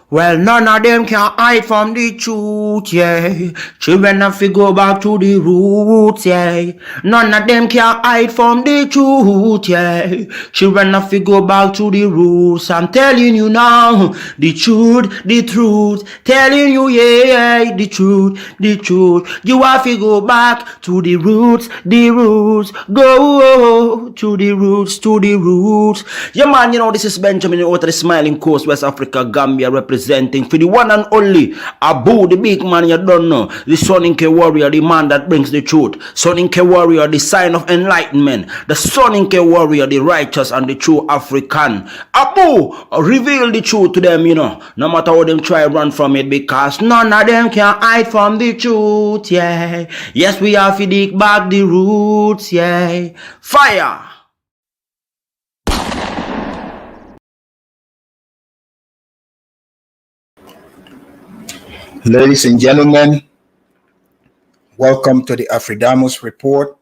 Well, none of them can hide from the truth, yeah. Children have to go back to the roots, yeah. None of them can hide from the truth, yeah. Children have to go back to the roots. I'm telling you now, the truth, the truth. Telling you, yeah, the truth, the truth. You have to go back to the roots, the roots. Go to the roots, to the roots. Yeah, man, you know, this is Benjamin out of the Smiling Coast, West Africa, Gambia, representing for the one and only Abu, the big man you don't know, the Soninke warrior, the man that brings the truth, Soninke warrior, the sign of enlightenment, the Soninke warrior, the righteous and the true African. Abu, reveal the truth to them, you know, no matter how them try run from it, because none of them can hide from the truth, yeah. Yes, we have to dig back the roots, yeah. Fire! Ladies and gentlemen, welcome to the Afridamus Report.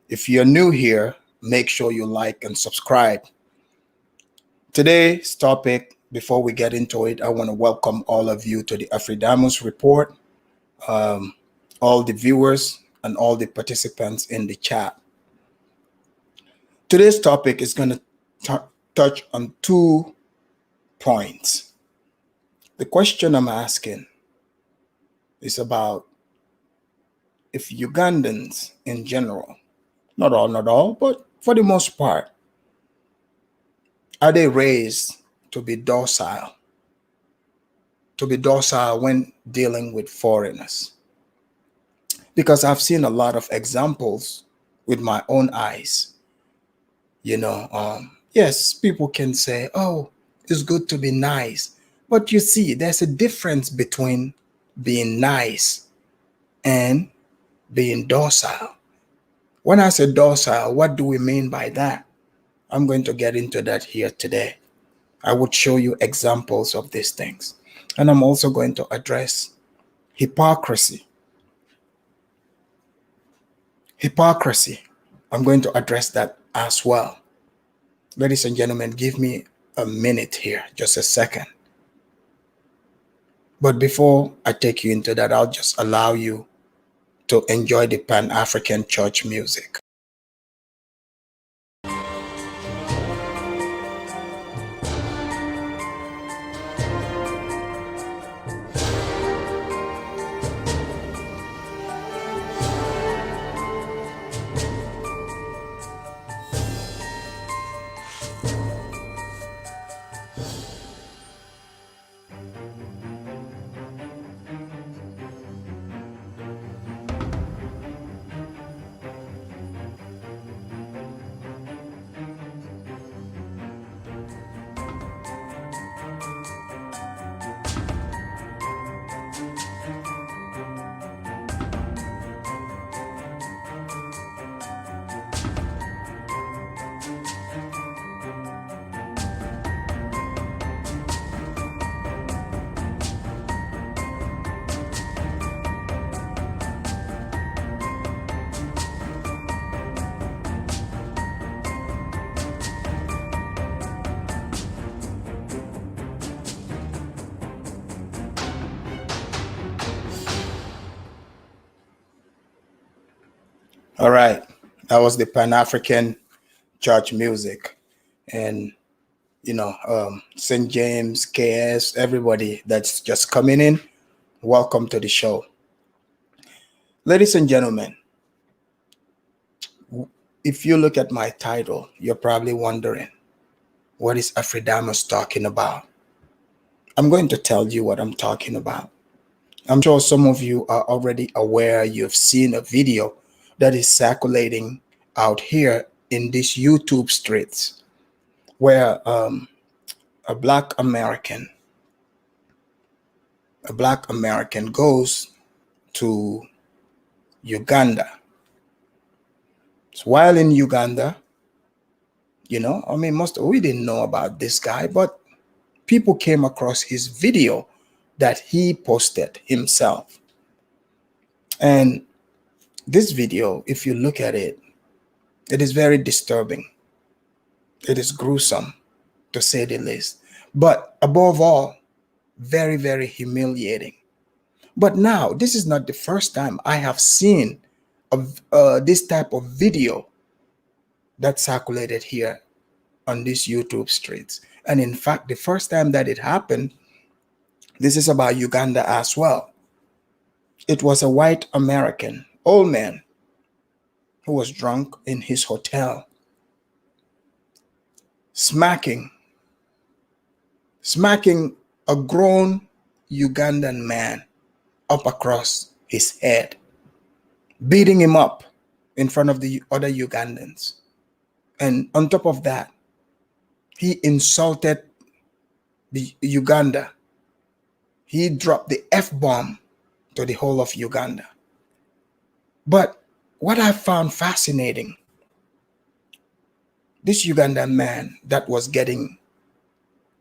If you're new here, make sure you like and subscribe. Today's topic, before we get into it, I want to welcome all of you to the Afridamus Report, all the viewers and all the participants in the chat. Today's topic is going to touch on 2 points. The question I'm asking is about if Ugandans in general, not all, but for the most part, are they raised to be docile when dealing with foreigners? Because I've seen a lot of examples with my own eyes. Yes, people can say, oh, it's good to be nice. But you see, there's a difference between being nice and being docile. When I say docile, what do we mean by that? I'm going to get into that here today. I would show you examples of these things. And I'm also going to address hypocrisy. Hypocrisy. I'm going to address that as well. Ladies and gentlemen, give me a minute here, just a second. But before I take you into that, I'll just allow you to enjoy the Pan-African church music. All right, that was the Pan-African church music. And, St. James, KS, everybody that's just coming in, welcome to the show. Ladies and gentlemen, if you look at my title, you're probably wondering, what is Afridamus talking about? I'm going to tell you what I'm talking about. I'm sure some of you are already aware, you've seen a video that is circulating out here in these YouTube streets where a black American goes to Uganda. So while in Uganda, we didn't know about this guy, but people came across his video that he posted himself. And this video, if you look at it, it is very disturbing. It is gruesome, to say the least. But above all, Very, very humiliating. But now, this is not the first time I have seen this type of video that circulated here on these YouTube streets. And in fact, the first time that it happened, this is about Uganda as well. It was a white American, old man, who was drunk in his hotel, smacking a grown Ugandan man up across his head, beating him up in front of the other Ugandans. And on top of that, he insulted the Uganda. He dropped the F-bomb to the whole of Uganda. But what I found fascinating, this Ugandan man that was getting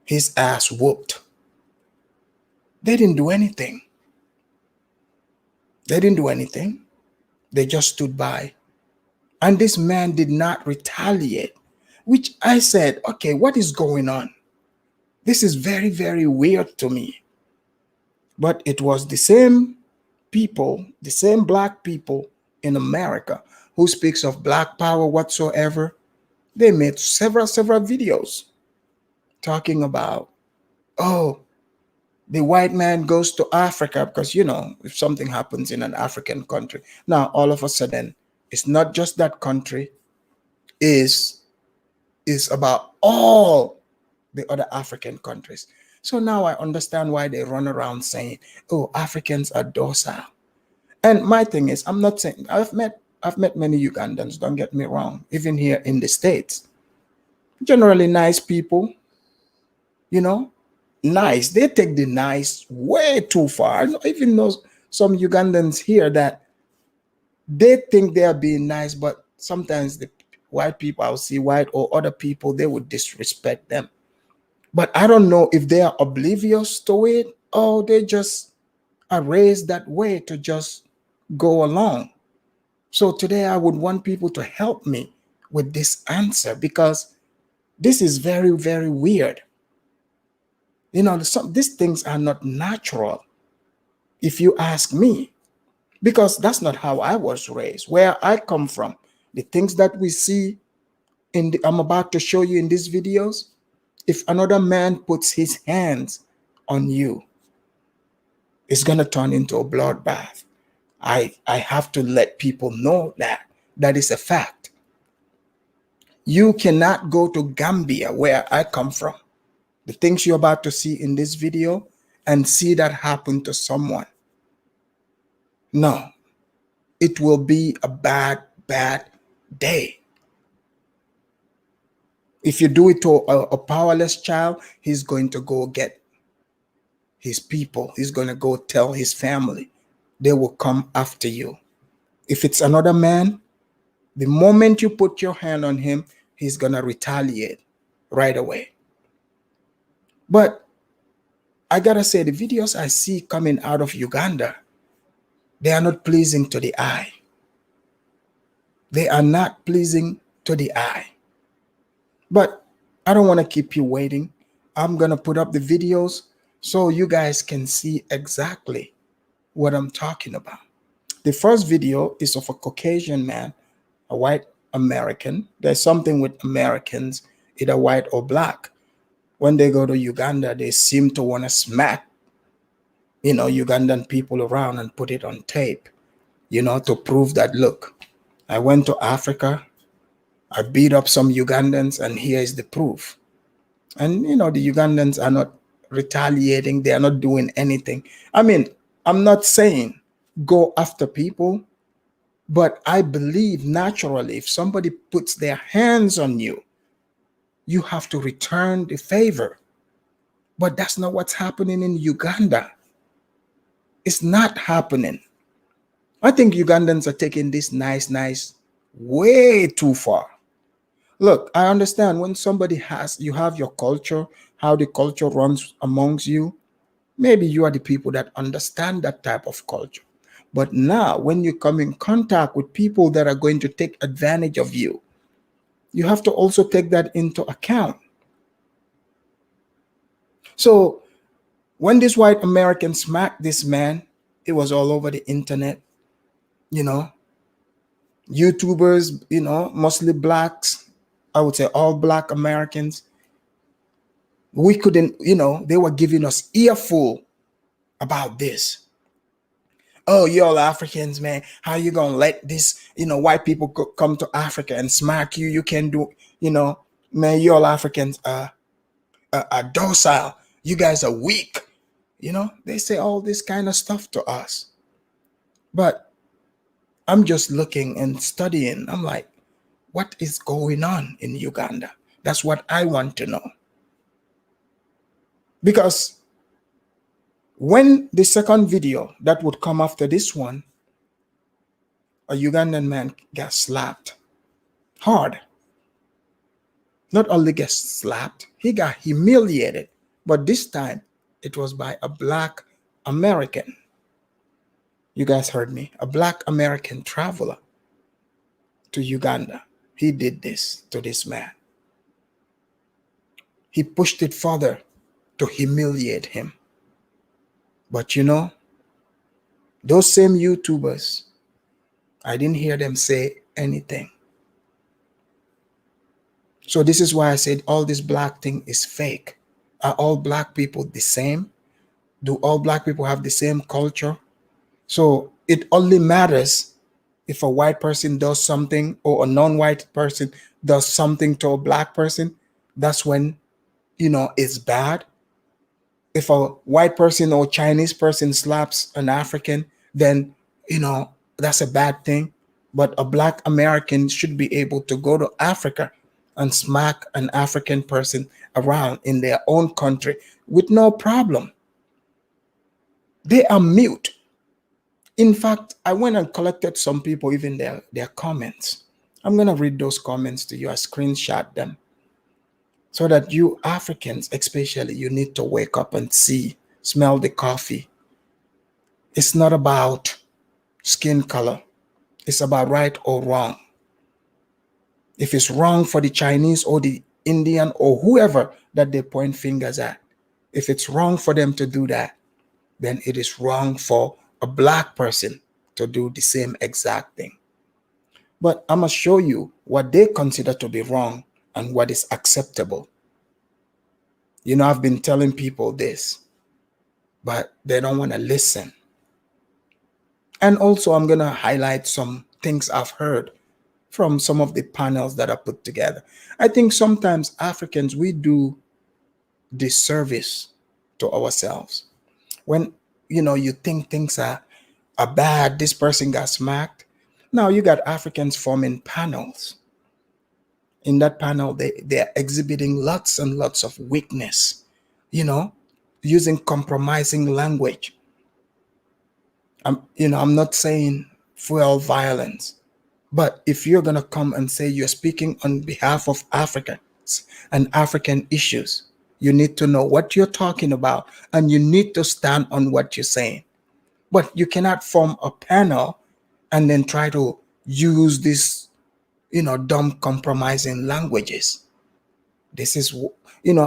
his ass whooped, they didn't do anything. They didn't do anything. They just stood by. And this man did not retaliate, which I said, okay, what is going on? This is very, very weird to me. But it was the same people, the same black people in America who speaks of black power whatsoever. They made several videos talking about, oh, the white man goes to Africa because, you know, if something happens in an African country, now all of a sudden, it's not just that country, is about all the other African countries. So now I understand why they run around saying, oh, Africans are docile. And my thing is, I'm not saying, I've met many Ugandans, don't get me wrong, even here in the States. Generally nice people, you know, nice. They take the nice way too far. I even know some Ugandans here that they think they are being nice, but sometimes the white people, I'll see white or other people, they would disrespect them. But I don't know if they are oblivious to it or they just are raised that way to just go along. So today I would want people to help me with this answer because this is very, very weird. You know, these things are not natural, if you ask me, because that's not how I was raised. Where I come from, the things that we see I'm about to show you in these videos, if another man puts his hands on you, it's going to turn into a bloodbath. I have to let people know that is a fact. You cannot go to Gambia, where I come from, the things you're about to see in this video, and see that happen to someone. No, it will be a bad day. If you do it to a powerless child, he's going to go get his people. He's going to go tell his family. They will come after you. If it's another man, the moment you put your hand on him, he's going to retaliate right away. But I got to say, the videos I see coming out of Uganda, they are not pleasing to the eye. They are not pleasing to the eye. But I don't want to keep you waiting. I'm going to put up the videos so you guys can see exactly what I'm talking about. The first video is of a Caucasian man, a white American. There's something with Americans, either white or black. When they go to Uganda, they seem to want to smack, you know, Ugandan people around and put it on tape, you know, to prove that, look, I went to Africa, I beat up some Ugandans, and here is the proof. And, you know, the Ugandans are not retaliating. They are not doing anything. I mean, I'm not saying go after people, but I believe naturally if somebody puts their hands on you, you have to return the favor. But that's not what's happening in Uganda. It's not happening. I think Ugandans are taking this nice way too far. Look, I understand when you have your culture, how the culture runs amongst you. Maybe you are the people that understand that type of culture. But now when you come in contact with people that are going to take advantage of you, you have to also take that into account. So When this white American smacked this man, it was all over the internet, you know, YouTubers, mostly blacks, I would say all black Americans. We couldn't, they were giving us earful about this. Oh, you all Africans, man, how you gonna let this, white people come to Africa and smack you? You can do, man, you all Africans are docile. You guys are weak. They say all this kind of stuff to us. But I'm just looking and studying. I'm like, what is going on in Uganda? That's what I want to know. Because when the second video that would come after this one, a Ugandan man got slapped hard. Not only got slapped, he got humiliated. But this time, it was by a black American. You guys heard me. A black American traveler to Uganda. He did this to this man. He pushed it further to humiliate him. But those same YouTubers, I didn't hear them say anything. So this is why I said all this black thing is fake. Are all black people the same? Do all black people have the same culture? So it only matters if a white person does something or a non-white person does something to a black person. That's when, it's bad. If a white person or Chinese person slaps an African, then, that's a bad thing. But a black American should be able to go to Africa and smack an African person around in their own country with no problem. They are mute. In fact, I went and collected some people, even their comments. I'm going to read those comments to you. I screenshot them. So that you Africans, especially, you need to wake up and smell the coffee. It's not about skin color. It's about right or wrong. If it's wrong for the Chinese or the Indian or whoever that they point fingers at, if it's wrong for them to do that, then it is wrong for a black person to do the same exact thing. But I'm going to show you what they consider to be wrong and what is acceptable. I've been telling people this, but they don't want to listen. And also, I'm going to highlight some things I've heard from some of the panels that are put together. I think sometimes Africans, we do disservice to ourselves. When, you think things are bad, this person got smacked. Now you got Africans forming panels. In that panel, they're exhibiting lots and lots of weakness, using compromising language. I'm not saying fuel violence, but if you're going to come and say you're speaking on behalf of Africans and African issues, you need to know what you're talking about and you need to stand on what you're saying. But you cannot form a panel and then try to use this, dumb compromising languages. This is,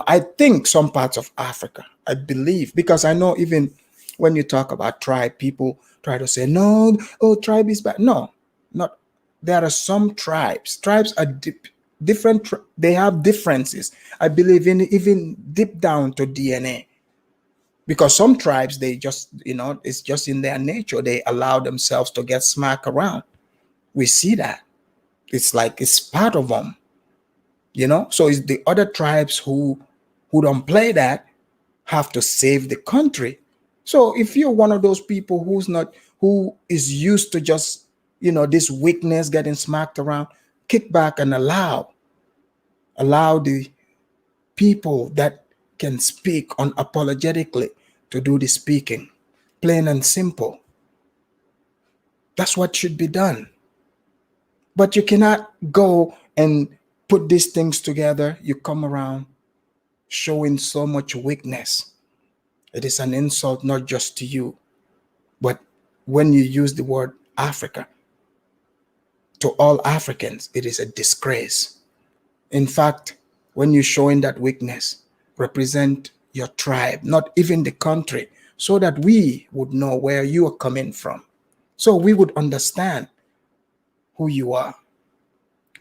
I think some parts of Africa, I believe, because I know even when you talk about tribe, people try to say, no, tribe is bad. No, not. There are some tribes. Tribes are different. They have differences. I believe in even deep down to DNA. Because some tribes, they just, it's just in their nature. They allow themselves to get smacked around. We see that. It's like it's part of them. So it's the other tribes who don't play that have to save the country. So if you're one of those people who is used to just, this weakness getting smacked around, kick back and allow the people that can speak unapologetically to do the speaking, plain and simple. That's what should be done. But you cannot go and put these things together. You come around showing so much weakness. It is an insult not just to you, but when you use the word Africa, to all Africans, it is a disgrace. In fact, when you're showing that weakness, represent your tribe, not even the country, so that we would know where you are coming from. So we would understand who you are.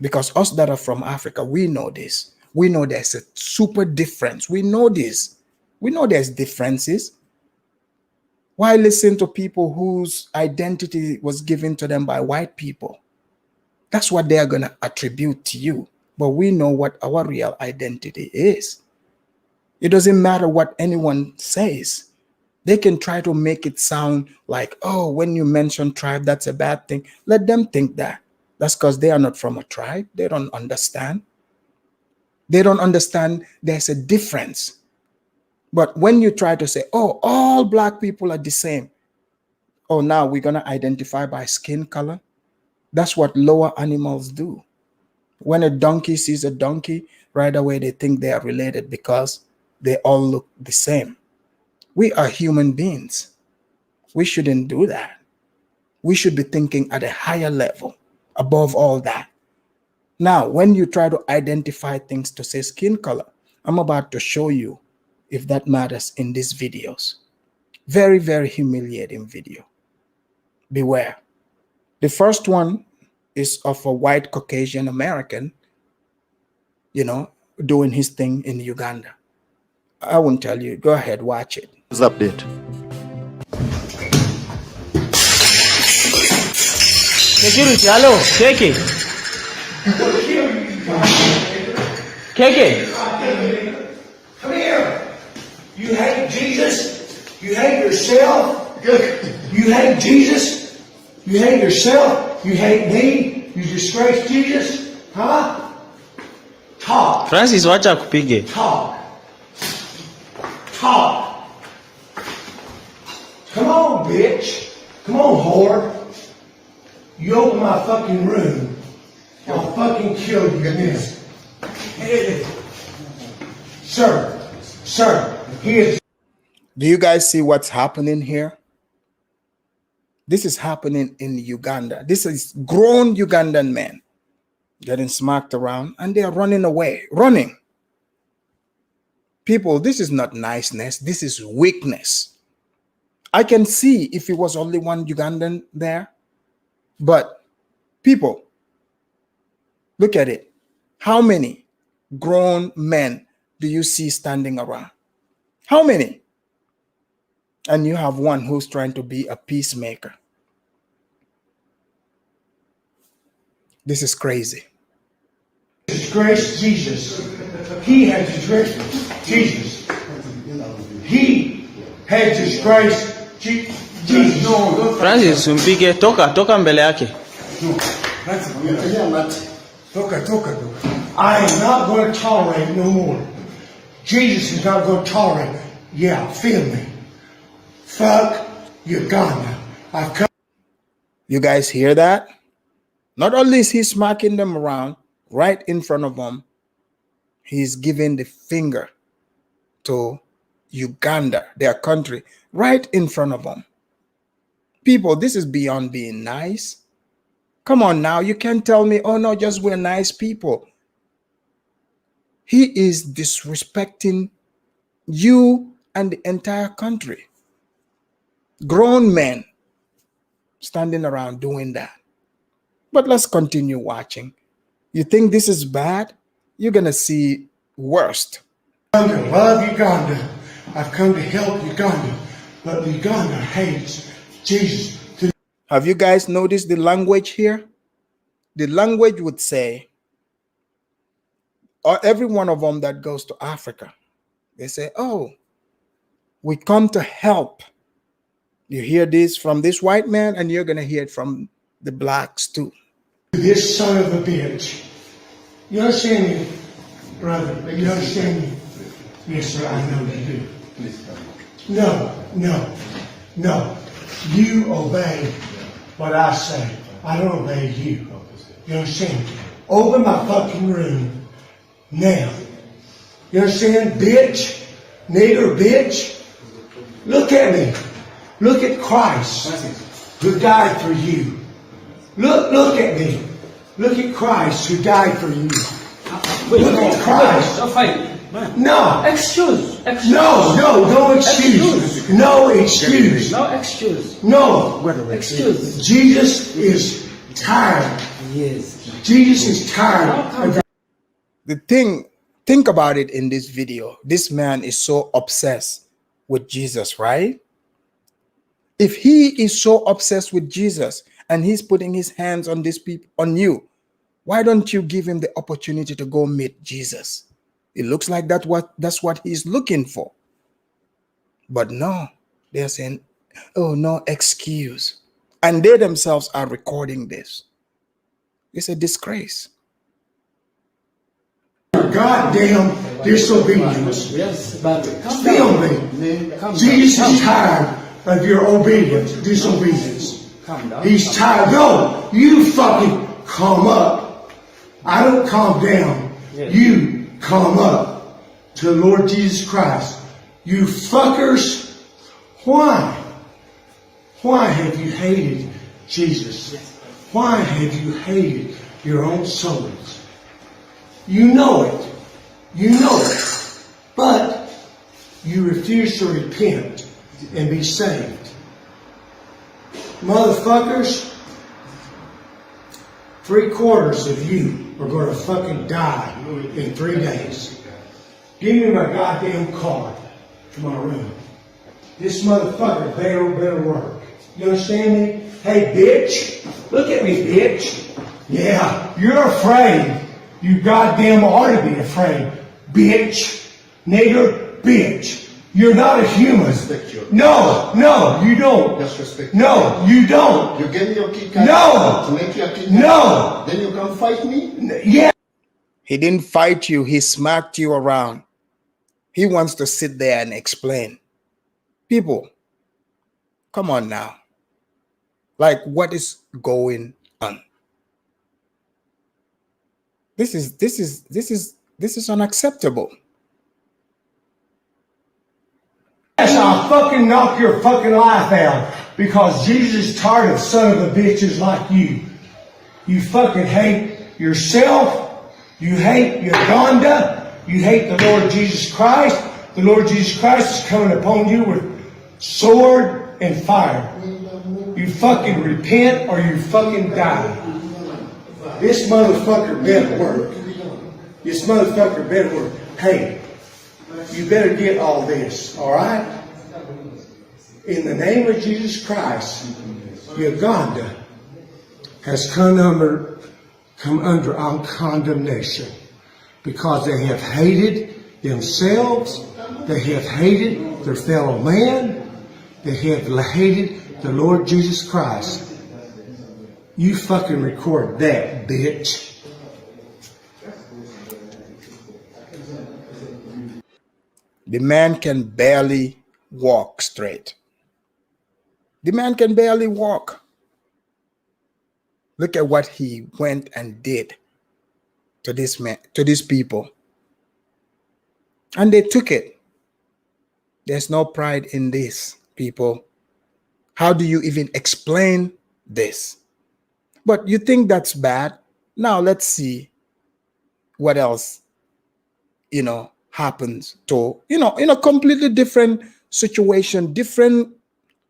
Because us that are from Africa, we know this. We know there's a super difference. We know this. We know there's differences. Why listen to people whose identity was given to them by white people? That's what they are going to attribute to you. But we know what our real identity is. It doesn't matter what anyone says. They can try to make it sound like, oh, when you mention tribe, that's a bad thing. Let them think that. That's because they are not from a tribe. They don't understand. They don't understand there's a difference. But when you try to say, oh, all black people are the same. Oh, now we're going to identify by skin color. That's what lower animals do. When a donkey sees a donkey, right away they think they are related because they all look the same. We are human beings. We shouldn't do that. We should be thinking at a higher level, above all that. Now, when you try to identify things to say skin color, I'm about to show you if that matters in these videos. Very, very humiliating video. Beware. The first one is of a white Caucasian American, doing his thing in Uganda. I won't tell you. Go ahead, watch it. Update. Security, hello, KK. KK. Come here. You hate Jesus? You hate yourself? You hate Jesus? You hate yourself? You hate me? You disgrace Jesus? Huh? Talk. Francis, wacha kupige. Talk. Talk. Come on, bitch. Come on, whore. You open my fucking room, I'll fucking kill you, miss. Sir, he is. Do you guys see what's happening here? This is happening in Uganda. This is grown Ugandan men getting smacked around and they are running away, running. People, this is not niceness. This is weakness. I can see if it was only one Ugandan there, but people, look at it. How many grown men do you see standing around? How many? And you have one who's trying to be a peacemaker. This is crazy. Disgraced Jesus. He had disgraced Jesus. He had disgraced Jesus. Francis, umpige, toka mbele yake. I am not going to tolerate no more. Jesus is not going to tolerate. Yeah, feel me. Fuck Uganda. I've come. You guys hear that? Not only is he smacking them around right in front of them, he's giving the finger to Uganda, their country, right in front of them. People, this is beyond being nice. Come on now, you can't tell me, oh no, just we're nice people. He is disrespecting you and the entire country. Grown men standing around doing that. But let's continue watching. You think this is bad? You're going to see worst. I've come to love Uganda. I've come to help Uganda. But Uganda hates Jesus. Have you guys noticed the language here? The language would say, or every one of them that goes to Africa, they say, oh, we come to help. You hear this from this white man, and you're going to hear it from the blacks too. This son of a bitch. You understand me, brother? You understand me? Yes, sir, I know you do. No. You obey what I say. I don't obey you. You understand? Open my fucking room now. You understand? Bitch. Nigger bitch. Look at me. Look at Christ who died for you. Look at me. Look at Christ who died for you. Look at Christ. No. Excuse. No excuse. No excuse. No excuse. No. Excuse. Jesus is tired. Yes. Jesus is tired. Think about it in this video. This man is so obsessed with Jesus, right? If he is so obsessed with Jesus and he's putting his hands on these people, on you, why don't you give him the opportunity to go meet Jesus? It looks like that's what he's looking for. But no, they're saying, oh, no excuse. And they themselves are recording this. It's a disgrace. Goddamn disobedience. Yes, but Feel me. Jesus is tired of your obedience, disobedience. He's tired. No, you fucking calm up. I don't calm down. You calm up to the Lord Jesus Christ. You fuckers. Why? Why have you hated Jesus? Why have you hated your own souls? You know it. You know it. But you refuse to repent and be saved. Motherfuckers, 3/4 of you are going to fucking die in 3 days. Give me my goddamn card to my room. This motherfucker better work. You understand me? Hey, bitch. Look at me, bitch. Yeah, you're afraid. You goddamn ought to be afraid. Bitch. Nigger, bitch. You're not a human. No, you don't. Disrespect. No, you don't. You gave me your key card No. to make your key No. Then you come fight me? Yeah. He didn't fight you. He smacked you around. He wants to sit there and explain. People, come on now. Like, what is going on? This is unacceptable. Yes, I'll fucking knock your fucking life out because Jesus is tired of son of a bitches like you. You fucking hate yourself. You hate Uganda. You hate the Lord Jesus Christ. The Lord Jesus Christ is coming upon you with sword and fire. You fucking repent or you fucking die. This motherfucker better work. This motherfucker better work. Hey, you better get all this, all right? In the name of Jesus Christ, Uganda has come under our condemnation because they have hated themselves, they have hated their fellow man, they have hated the Lord Jesus Christ. You fucking record that, bitch. The man can barely walk straight. The man can barely walk. Look at what he went and did to this man, to these people. And they took it. There's no pride in this, people. How do you even explain this? But you think that's bad? Now let's see what else, happens to, in a completely different situation, different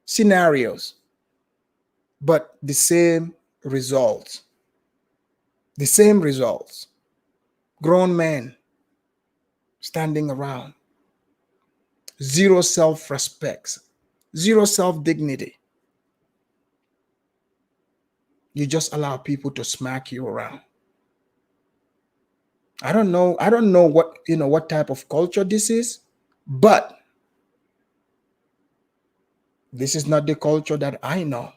scenarios, but the same results. The same results. Grown men standing around. Zero self-respect. Zero self-dignity. You just allow people to smack you around. I don't know what type of culture this is, but this is not the culture that I know.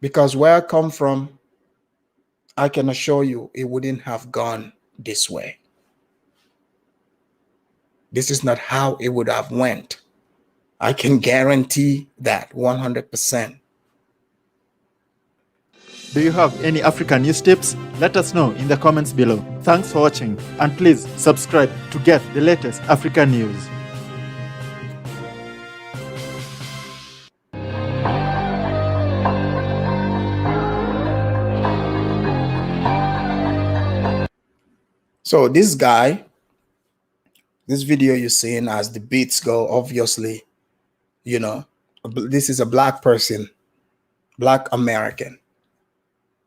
Because where I come from, I can assure you it wouldn't have gone this way. This is not how it would have went. I can guarantee that 100%. Do you have any African news tips? Let us know in the comments below. Thanks for watching, and please subscribe to get the latest African news. So this guy, this video you're seeing as the beats go, obviously, you know, this is a black person, black American.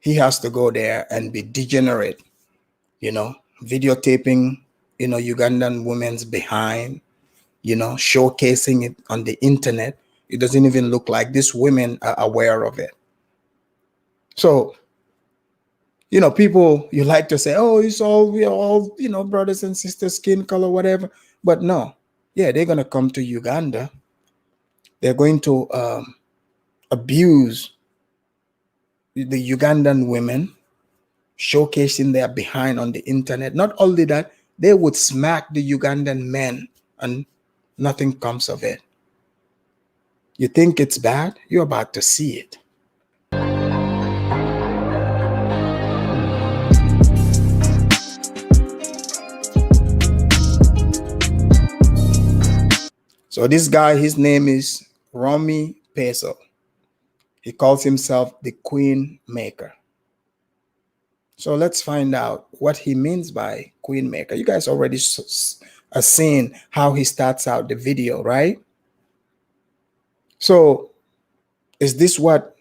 He has to go there and be degenerate, you know, videotaping, you know, Ugandan women's behind, you know, showcasing it on the internet. It doesn't even look like these women are aware of it. So, you know, people, you like to say, oh, we're all, you know, brothers and sisters, skin color, whatever. But no, yeah, they're going to come to Uganda. They're going to abuse the Ugandan women, showcasing their behind on the internet. Not only that, they would smack the Ugandan men and nothing comes of it. You think it's bad? You're about to see it. So this guy, his name is Romy Peso. He calls himself the Queen Maker. So let's find out what he means by Queen Maker. You guys already are seeing how he starts out the video, right? So is this what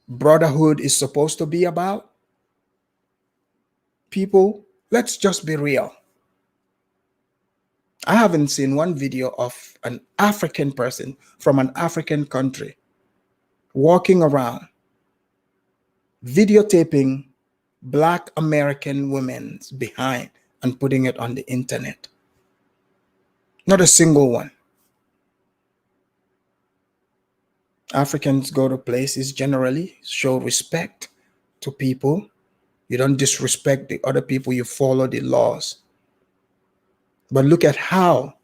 brotherhood is supposed to be about? People, let's just be real. I haven't seen one video of an African person from an African country walking around videotaping Black American women's behind and putting it on the internet. Not a single one. Africans go to places generally, show respect to people. You don't disrespect the other people, you follow the laws. But look at how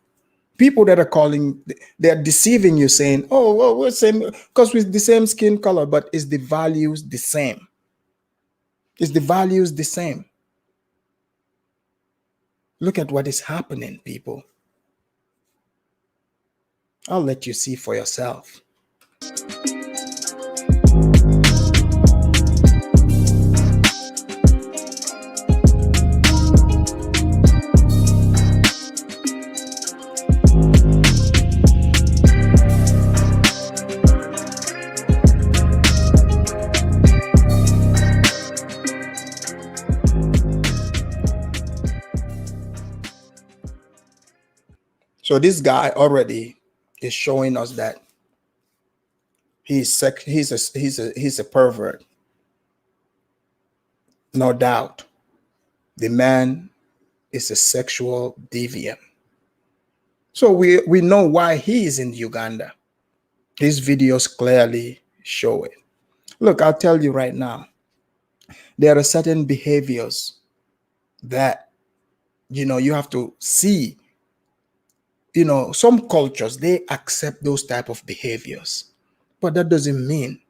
people that are calling, they're deceiving you, saying, oh, well, we're same, because we're the same skin color, but is the values the same? Is the values the same? Look at what is happening, people. I'll let you see for yourself. So this guy already is showing us that he's a pervert. No doubt. The man is a sexual deviant. So we know why he is in Uganda. These videos clearly show it. Look, I'll tell you right now, there are certain behaviors that, you know, you have to see. You know, some cultures, they accept those type of behaviors, but that doesn't mean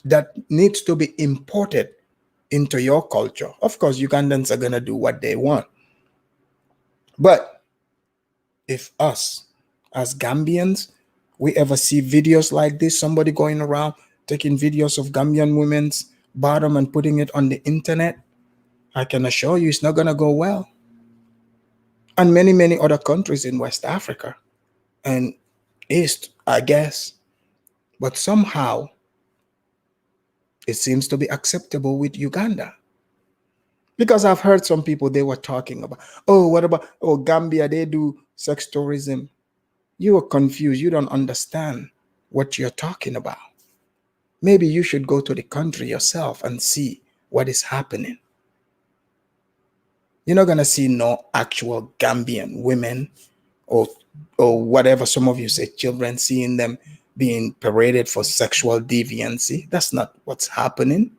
that needs to be imported into your culture. Of course, Ugandans are going to do what they want. But if us as Gambians, we ever see videos like this, somebody going around taking videos of Gambian women's bottom and putting it on the internet, I can assure you it's not going to go well. And many, many other countries in West Africa and East, I guess. But somehow, it seems to be acceptable with Uganda. Because I've heard some people, they were talking about, oh, what about, oh, Gambia, they do sex tourism. You are confused. You don't understand what you're talking about. Maybe you should go to the country yourself and see what is happening. You're not going to see no actual Gambian women or whatever some of you say, children, seeing them being paraded for sexual deviancy. That's not what's happening.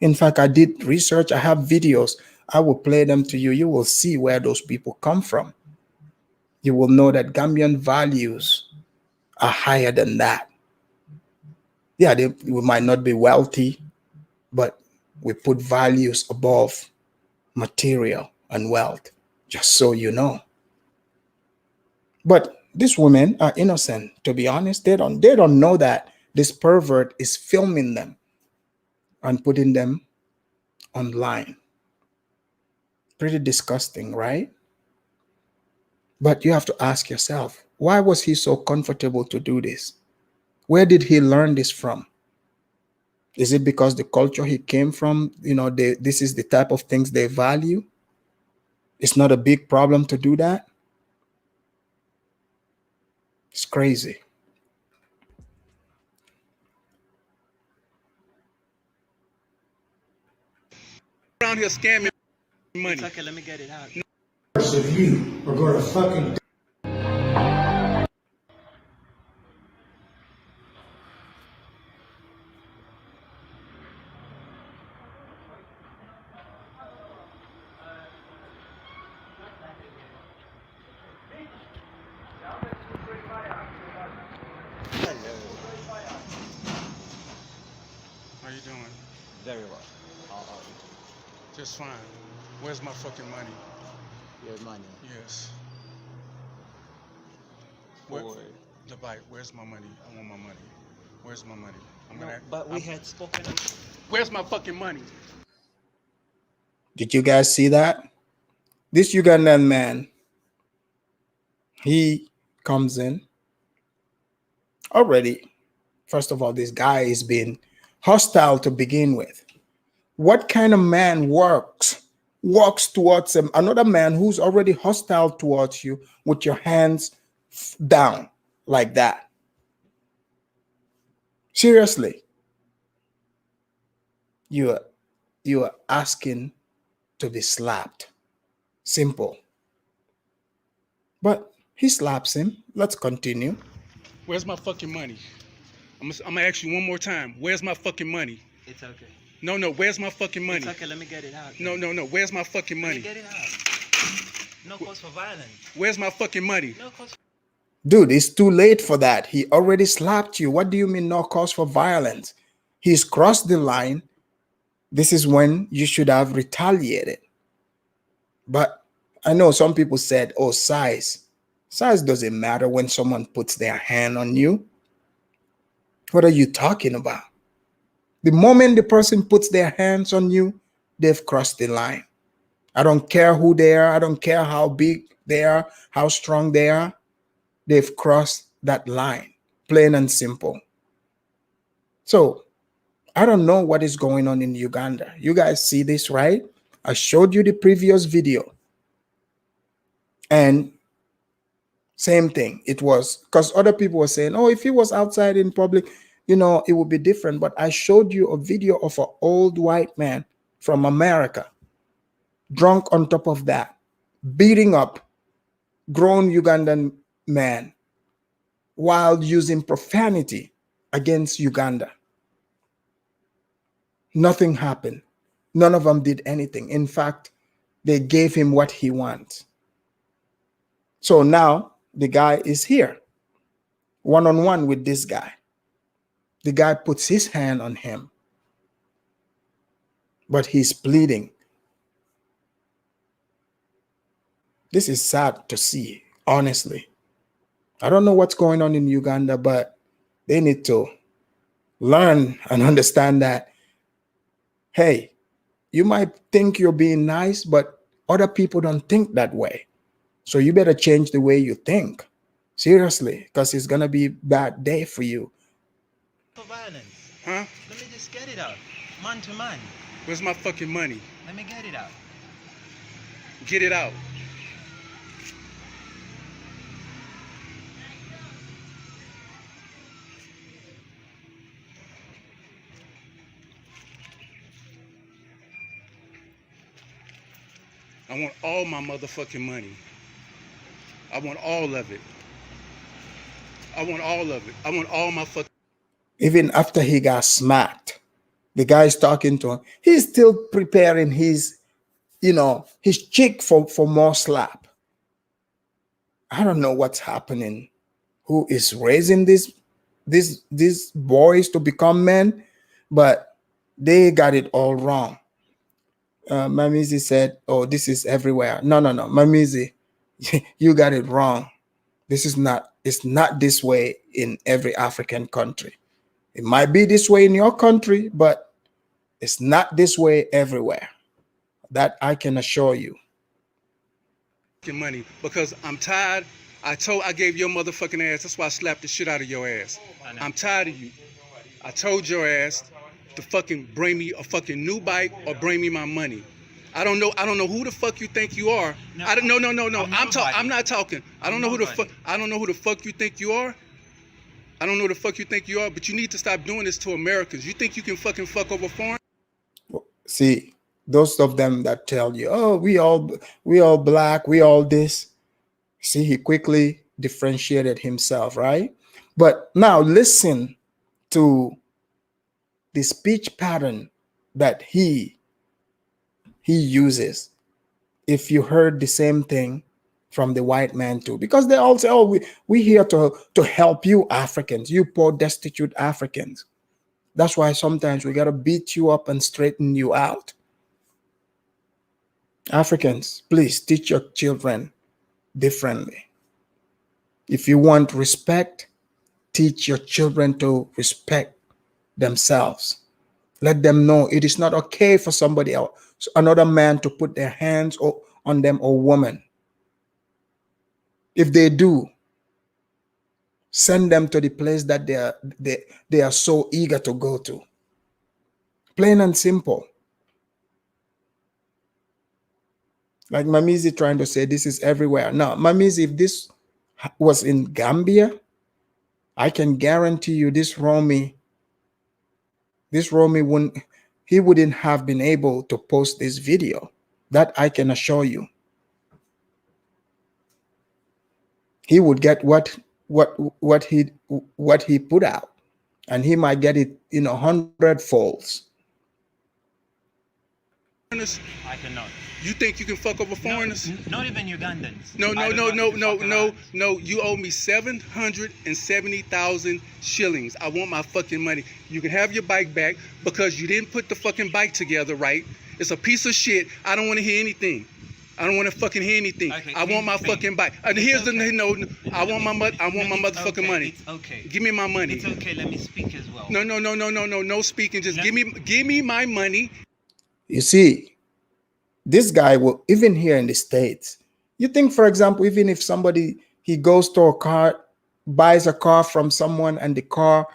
In fact, I did research. I have videos. I will play them to you. You will see where those people come from. You will know that Gambian values are higher than that. Yeah, we might not be wealthy, but we put values above material and wealth, just so you know. But these women are innocent, to be honest. They don't know that this pervert is filming them and putting them online. Pretty disgusting, right? But you have to ask yourself, why was he so comfortable to do this? Where did he learn this from? Is it because the culture he came from, this is the type of things they value? It's not a big problem to do that. It's crazy. Around here scamming money. It's okay, let me get it out. If you are going to fucking How you doing? Very well. How are you? Just fine. Where's my fucking money? Your money. Yes. For... The bite. Where's my money? I want my money. Where's my money? But we had spoken. Where's my fucking money? Did you guys see that? This Ugandan man, he comes in already. First of all, this guy is being hostile to begin with. What kind of man walks towards another man who's already hostile towards you with your hands down like that? Seriously, you are asking to be slapped. Simple. But he slaps him. Let's continue. Where's my fucking money? I'm gonna ask you one more time. Where's my fucking money? It's okay. No, where's my fucking money? It's okay, let me get it out. No, where's my fucking Let me money? get it out. No cause for violence. Where's my fucking money? No cause. Dude, it's too late for that. He already slapped you. What do you mean no cause for violence? He's crossed the line. This is when you should have retaliated. But I know some people said, oh, size. Size doesn't matter when someone puts their hand on you. What are you talking about? The moment the person puts their hands on you, they've crossed the line. I don't care who they are. I don't care how big they are, how strong they are. They've crossed that line, plain and simple. So I don't know what is going on in Uganda. You guys see this, right? I showed you the previous video. And same thing. It was because other people were saying, oh, if he was outside in public, it would be different. But I showed you a video of an old white man from America, drunk on top of that, beating up grown Ugandan man while using profanity against Uganda. Nothing happened. None of them did anything. In fact, they gave him what he wants. So now the guy is here, one-on-one with this guy. The guy puts his hand on him, but he's bleeding. This is sad to see, honestly. I don't know what's going on in Uganda, but they need to learn and understand that, hey, you might think you're being nice, but other people don't think that way. So you better change the way you think. Seriously, because it's going to be a bad day for you. For violence. Huh? Let me just get it out. Man to man. Where's my fucking money? Let me get it out. Get it out. I want all my motherfucking money. I want all of it. I want all of it. I want all my fucking... Even after he got smacked, the guy's talking to him. He's still preparing his, his cheek for more slap. I don't know what's happening. Who is raising these boys to become men? But they got it all wrong. Mamizi said, oh, this is everywhere. No. Mamizi, you got it wrong. It's not this way in every African country. It might be this way in your country, but it's not this way everywhere. That I can assure you. money because I'm tired. I gave your motherfucking ass. That's why I slapped the shit out of your ass. I'm tired of you. I told your ass to fucking bring me a fucking new bike or bring me my money. I don't know who the fuck you think you are. No, I don't no. I'm not talking. I don't know who the fuck you think you are. I don't know who the fuck you think you are, but you need to stop doing this to Americans. You think you can fucking fuck over foreign? See, those of them that tell you, oh, we all black, we all this. See, he quickly differentiated himself, right? But now listen to the speech pattern that he uses. If you heard the same thing from the white man too, because they all say, oh, we here to help you Africans, you poor destitute Africans. That's why sometimes we got to beat you up and straighten you out. Africans, please teach your children differently. If you want respect, teach your children to respect themselves. Let them know it is not okay for somebody else, another man, to put their hands on them or woman. If they do, send them to the place that they are so eager to go to. Plain and simple. Like Mamizi trying to say this is everywhere. No, Mamizi, if this was in Gambia, I can guarantee you this Romy wouldn't have been able to post this video. That I can assure you. He would get what he put out, and he might get it 100 folds. I cannot. You think you can fuck over foreigners? Not even Ugandans. No. You owe me 770,000 shillings. I want my fucking money. You can have your bike back because you didn't put the fucking bike together right. It's a piece of shit. I don't want to hear anything. I don't want to fucking hear anything. Okay, I want my fucking bike. And here's the no. I want my motherfucking money. It's okay. Give me my money. It's okay. Let me speak as well. No speaking. Just give me my money. You see, this guy will, even here in the States, you think, for example, even if somebody, he goes to a car, buys a car from someone and the car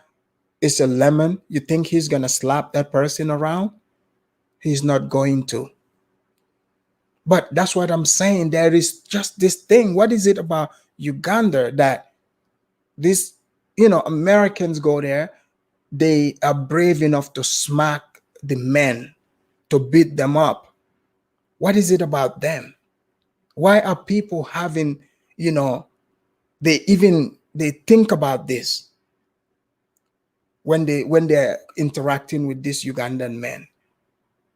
is a lemon, you think he's going to slap that person around? He's not going to. But that's what I'm saying. There is just this thing. What is it about Uganda that this, Americans go there, they are brave enough to smack the men, to beat them up? What is it about them? Why are people having, they think about this when they're interacting with these Ugandan men?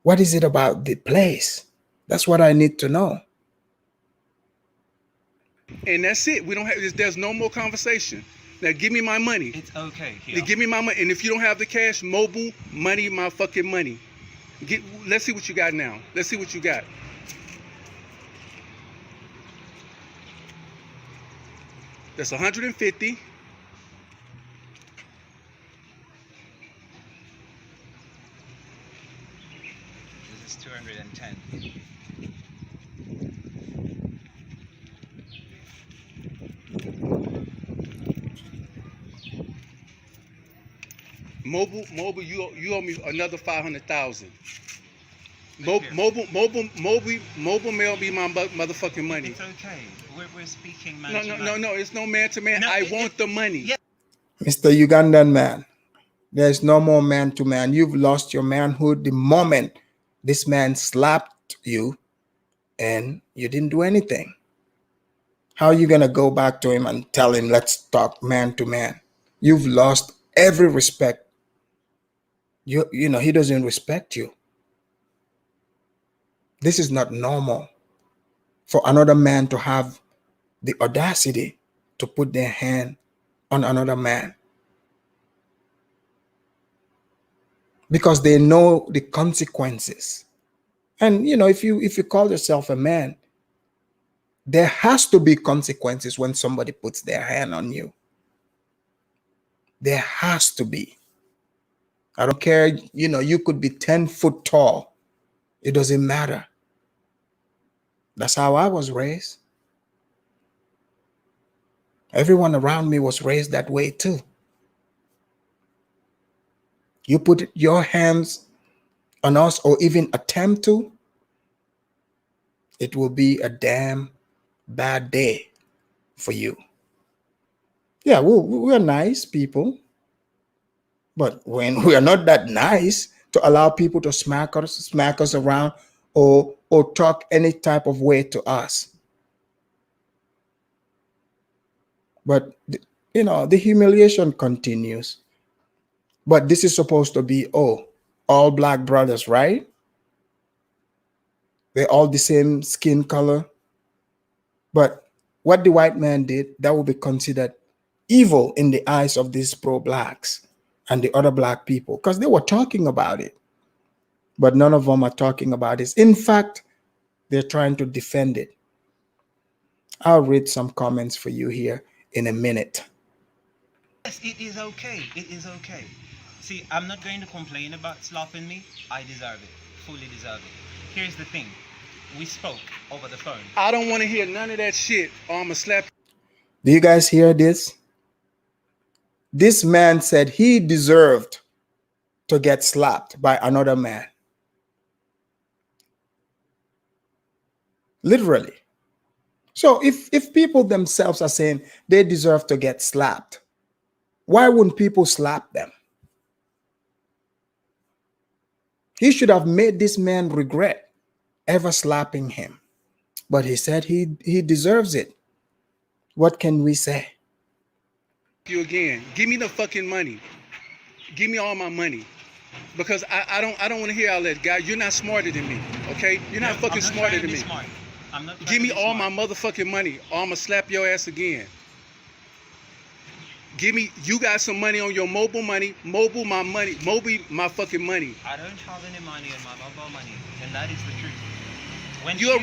What is it about the place? That's what I need to know. And that's it. There's no more conversation. Now give me my money. It's okay. Now, give me my money. And if you don't have the cash, mobile money, my fucking money. Let's see what you got now. Let's see what you got. That's 150. This is 210. Mobile, you owe me another 500,000. Mobile mail me my motherfucking money. It's okay. We're speaking man to man. No, it's no man to man. I want the money. Yeah. Mr. Ugandan man, there's no more man to man. You've lost your manhood the moment this man slapped you and you didn't do anything. How are you going to go back to him and tell him, let's talk man to man? You've lost every respect. He doesn't respect you. This is not normal for another man to have the audacity to put their hand on another man, because they know the consequences. And if you call yourself a man, there has to be consequences when somebody puts their hand on you. There has to be. I don't care, you could be 10 foot tall. It doesn't matter. That's how I was raised. Everyone around me was raised that way too. You put your hands on us or even attempt to, it will be a damn bad day for you. Yeah, we're nice people, but when we are not that nice to allow people to smack us around or talk any type of way to us. But the humiliation continues. But this is supposed to be all black brothers, right? They're all the same skin color. But what the white man did, that will be considered evil in the eyes of these pro-blacks and the other black people, because they were talking about it. But none of them are talking about this. In fact, they're trying to defend it. I'll read some comments for you here in a minute. Yes, it is okay. It is okay. See, I'm not going to complain about slapping me. I deserve it. Fully deserve it. Here's the thing. We spoke over the phone. I don't want to hear none of that shit, or I'm going to slap. Do you guys hear this? This man said he deserved to get slapped by another man. Literally. So if people themselves are saying they deserve to get slapped, why wouldn't people slap them? He should have made this man regret ever slapping him. But he said he deserves it. What can we say? You again. Give me the fucking money. Give me all my money. Because I don't want to hear all that, guy. You're not smarter than me, okay? You're not fucking smarter than me. Smart. I'm not Give me all smart. my motherfucking money, or I'm gonna slap your ass again. You got some money on your mobile money, mobile my fucking money. I don't have any money on my mobile money, and that is the truth. When You're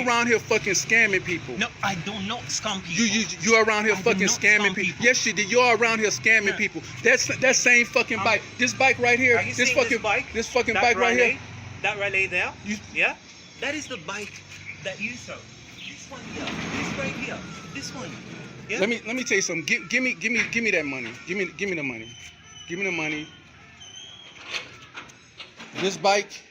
around here fucking scamming people. No, I do not scam people. You're around here I do fucking not scamming scam people. Yes, you did. You're around here scamming Yeah. people. That same fucking bike. This bike right here. Are you This seeing fucking This fucking bike right here. That relay there? You- Yeah? That is the bike that you saw. This one here. This right here. This one. Yeah? Let me tell you something. Give me that money. Give me the money. Give me the money. This bike.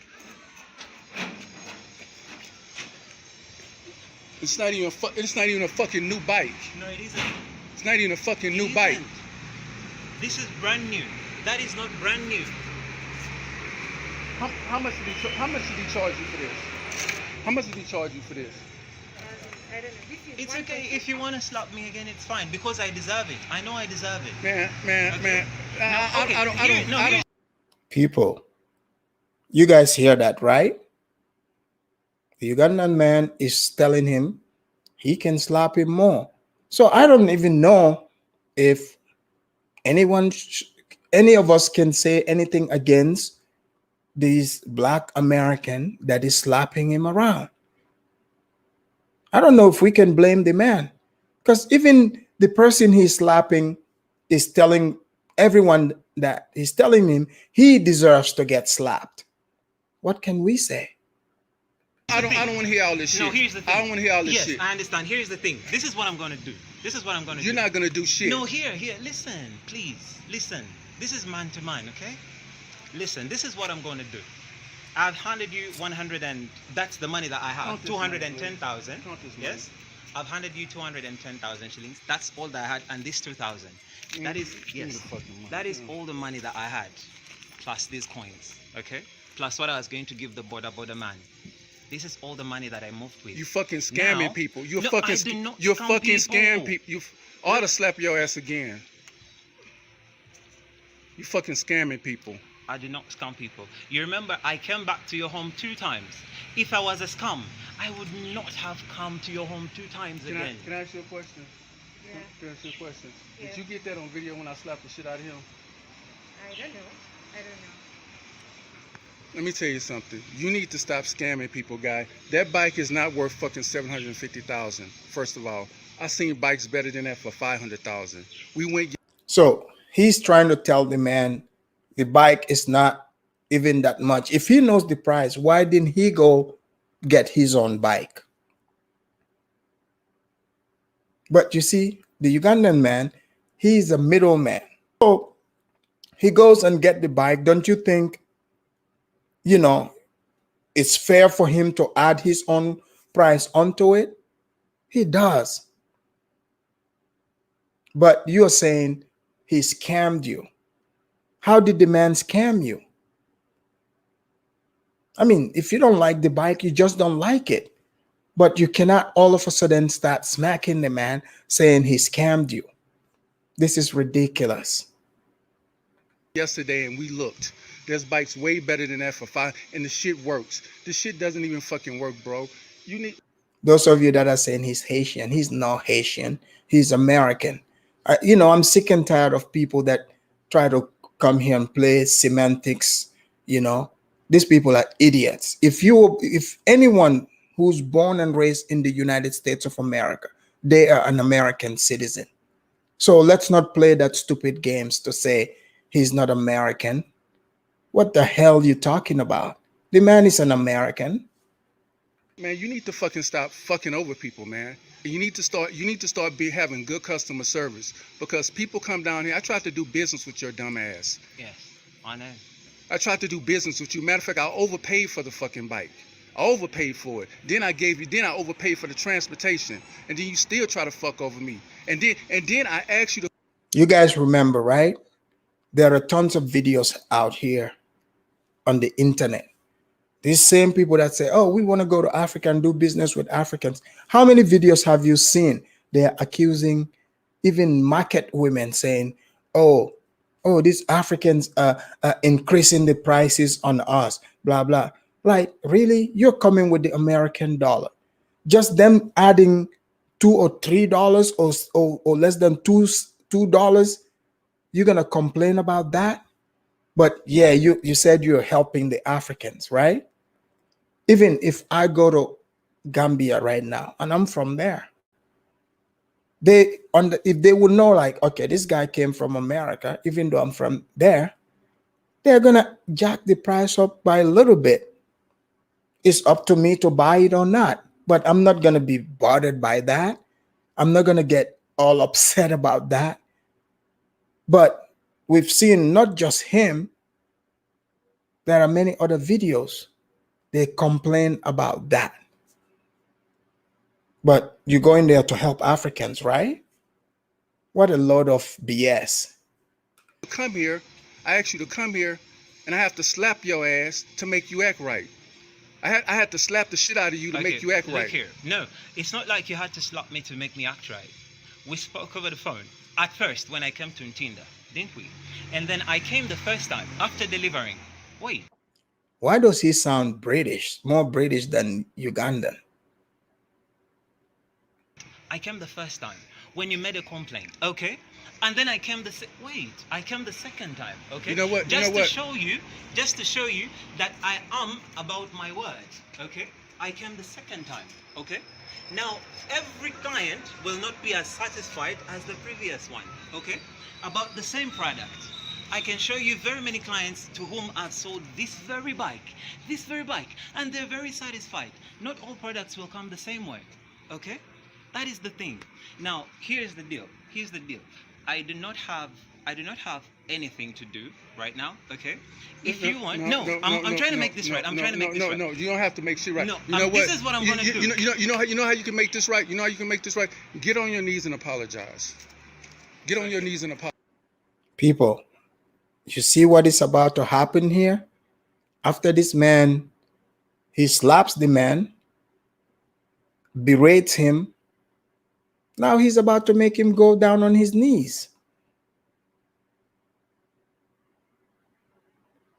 It's not even a fucking new bike. No, it isn't. It's not even a fucking It new bike. isn't. This is brand new. That is not brand new. How much did he charge you for this? How much did he charge you for this? I don't know. This is It's one okay. person. If you want to slap me again, it's fine because I deserve it. I know I deserve it. Man. Okay. I don't. People, you guys hear that, right? The Ugandan man is telling him he can slap him more. So I don't even know if any of us can say anything against this black American that is slapping him around. I don't know if we can blame the man, because even the person he's slapping is telling everyone that he's telling him he deserves to get slapped. What can we say? I don't want to hear all this shit. No, here's the thing. I don't want to hear all this yes, shit. I understand. Here's the thing. This is what I'm going to do. You're not gonna do shit. No, here. Listen, please. Listen. This is man to man, okay? Listen, this is what I'm going to do. I've handed you 100 and that's the money that I have. Count this 210,000. Count this money. Yes. I've handed you 210,000 shillings. That's all that I had, and this 2,000. That is Give me yes. the fucking money. That is all the money that I had, plus these coins. Okay. Plus what I was going to give the border man. This is all the money that I moved with. You fucking scamming Now- people. No, I do not scam Scam people. people. You ought to slap your ass again. You fucking scamming people. I do not scam people. You remember I came back to your home 2 times. If I was a scam, I would not have come to your home 2 times again. Can I ask you a question? Yeah. Can I ask you a question? Yeah. Did you get that on video when I slapped the shit out of him? I don't know. Let me tell you something. You need to stop scamming people, guy. That bike is not worth fucking $750,000. First of all, I seen bikes better than that for $500,000. We went. So he's trying to tell the man the bike is not even that much. If he knows the price, why didn't he go get his own bike? But you see, the Ugandan man, he's a middleman. So he goes and get the bike. Don't you think, you know, it's fair for him to add his own price onto it? He does. But you're saying he scammed you. How did the man scam you? I mean, if you don't like the bike, you just don't like it. But you cannot all of a sudden start smacking the man saying he scammed you. This is ridiculous. Yesterday and we looked. There's bikes way better than that for $5, and the shit works. The shit doesn't even fucking work, bro. You need. Those of you that are saying he's Haitian, he's not Haitian. He's American. You know, I'm sick and tired of people that try to come here and play semantics. You know, these people are idiots. If anyone who's born and raised in the United States of America, they are an American citizen. So let's not play that stupid games to say he's not American. What the hell are you talking about? The man is an American. Man, you need to fucking stop fucking over people, man. You need to start having good customer service, because people come down here. I tried to do business with your dumb ass. Yes, I know. I tried to do business with you. Matter of fact, I overpaid for the fucking bike. I overpaid for it. Then I overpaid for the transportation. And then you still try to fuck over me. And then I asked you to. You guys remember, right? There are tons of videos out here on the internet. These same people that say, oh, we want to go to Africa and do business with Africans. How many videos have you seen? They're accusing even market women saying, oh, these Africans are increasing the prices on us, blah, blah. Like, really? You're coming with the American dollar. Just them adding $2 or $3 or less than $2, you're going to complain about that? But yeah, you said you're helping the Africans, right? Even if I go to Gambia right now, and I'm from there, if they would know, like, okay, this guy came from America, even though I'm from there, they're gonna jack the price up by a little bit. It's up to me to buy it or not, but I'm not gonna be bothered by that. I'm not gonna get all upset about that. But we've seen not just him, there are many other videos. They complain about that. But you're going there to help Africans, right? What a load of BS. Come here. I asked you to come here, and I have to slap your ass to make you act right. I had to slap the shit out of you to make you act right. Look here. No, it's not like you had to slap me to make me act right. We spoke over the phone at first when I came to Ntinda, didn't we? And then I came the first time after delivering. Wait. Why does he sound British, more British than Ugandan? I came the first time when you made a complaint, okay? And then I came the second time, okay? You know what? Just to show you that I am about my words, okay? I came the second time, okay? Now, every client will not be as satisfied as the previous one, okay? About the same product. I can show you very many clients to whom I've sold this very bike, and they're very satisfied. Not all products will come the same way, okay? That is the thing. Now, here's the deal. I do not have anything to do right now, okay? If you want, I'm trying to make this right. I'm trying to make this right. No, you don't have to make shit right. No, you know what? This is what I'm gonna do. You know how you can make this right? You know how you can make this right? Get on your knees and apologize. Get on your knees and apologize. People, you see what is about to happen here? After this man, he slaps the man, berates him. Now he's about to make him go down on his knees.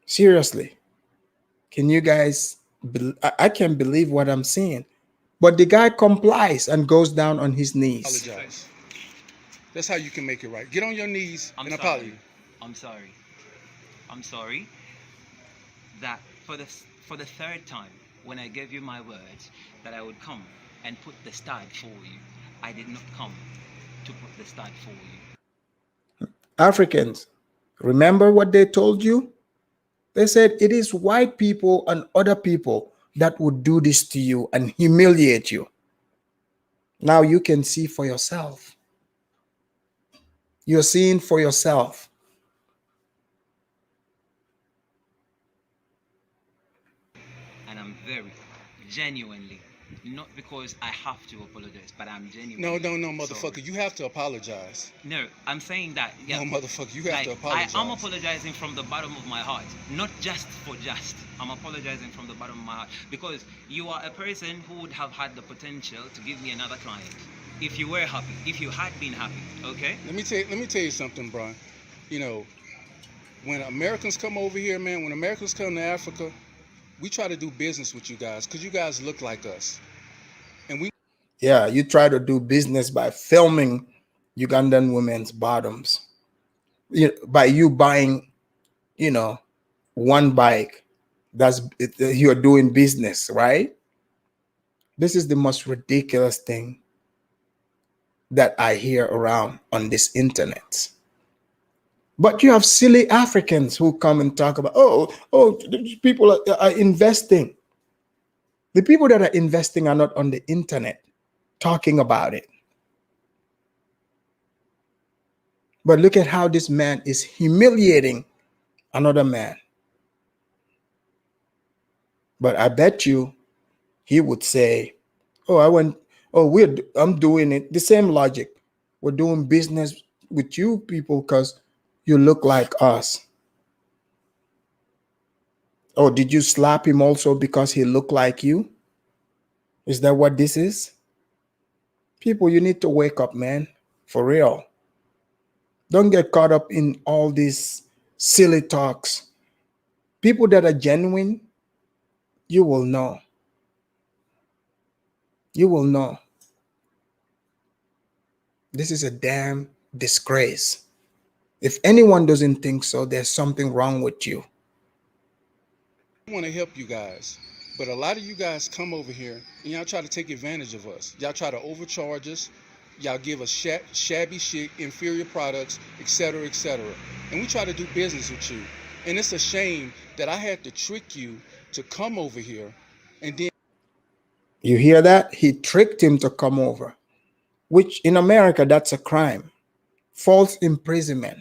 Seriously, can you guys, I can't believe what I'm seeing. But the guy complies and goes down on his knees. Apologize. That's how you can make it right. Get on your knees and apologize. I'm sorry that for the third time, when I gave you my word that I would come and put the start for you, I did not come to put the start for you. Africans, remember what they told you? They said it is white people and other people that would do this to you and humiliate you. Now you can see for yourself. You're seeing for yourself. And I'm very genuinely, not because I have to apologize, but I'm genuinely. No, motherfucker. sorry. You have to apologize. No, I'm saying that. Yeah, No, motherfucker. You have like, to apologize. I am apologizing from the bottom of my heart, not just for just. I'm apologizing from the bottom of my heart because you are a person who would have had the potential to give me another client if you were happy, if you had been happy. Okay. Let me tell you something, Brian. You know, when Americans come over here, man, when Americans come to Africa, we try to do business with you guys because you guys look like us. And we Yeah, you try to do business by filming Ugandan women's bottoms. By you buying, one bike, you're doing business, right? This is the most ridiculous thing that I hear around on this internet. But you have silly Africans who come and talk about, people are investing. The people that are investing are not on the internet talking about it. But look at how this man is humiliating another man. But I bet you he would say, I'm doing it. The same logic. We're doing business with you people because you look like us. Oh, did you slap him also because he looked like you? Is that what this is? People, you need to wake up, man. For real. Don't get caught up in all these silly talks. People that are genuine, you will know. You will know. This is a damn disgrace. If anyone doesn't think so, there's something wrong with you. want to help you guys. But a lot of you guys come over here and y'all try to take advantage of us. Y'all try to overcharge us. Y'all give us shabby shit, inferior products, etc., etc. And we try to do business with you. And it's a shame that I had to trick you to come over here and then... You hear that? He tricked him to come over, which in America, that's a crime. False imprisonment,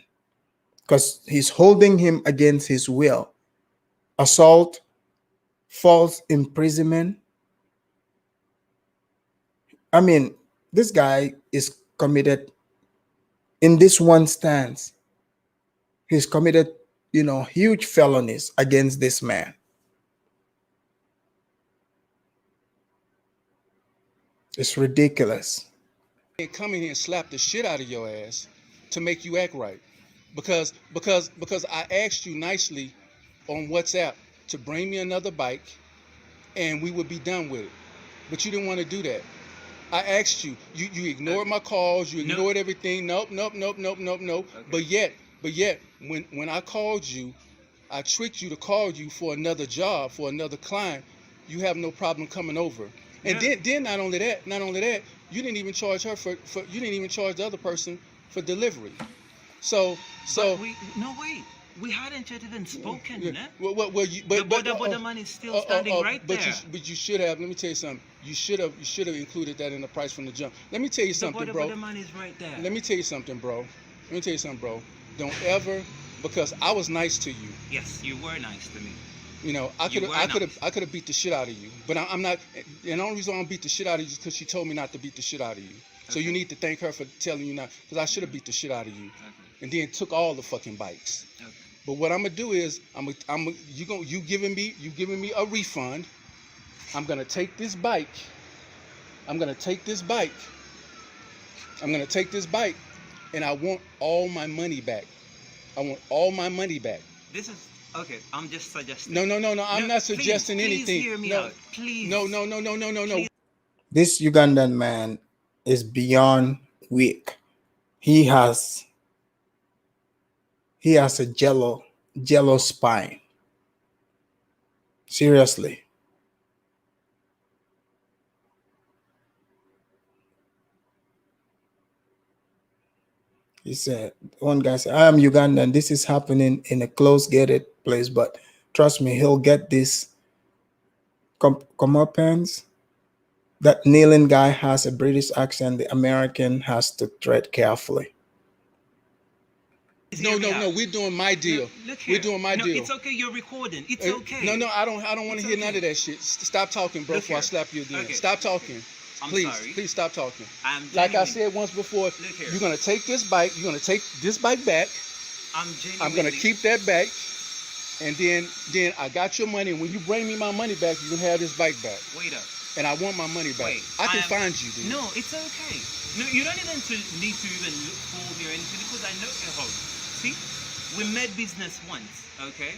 because he's holding him against his will. Assault, false imprisonment. I mean, this guy is committed in this one stance. He's committed, huge felonies against this man. It's ridiculous. Come in here and slap the shit out of your ass to make you act right. Because I asked you nicely on WhatsApp to bring me another bike and we would be done with it. But you didn't want to do that. I asked you. You ignored my calls. You ignored everything. Nope. Okay. But yet, when I called you, I tricked you to call you for another job, for another client. You have no problem coming over. And then not only that, you didn't even charge her for you didn't even charge the other person for delivery. So we hadn't yet even spoken. Yeah. Well, the man is still standing right there. But you should have. Let me tell you something. You should have included that in the price from the jump. Let me tell you something, bro. The man is right there. Let me tell you something, bro. Don't ever, because I was nice to you. Yes, you were nice to me. I could have beat the shit out of you, but I'm not. And the only reason I don't beat the shit out of you is because she told me not to beat the shit out of you. Okay. So you need to thank her for telling you not, because I should have beat the shit out of you, and then took all the fucking bikes. Okay. But what I'm gonna do is you giving me a refund. I'm gonna take this bike. And I want all my money back. This is okay. I'm just suggesting. No. I'm not suggesting anything. Please hear me out. Please. No. Please. This Ugandan man is beyond weak. He has a jello spine. Seriously. He said, one guy said, I am Ugandan. This is happening in a close gated place, but trust me, he'll get this comeuppance. That kneeling guy has a British accent. The American has to tread carefully. No, Hear me no, out. no. We're doing my deal. Look here. We're doing my no, deal. It's okay. You're recording. It's okay. No, no. I don't want It's to hear none okay. of that shit. Stop talking, bro. Look Before I here. slap you again. Okay. Stop talking. I'm Please, sorry. please stop talking. I'm Like I genuinely- said once before, here. you're gonna take this bike. You're gonna take this bike back. I'm genuinely. I'm gonna keep that back, and then I got your money. And when you bring me my money back, you can have this bike back. Wait up. And I want my money back. Wait. I can find you, dude. No, it's okay. No, you don't even need to even look for me or anything because I know your home. See, we made business once. Okay.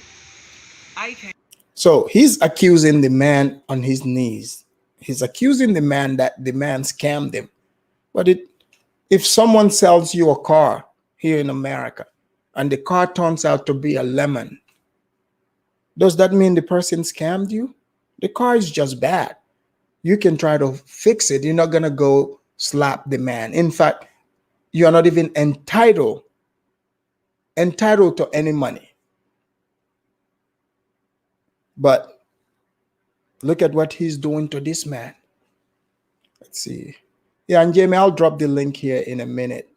I can. So he's accusing the man on his knees. He's accusing the man that the man scammed him. But if someone sells you a car here in America and the car turns out to be a lemon, does that mean the person scammed you? The car is just bad. You can try to fix it. You're not going to go slap the man. In fact, you're not even entitled to any money. But look at what he's doing to this man. Let's see. Yeah, and Jamie, I'll drop the link here in a minute.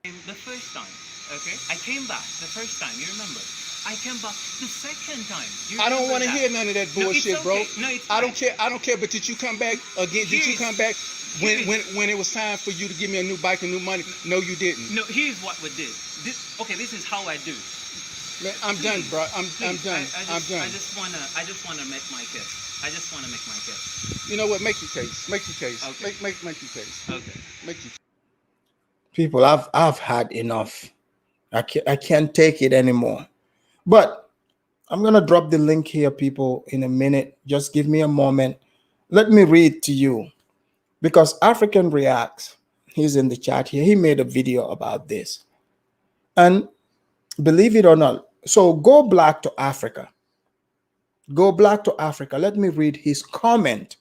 The first time, okay? I came back the first time, you remember? I came back the second time. You I don't remember want to that? hear none of that No, it's bullshit, bro. okay. No, it's I don't fine. care. I don't care. But did you come back again? Did you come back when it was time for you to give me a new bike and new money? No, you didn't. No, here's what we did. This is how I do. Man, I'm done, bro. I'm done. I'm done. I just wanna make my case. I just wanna make my case. You know what? Make your case. Make your case. Okay. Make your case. Okay. Make your. People, I've had enough. I can't take it anymore. But I'm gonna drop the link here, people, in a minute. Just give me a moment. Let me read to you, because African Reacts, he's in the chat here. He made a video about this, and believe it or not, so go black to Africa. Go black to Africa. Let me read his comment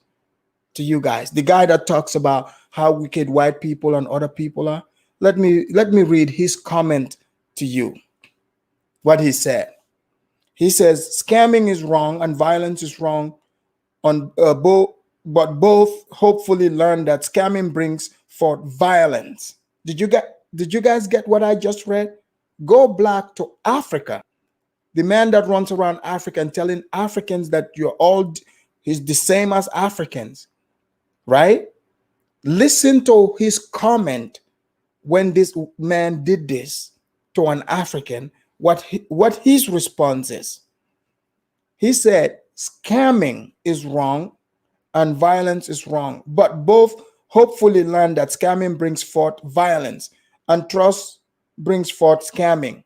to you guys. The guy that talks about how wicked white people and other people are. Let me read his comment to you. What he said. He says scamming is wrong and violence is wrong on both, but both hopefully learn that scamming brings forth violence. Did you guys get what I just read? Go black to Africa. The man that runs around Africa and telling Africans that he's the same as Africans, right? Listen to his comment when this man did this to an African, what his response is. He said, scamming is wrong and violence is wrong, but both hopefully learn that scamming brings forth violence and trust brings forth scamming.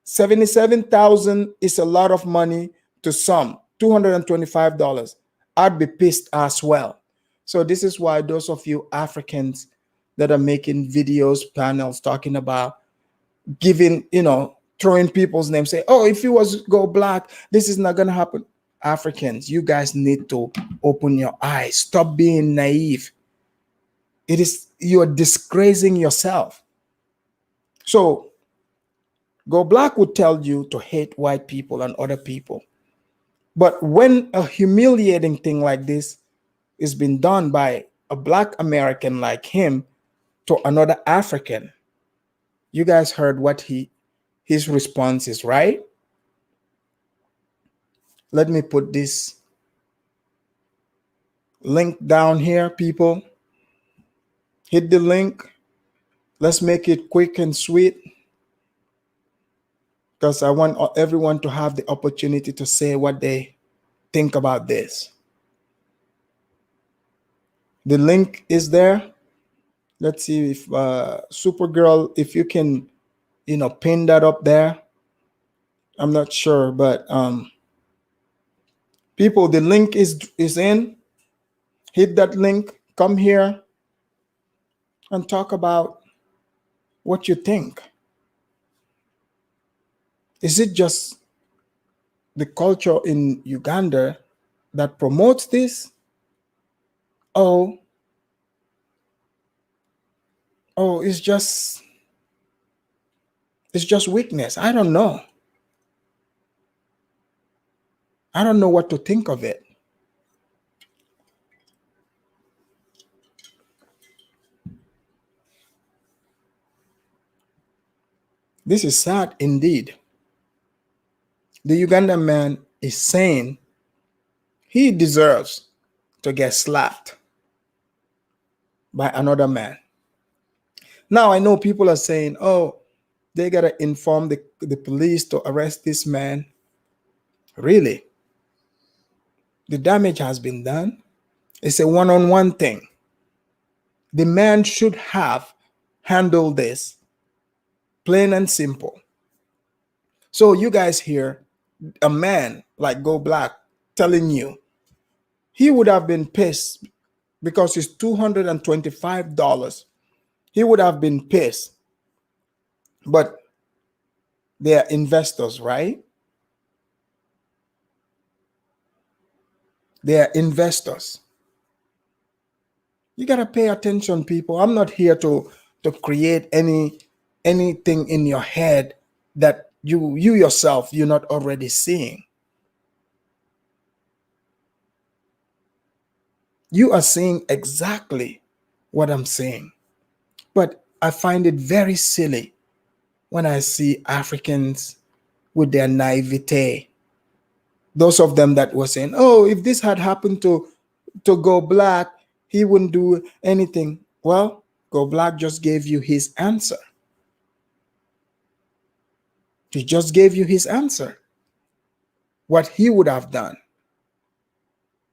77,000 is a lot of money to some. $225. I'd be pissed as well. So this is why those of you Africans that are making videos, panels talking about giving, throwing people's names, say, oh, if you was go black, this is not gonna happen. Africans, you guys need to open your eyes. Stop being naive. You're disgracing yourself. So Go Black would tell you to hate white people and other people. But when a humiliating thing like this is being done by a black American like him to another African, you guys heard what his response is, right? Let me put this link down here, people. Hit the link. Let's make it quick and sweet, because I want everyone to have the opportunity to say what they think about this. The link is there. Let's see if Supergirl, if you can, pin that up there. I'm not sure, but people, the link is in. Hit that link. Come here and talk about what you think. Is it just the culture in Uganda that promotes this? Oh, it's just weakness. I don't know. I don't know what to think of it. This is sad indeed. The Ugandan man is saying he deserves to get slapped by another man. Now I know people are saying, oh, they gotta inform the police to arrest this man. Really? The damage has been done. It's a one-on-one thing. The man should have handled this plain and simple. So you guys hear a man like Go Black telling you he would have been pissed because it's $225. He would have been pissed. But they're investors, right? They're investors. You gotta pay attention, people. I'm not here to create anything in your head that you yourself you're not already seeing. You are seeing exactly what I'm saying. But I find it very silly when I see Africans with their naivete. Those of them that were saying, oh, if this had happened to Go Black, he wouldn't do anything. Well, Go Black just gave you his answer. He just gave you his answer. What he would have done.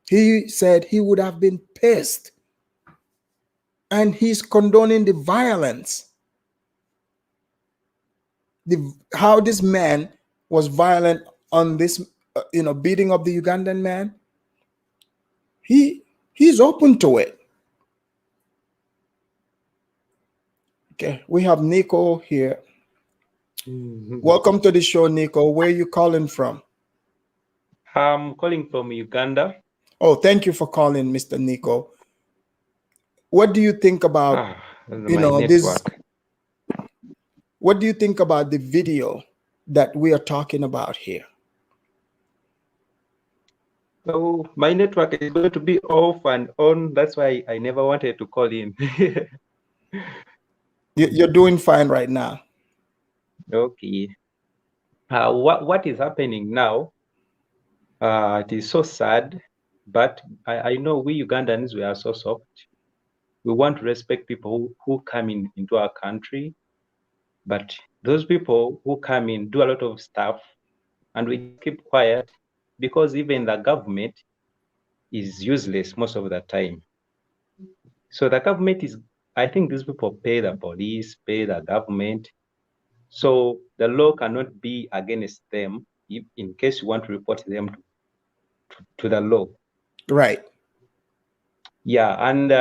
He said he would have been pissed. And he's condoning the violence. How this man was violent on this, beating up the Ugandan man. He's open to it. Okay, we have Nico here. Welcome to the show, Nico. Where are you calling from? I'm calling from Uganda. Oh, thank you for calling, Mr. Nico. What do you think about this? What do you think about the video that we are talking about here? Oh, my network is going to be off and on. That's why I never wanted to call in. You're doing fine right now. Okay. What is happening now? It is so sad, but I know we Ugandans, we are so soft. We want to respect people who come into our country, but those people who come in do a lot of stuff, and we keep quiet because even the government is useless most of the time. So the government is, I think these people pay the police, pay the government. So the law cannot be against them if, in case you want to report them to the law. Right. Yeah, and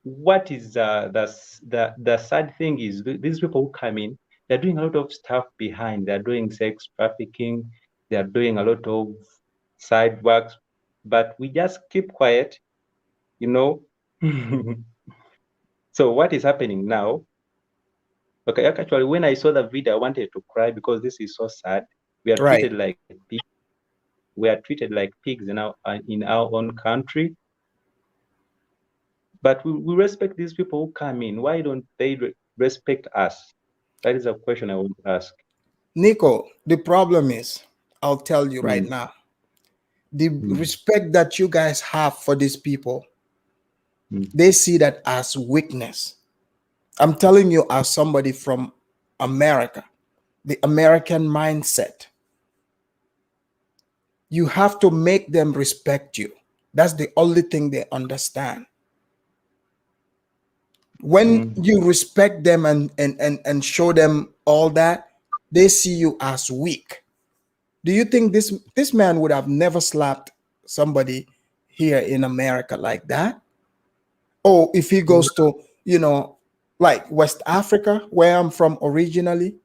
what is the sad thing is these people who come in, they're doing a lot of stuff behind. They're doing sex trafficking. They're doing a lot of side works, but we just keep quiet, So what is happening now? Okay, actually, when I saw the video, I wanted to cry because this is so sad. We are treated like pigs. We are treated like pigs in our own country. But we respect these people who come in. Why don't they respect us? That is a question I want to ask. Nico, the problem is, I'll tell you right now, the respect that you guys have for these people, they see that as weakness. I'm telling you, as somebody from America, the American mindset, you have to make them respect you. That's the only thing they understand. When you respect them and show them all that, they see you as weak. Do you think this man would have never slapped somebody here in America like that? Or if he goes to, like West Africa, where I'm from originally,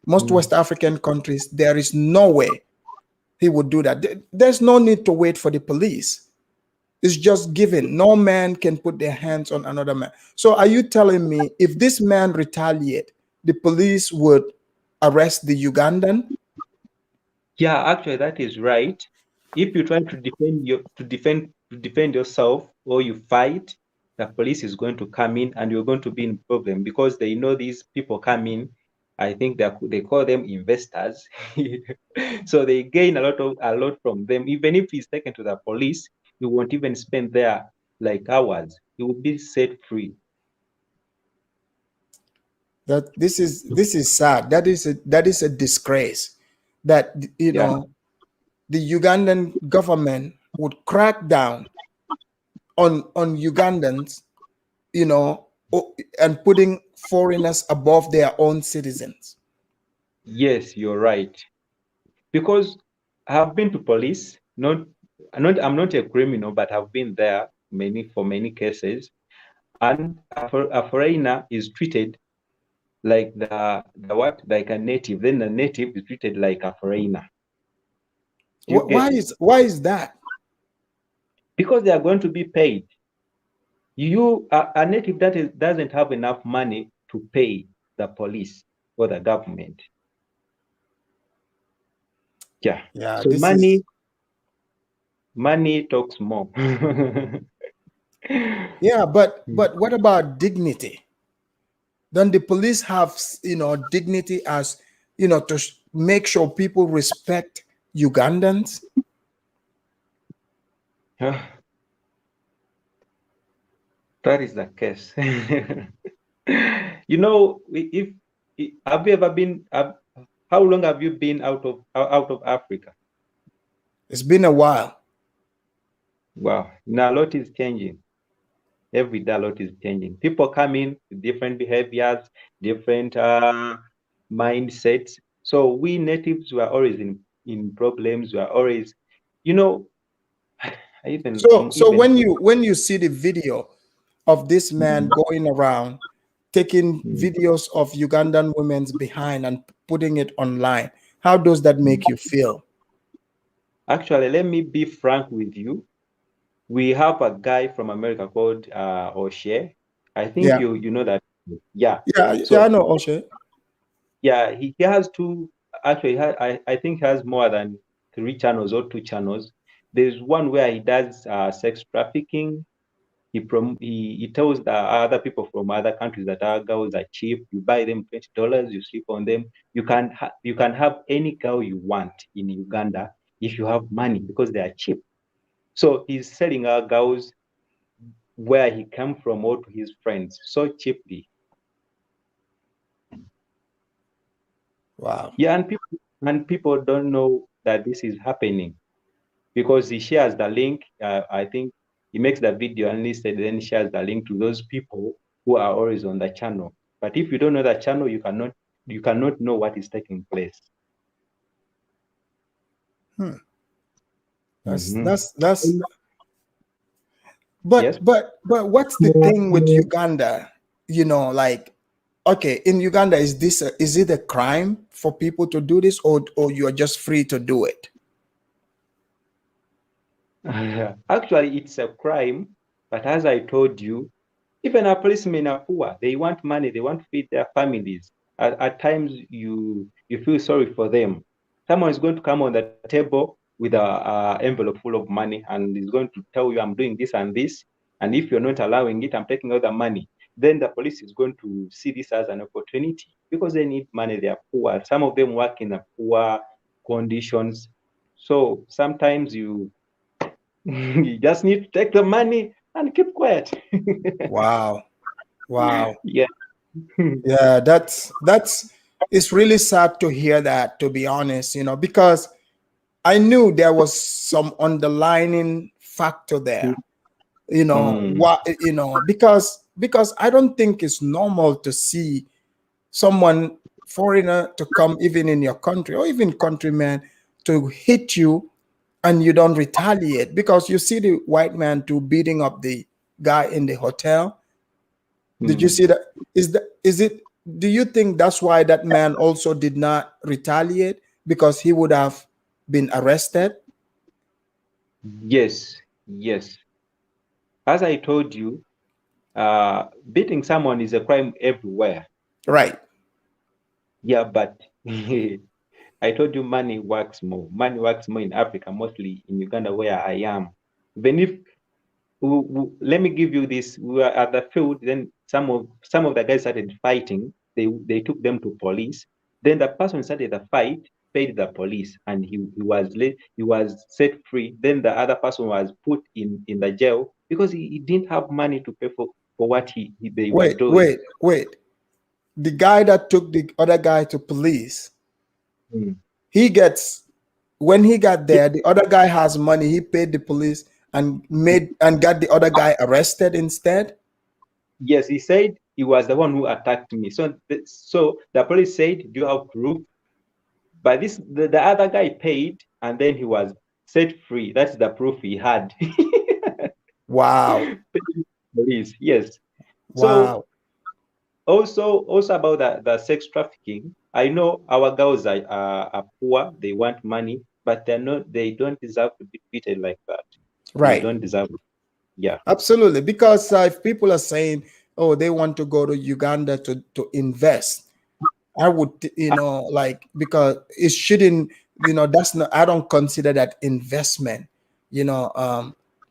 most West African countries, there is no way he would do that. There's no need to wait for the police. It's just given. No man can put their hands on another man. So are you telling me if this man retaliate, the police would arrest the Ugandan? Yeah, actually, that is right. If you try to defend yourself or you fight, the police is going to come in and you're going to be in problem because they know these people come in, I think they call them investors. So they gain a lot from them. Even if he's taken to the police, he won't even spend there like hours. He will be set free. That this is sad. That is a disgrace. That Yeah. the Ugandan government would crack down on Ugandans, and putting foreigners above their own citizens. Yes, you're right. Because I've been to police, I'm not a criminal, but I've been there for many cases. And a foreigner is treated like like a native. Then the native is treated like a foreigner. You Why get? is that? Because they are going to be paid. A native doesn't have enough money to pay the police or the government. Yeah. Yeah, So this is money talks more. yeah, but what about dignity? Don't the police have dignity as to make sure people respect Ugandans? That is the case. If have you ever been? How long have you been out of Africa? It's been a while. Wow. Now a lot is changing. Every day a lot is changing. People come in with different behaviors, different mindsets. So we natives were always in problems. We are always, you know, So when you see the video of this man going around taking videos of Ugandan women's behind and putting it online, how does that make you feel? Actually, let me be frank with you. We have a guy from America called O'Shea. I think Yeah. you know that. Yeah. I know Oshe. Yeah, he has two. Actually, I think he has more than 3 channels or 2 channels. There's one where he does sex trafficking. He tells the other people from other countries that our girls are cheap. You buy them $20, you sleep on them. You can have any girl you want in Uganda if you have money because they are cheap. So he's selling our girls where he came from or to his friends so cheaply. Wow. Yeah, and people don't know that this is happening because he shares the link. I think he makes the video and then shares the link to those people who are always on the channel. But if you don't know the channel, you cannot know what is taking place. That's but Yes. but what's the thing with Uganda? Like, okay, in Uganda, is it a crime for people to do this, or you're just free to do it? Actually, it's a crime, but as I told you, even our policemen are poor. They want money. They want to feed their families. At times, you feel sorry for them. Someone is going to come on the table with a envelope full of money and is going to tell you, "I'm doing this and this, and if you're not allowing it, I'm taking all the money." Then the police is going to see this as an opportunity because they need money. They are poor. Some of them work in poor conditions. So sometimes you you just need to take the money and keep quiet. Wow. Yeah. Yeah, it's really sad to hear that, to be honest, because I knew there was some underlying factor there. What because I don't think it's normal to see someone foreigner to come even in your country or even countrymen to hit you and you don't retaliate, because you see the white man to beating up the guy in the hotel. Did you see that? Is it do you think that's why that man also did not retaliate, because he would have been arrested? Yes. Yes. As I told you, beating someone is a crime everywhere. Right. Yeah, but I told you money works more. Money works more in Africa, mostly in Uganda, where I am. Even if let me give you this, we were at the field, then some of the guys started fighting. They took them to police. Then the person who started the fight paid the police, and he was set free. Then the other person was put in the jail because he didn't have money to pay for what they were Wait, doing. wait, wait. The guy that took the other guy to police, Mm. he gets, when he got there, the other guy has money. He paid the police and got the other guy arrested instead. Yes, he said he was the one who attacked me. So the police said, "Do you have proof?" But the other guy paid, and then he was set free. That's the proof he had. Wow. Police, yes. Wow. So also about the sex trafficking, I know our girls are poor. They want money, but they don't deserve to be treated like that. They Right. don't deserve it. Yeah. Absolutely. Because if people are saying, oh, they want to go to Uganda to invest, I would, like, because it shouldn't, that's not, I don't consider that investment,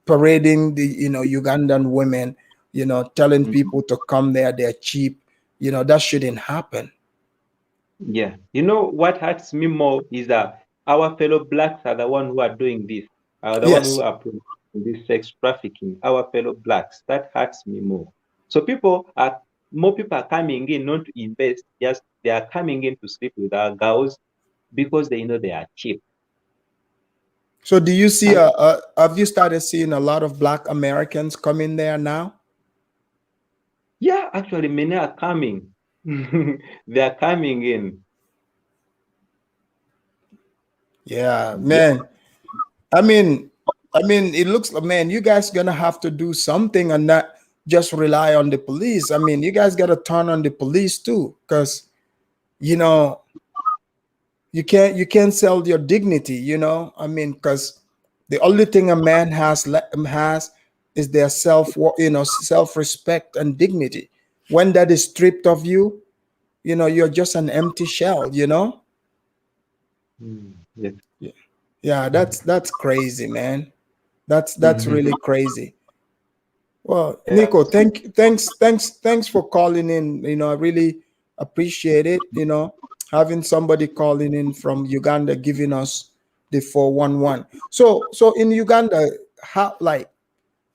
parading the, Ugandan women, telling people to come there, they're cheap, that shouldn't happen. Yeah. You know what hurts me more is that our fellow blacks are the one who are doing this, are the one Yes. who are promoting this sex trafficking. Our fellow blacks. That hurts me more. So more people are coming in not to invest, just they are coming in to sleep with our girls because they know they are cheap. So do you see, And have you started seeing a lot of Black Americans coming there now? yeah, actually many are coming. They are coming in. Yeah, Yeah. man. I mean, it looks like, man, you guys gonna have to do something and not just rely on the police. I mean, you guys gotta turn on the police too, because you know you can't sell your dignity. I mean, because the only thing a man has is their self respect and dignity. When that is stripped of you, you're just an empty shell. Yes. Yeah, that's crazy, man. That's Mhm. really crazy. Well, Yeah. Nico, thanks for calling in. I really appreciate it. Having somebody calling in from Uganda giving us the 411. So in Uganda, how, like,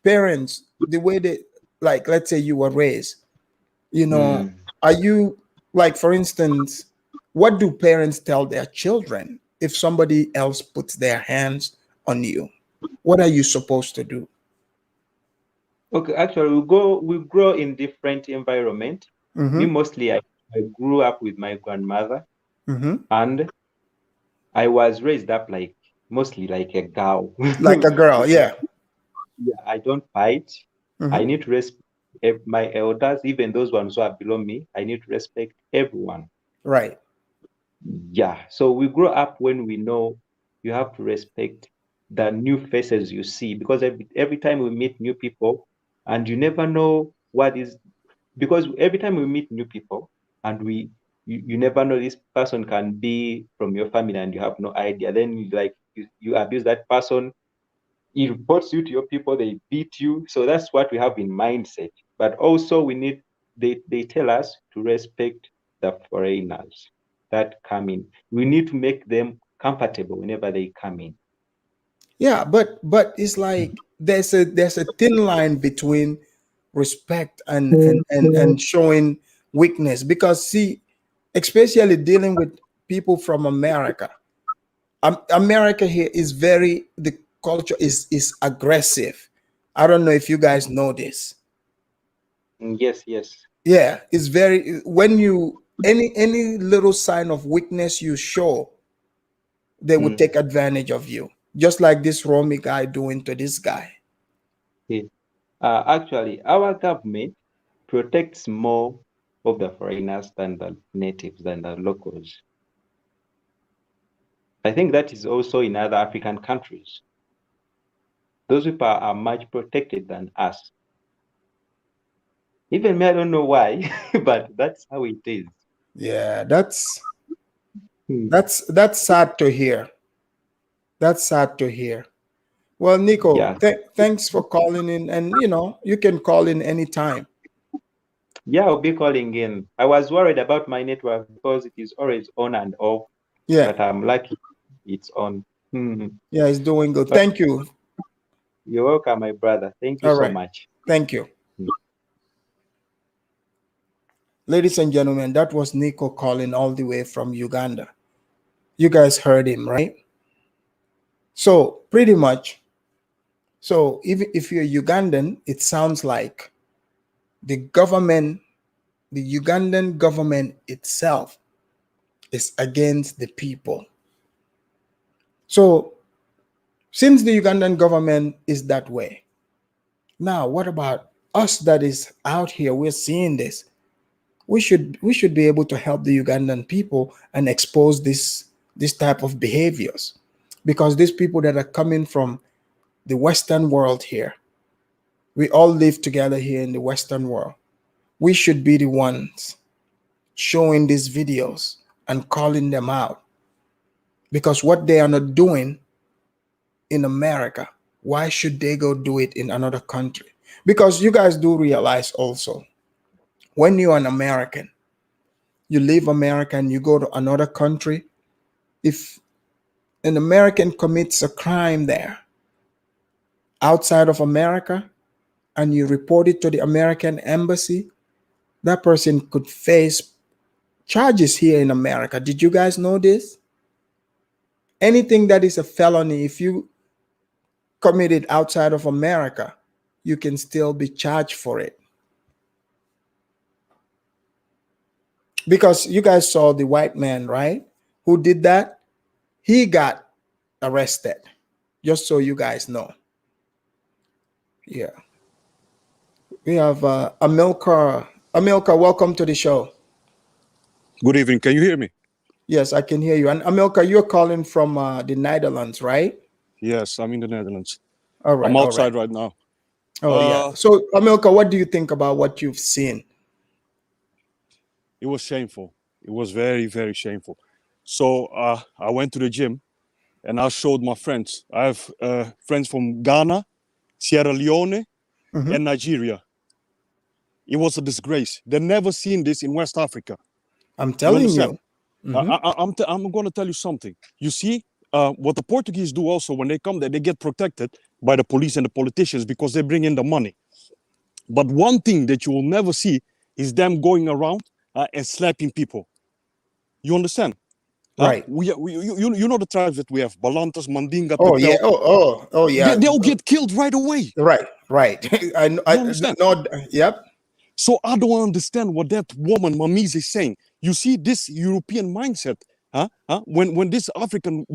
parents, the way they, like, let's say you were raised, Mm. are you, like, for instance, what do parents tell their children if somebody else puts their hands on you? What are you supposed to do? Okay, actually, we grow in different environment. Me Mm-hmm. mostly, I grew up with my grandmother, Mm-hmm. and I was raised up like mostly like a girl. Like a girl, yeah. Yeah, I don't fight. I Mm-hmm. need to respect my elders, even those ones who are below me. I need to respect everyone. Right. Yeah, so we grow up when we know you have to respect the new faces you see, because every time we meet new people, and you never know what is, because every time we meet new people, and you never know, this person can be from your family and you have no idea. Then you abuse that person, he reports you to your people, they beat you. So that's what we have in mindset. But also they tell us to respect the foreigners that come in. We need to make them comfortable whenever they come in. Yeah, but it's like there's a thin line between respect and showing weakness, because see, especially dealing with people from America. America here is the culture is aggressive. I don't know if you guys know this. Yes, yes. Yeah, it's very, when you, any little sign of weakness you show, they would Mm. take advantage of you, just like this Romy guy doing to this guy. Yes. Actually, our government protects more of the foreigners than the natives, than the locals. I think that is also in other African countries. Those people are much protected than us. Even me, I don't know why, but that's how it is. Yeah, that's Hmm. that's sad to hear. That's sad to hear. Well, Nico, Yeah. thanks for calling in, and you can call in anytime. Yeah, I'll be calling in. I was worried about my network because it is always on and off, Yeah, but I'm lucky it's on. Hmm. yeah, it's doing good. But Thank you. you're welcome, my brother. Thank you All so right. much. Thank you. Ladies and gentlemen, that was Nico calling all the way from Uganda. You guys heard him, right? So pretty much, so if you're Ugandan, it sounds like the government, the Ugandan government itself is against the people. So since the Ugandan government is that way, now what about us that is out here? We're seeing this. We should be able to help the Ugandan people and expose this type of behaviors, because these people that are coming from the Western world here, we all live together here in the Western world. We should be the ones showing these videos and calling them out, because what they are not doing in America, why should they go do it in another country? Because you guys do realize also, when you're an American, you leave America and you go to another country, if an American commits a crime there outside of America and you report it to the American embassy, that person could face charges here in America. Did you guys know this? Anything that is a felony, if you commit it outside of America, you can still be charged for it. Because you guys saw the white man, right? Who did that? He got arrested. Just so you guys know. Yeah. We have Amilcar. Amilcar, welcome to the show. Good evening. Can you hear me? Yes, I can hear you. And Amilcar, you're calling from the Netherlands, right? Yes, I'm in the Netherlands. All right. I'm all outside right. right now. Oh, yeah. So, Amilcar, what do you think about what you've seen? It was shameful. It was very, very shameful. So I went to the gym and I showed my friends. I have friends from Ghana, Sierra Leone, Mhm. and Nigeria. It was a disgrace. They've never seen this in West Africa. I'm You telling understand? you. Mhm. I'm going to tell you something. You see, what the Portuguese do also when they come there, they get protected by the police and the politicians because they bring in the money. But one thing that you will never see is them going around and slapping people. You understand? Right. You know the tribes that we have, Balantas, Mandinga, Oh, yeah. Tetel. Oh, yeah. They'll get killed right away. Right. You understand? know. Yep. So I don't understand what that woman, Mamise, is saying. You see this European mindset, when these African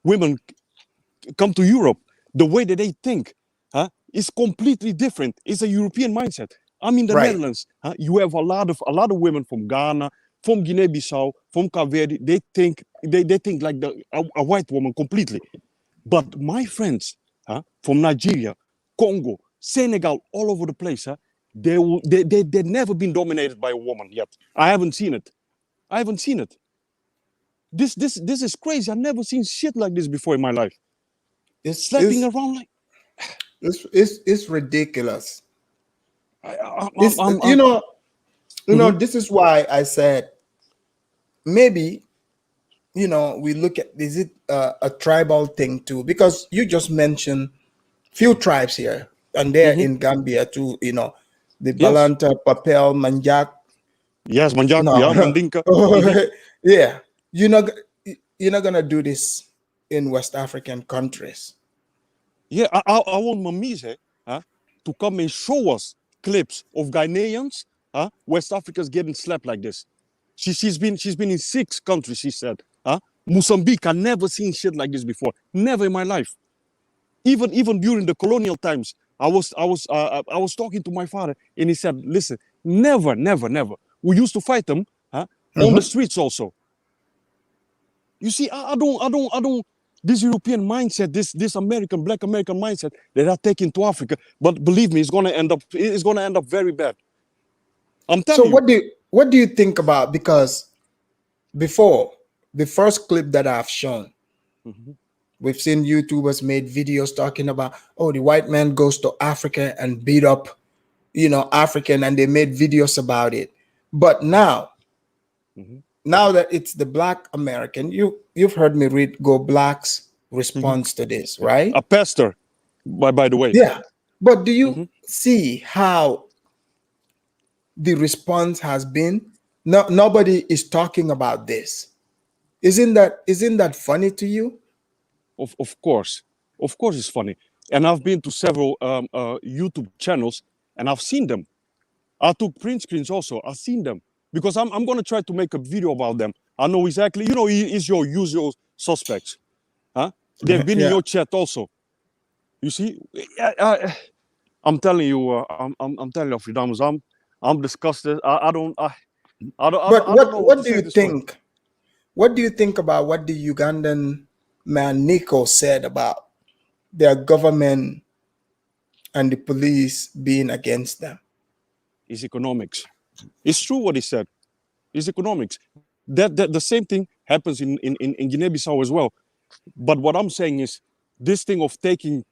women come to Europe, the way that they think is completely different. It's a European mindset. I'm in the Right. Netherlands. You have a lot of women from Ghana, from Guinea-Bissau, from Cape Verde. They think like a white woman completely. But my friends from Nigeria, Congo, Senegal, all over the place, they've never been dominated by a woman yet. I haven't seen it. This is crazy. I've never seen shit like this before in my life. It's Slapping around like it's ridiculous. I'm You know, this is why I said maybe, we look at, is it a tribal thing too? Because you just mentioned few tribes here, and they're in Gambia too. The Yes. Balanta, Papel, Manjak. Yes, Manjak, No. yeah, Mandinka. Yeah, you're not gonna do this in West African countries. Yeah, I want Mamise to come and show us clips of Ghanaians, West Africans getting slapped like this. She's been in 6 countries, she said. Mozambique, I never seen shit like this before. Never in my life. Even during the colonial times, I was talking to my father and he said, listen, never. We used to fight them on the streets also. You see, I don't this European mindset, this black American mindset that are taken to Africa, but believe me, it's gonna end up very bad. I'm telling So you. what do you think about, because before the first clip that I've shown, we've seen YouTubers made videos talking about, the white man goes to Africa and beat up, African, and they made videos about it. But now, now that it's the Black American, you've heard me read Go Black's response to this, right? A pastor, by the way. Yeah. But do you see how the response has been? No, nobody is talking about this. Isn't that funny to you? Of course, it's funny. And I've been to several YouTube channels, and I've seen them. I took print screens also. I've seen them because I'm gonna try to make a video about them. I know exactly. Is your usual suspects, huh? They've been in your chat also. You see, I'm telling you, I'm telling you, Freedoms, I'm disgusted. I don't know What do you think? What do you think about what the Ugandan man Nico said about their government and the police being against them? It's economics. It's true what he said. It's economics. That the same thing happens in Guinea-Bissau as well. But what I'm saying is this thing of taking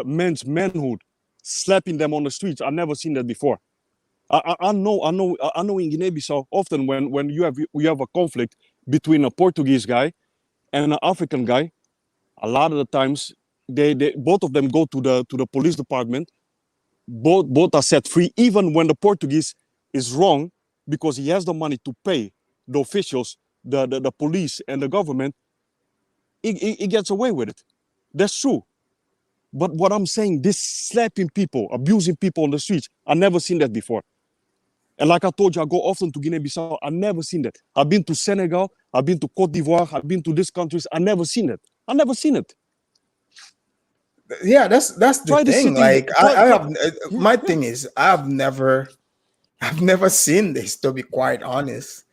men's manhood, slapping them on the streets. I've never seen that before. I know in Guinea-Bissau often when you have a conflict between a Portuguese guy and an African guy, a lot of the times they both of them go to the police department. Both are set free, even when the Portuguese is wrong, because he has the money to pay the officials, the police and the government. He gets away with it. That's true. But what I'm saying, this slapping people, abusing people on the streets, I've never seen that before. And like I told you, I go often to Guinea-Bissau. I've never seen that. I've been to Senegal. I've been to Cote d'Ivoire. I've been to these countries. I've never seen it. I've never seen it. Yeah, that's the thing. Like I have my thing is I've never seen this, to be quite honest.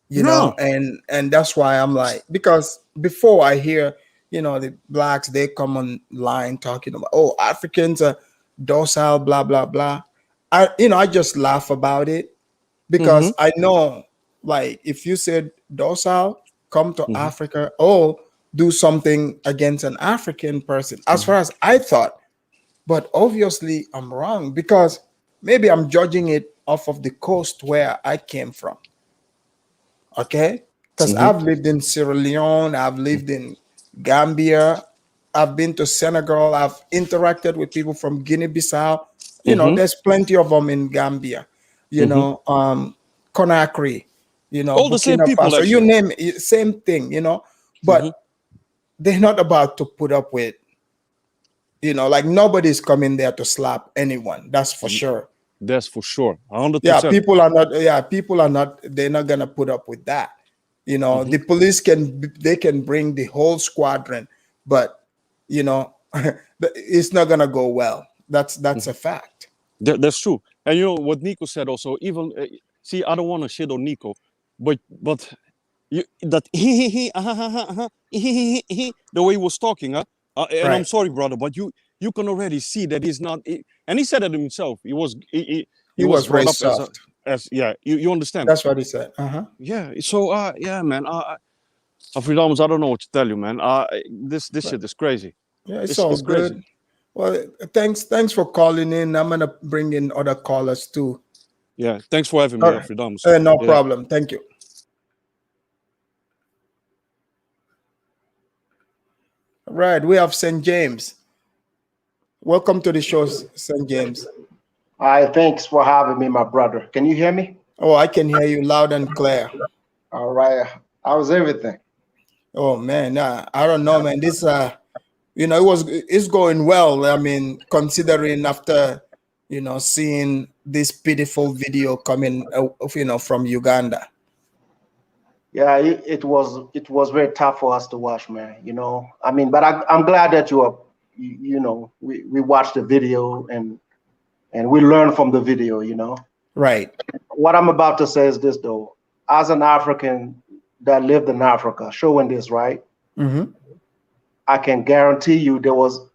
And that's why I'm like, because before I hear the blacks, they come online talking about, oh, Africans are docile, blah blah blah. I just laugh about it because I know, like, if you said docile, come to Africa, oh, do something against an African person, as far as I thought. But obviously I'm wrong, because maybe I'm judging it off of the coast where I came from. Okay? Because I've lived in Sierra Leone, I've lived in Gambia, I've been to Senegal, I've interacted with people from Guinea-Bissau. There's plenty of them in Gambia, Conakry, all the same people, Faso, you name it, same thing, but they're not about to put up with, like, nobody's coming there to slap anyone. That's for sure. That's for sure. 100%. Yeah, people are not, they're not going to put up with that. The police can bring the whole squadron, but, it's not going to go well. That's a fact. That's true. And what Nico said also, even, see, I don't want to shit on Nico, but that the way he was talking, and right. I'm sorry, brother, but you can already see that he's not, and he said it himself. He was brought up soft. As you understand. That's what he said. Yeah. So yeah, man. Afrikaans, I don't know what to tell you, man. This shit is crazy. Yeah, it's all good. Crazy. Well, thanks for calling in. I'm gonna bring in other callers too. Yeah, thanks for having me, Afrikaans. No problem. Thank you. All right, we have St. James. Welcome to the show, St. James. Hi, thanks for having me, my brother. Can you hear me? Oh, I can hear you loud and clear. All right. How's everything? Oh man, I don't know, man. This it's going well. I mean, considering after seeing this pitiful video coming from Uganda. Yeah, it was very tough for us to watch, man. I mean, but I'm glad that we watched the video and we learned from the video, Right. What I'm about to say is this, though. As an African that lived in Africa, showing this, right? I can guarantee you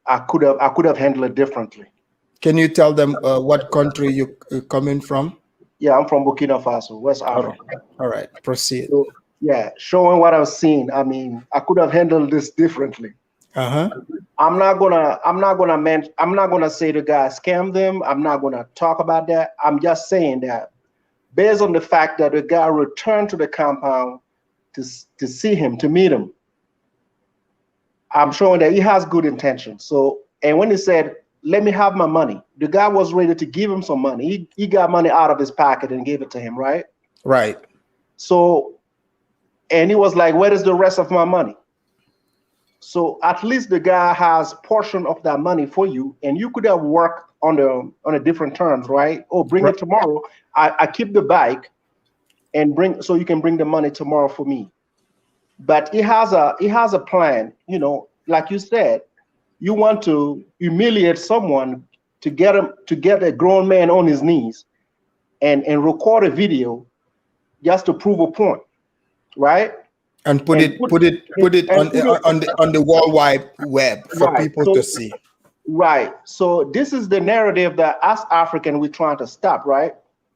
I could have handled it differently. Can you tell them what country you're coming from? Yeah, I'm from Burkina Faso, West Africa. All right, proceed. So, yeah, showing what I've seen, I mean, I could have handled this differently. Uh-huh. I'm not gonna say the guy scammed them. I'm not gonna talk about that. I'm just saying that based on the fact that the guy returned to the compound to see him, to meet him, I'm showing that he has good intentions. So, and when he said, "Let me have my money," the guy was ready to give him some money. He got money out of his pocket and gave it to him, right? Right. So, and he was like, "Where is the rest of my money?" So at least the guy has portion of that money for you, and you could have worked on the different terms, right? Oh, bring Right. it tomorrow. I keep the bike and bring, so you can bring the money tomorrow for me. But he has a plan, you know, like you said, you want to humiliate someone to get a grown man on his knees and record a video just to prove a point, right? And put And it put it put it and put it on the World Wide Web for right. people to see. Right. So this is the narrative that as African we're trying to stop, right?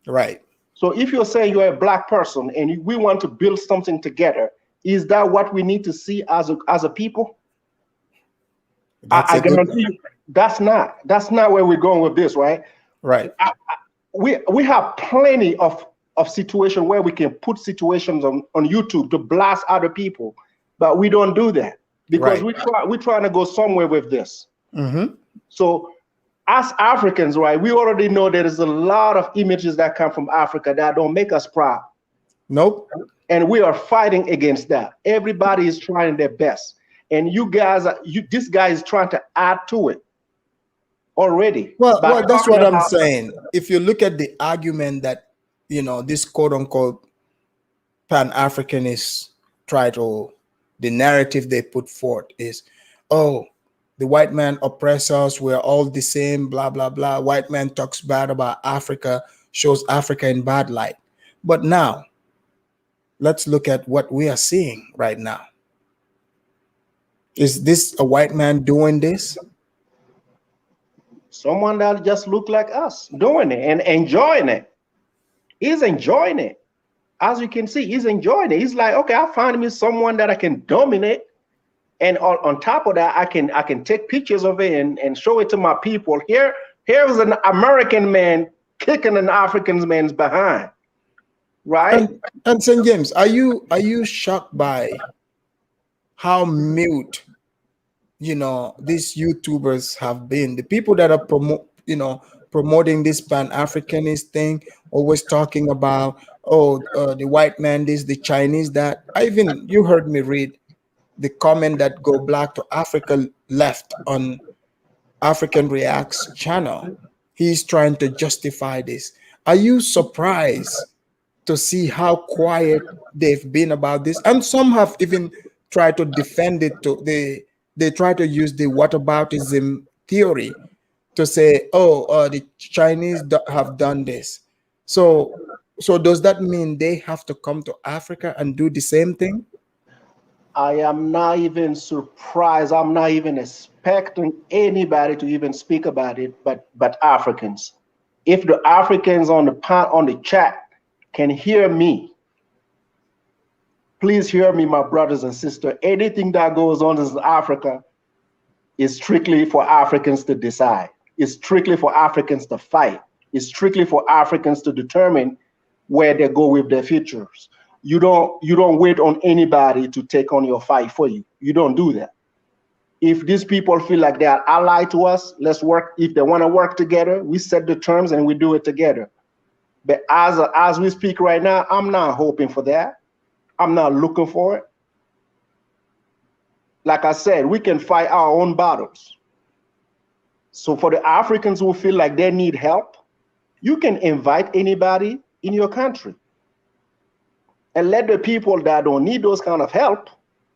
Right. So if you're saying you're a black person and we want to build something together, is that what we need to see as a people? That's I a good guarantee you that's not where we're going with this, right? right. We have plenty of situations where we can put situations on YouTube to blast other people, but we don't do that because Right. we're trying to go somewhere with this. Mm-hmm. So as Africans, right, we already know there is a lot of images that come from Africa that don't make us proud. Nope. And we are fighting against that. Everybody is trying their best. And you guys, this guy is trying to add to it already. Well, that's talking what I'm about- saying. If you look at the argument that, this quote unquote Pan-Africanists try to, the narrative they put forth is, oh, the white man oppress us, we're all the same, blah, blah, blah. White man talks bad about Africa, shows Africa in bad light. But now, let's look at what we are seeing right now. Is this a white man doing this? Someone that just look like us doing it and enjoying it. He's enjoying it. As you can see, he's enjoying it. He's like, okay, I found me someone that I can dominate. And on top of that, I can take pictures of it and show it to my people. Here's an American man kicking an African man's behind. Right? And St. James, are you shocked by how mute these YouTubers have been? The people that are promoting this Pan-Africanist thing, always talking about, the white man this, the Chinese that. You heard me read the comment that Go Black to Africa left on African Reacts channel. He's trying to justify this. Are you surprised to see how quiet they've been about this? And some have even tried to defend it. They try to use the whataboutism theory to say, the Chinese have done this. So does that mean they have to come to Africa and do the same thing? I am not even surprised. I'm not even expecting anybody to even speak about it, but Africans. If the Africans on the chat can hear me, please hear me, my brothers and sisters. Anything that goes on in Africa is strictly for Africans to decide. It's strictly for Africans to fight. It's strictly for Africans to determine where they go with their futures. You don't wait on anybody to take on your fight for you. You don't do that. If these people feel like they are allied to us, let's work. If they want to work together, we set the terms and we do it together. But as we speak right now, I'm not hoping for that. I'm not looking for it. Like I said, we can fight our own battles. So for the Africans who feel like they need help, you can invite anybody in your country. And let the people that don't need those kind of help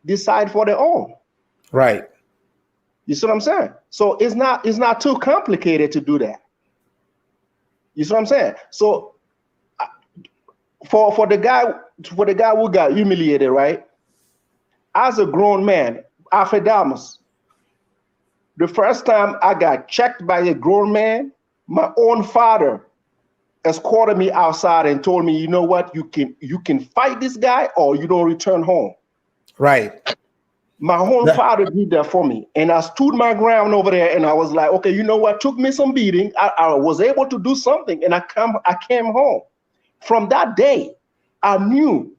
decide for their own. Right. You see what I'm saying? So it's not too complicated to do that. You see what I'm saying? So for the guy who got humiliated, right? As a grown man, Afedamus, the first time I got checked by a grown man, my own father escorted me outside and told me, you know what, you can fight this guy or you don't return home. Right. My own father did that for me. And I stood my ground over there and I was like, okay, you know what? Took me some beating. I was able to do something and I came home. From that day, I knew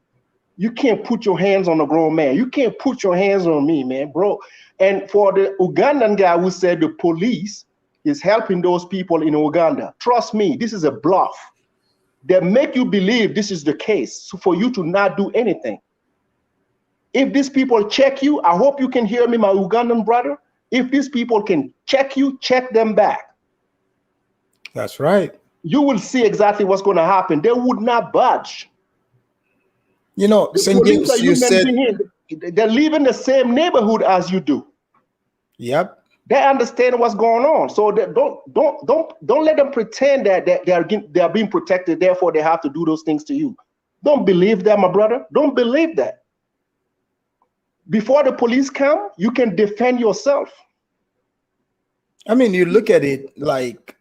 you can't put your hands on a grown man. You can't put your hands on me, man, bro. And for the Ugandan guy who said the police is helping those people in Uganda, trust me, this is a bluff. They make you believe this is the case for you to not do anything. If these people check you, I hope you can hear me, my Ugandan brother. If these people can check you, check them back. That's right. You will see exactly what's going to happen. They would not budge. You know, St. James, you said they live in the same neighborhood as you do. Yep. They understand what's going on. So they don't let them pretend that they are being protected, therefore they have to do those things to you. Don't believe that, my brother. Don't believe that. Before the police come, you can defend yourself. I mean, you look at it like,